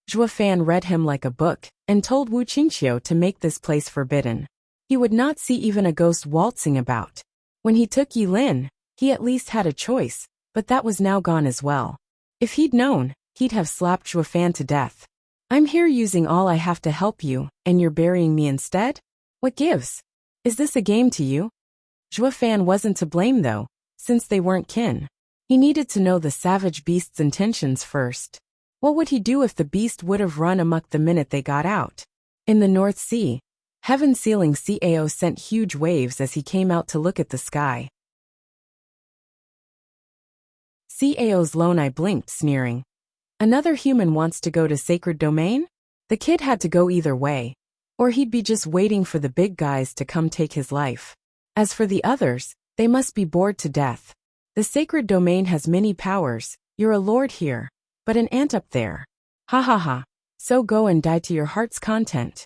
Speaker 1: Zhuo Fan read him like a book and told Wu Qingxiu to make this place forbidden. He would not see even a ghost waltzing about. When he took Yilin, he at least had a choice, but that was now gone as well. If he'd known, he'd have slapped Zhuo Fan to death. I'm here using all I have to help you, and you're burying me instead? What gives? Is this a game to you? Zhuo Fan wasn't to blame though, since they weren't kin. He needed to know the savage beast's intentions first. What would he do if the beast would have run amok the minute they got out? In the North Sea, heaven-sealing Cao sent huge waves as he came out to look at the sky. Cao's lone eye blinked, sneering. Another human wants to go to sacred domain? The kid had to go either way, or he'd be just waiting for the big guys to come take his life. As for the others, they must be bored to death. The sacred domain has many powers. You're a lord here, but an ant up there. Ha ha ha. So go and die to your heart's content.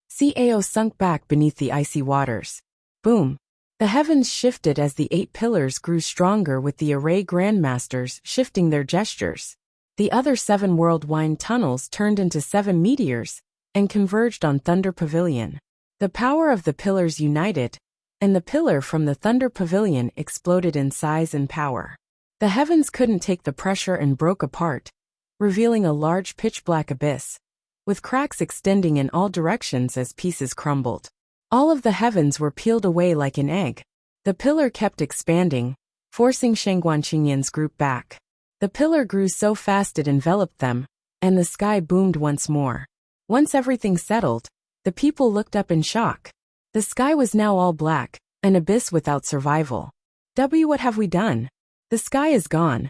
Speaker 1: Cao sunk back beneath the icy waters. Boom. The heavens shifted as the 8 pillars grew stronger, with the array grandmasters shifting their gestures. The other 7 world-wide tunnels turned into 7 meteors and converged on Thunder Pavilion. The power of the pillars united, and the pillar from the Thunder Pavilion exploded in size and power. The heavens couldn't take the pressure and broke apart, revealing a large pitch-black abyss, with cracks extending in all directions as pieces crumbled. All of the heavens were peeled away like an egg. The pillar kept expanding, forcing Shangguanqingyan's group back. The pillar grew so fast it enveloped them, and the sky boomed once more. Once everything settled, the people looked up in shock. The sky was now all black, an abyss without survival. What have we done? The sky is gone.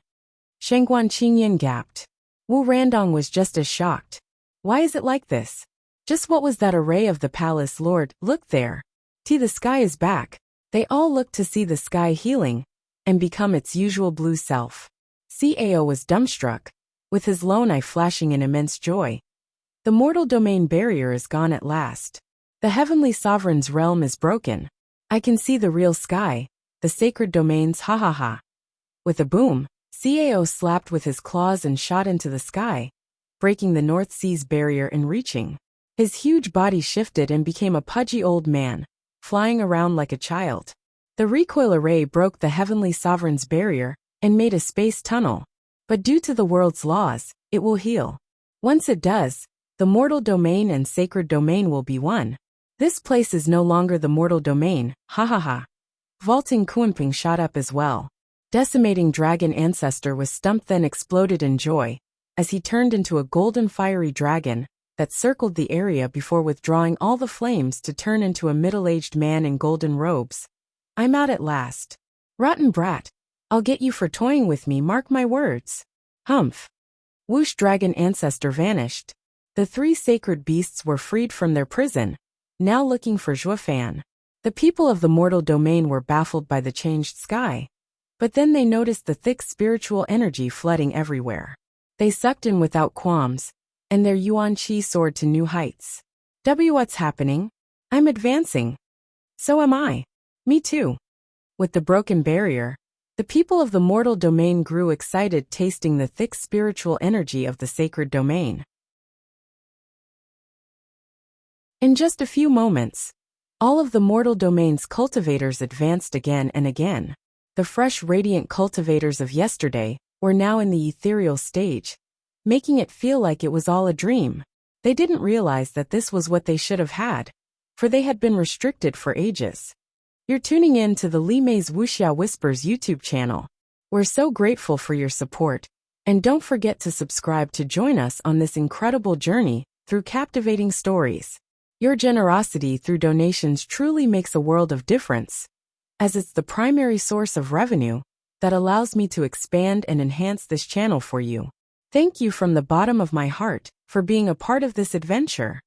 Speaker 1: Shangguanqingyan gasped. Wu Randong was just as shocked. Why is it like this? Just what was that array of the palace lord? Look there. The sky is back. They all looked to see the sky healing and become its usual blue self. Cao was dumbstruck, with his lone eye flashing in immense joy. The mortal domain barrier is gone at last. The heavenly sovereign's realm is broken. I can see the real sky, the sacred domains, ha ha ha. With a boom, Cao slapped with his claws and shot into the sky, breaking the North Sea's barrier and reaching. His huge body shifted and became a pudgy old man, flying around like a child. The recoil array broke the heavenly sovereign's barrier and made a space tunnel. But due to the world's laws, it will heal. Once it does, the mortal domain and sacred domain will be one. This place is no longer the mortal domain, ha ha ha. Vaulting Kunping shot up as well. Decimating dragon ancestor was stumped, then exploded in joy, as he turned into a golden fiery dragon that circled the area before withdrawing all the flames to turn into a middle-aged man in golden robes. I'm out at last. Rotten brat. I'll get you for toying with me, mark my words. Humph. Whoosh, dragon ancestor vanished. The 3 sacred beasts were freed from their prison, now looking for Zhuofan. The people of the mortal domain were baffled by the changed sky. But then they noticed the thick spiritual energy flooding everywhere. They sucked in without qualms, and their yuan qi soared to new heights. What's happening? I'm advancing. So am I. Me too. With the broken barrier, the people of the mortal domain grew excited, tasting the thick spiritual energy of the sacred domain. In just a few moments, all of the mortal domain's cultivators advanced again and again. The fresh, radiant cultivators of yesterday were now in the ethereal stage, making it feel like it was all a dream. They didn't realize that this was what they should have had, for they had been restricted for ages. You're tuning in to the Li Mei's Wuxia Whispers YouTube channel. We're so grateful for your support, and don't forget to subscribe to join us on this incredible journey through captivating stories. Your generosity through donations truly makes a world of difference, as it's the primary source of revenue that allows me to expand and enhance this channel for you. Thank you from the bottom of my heart for being a part of this adventure.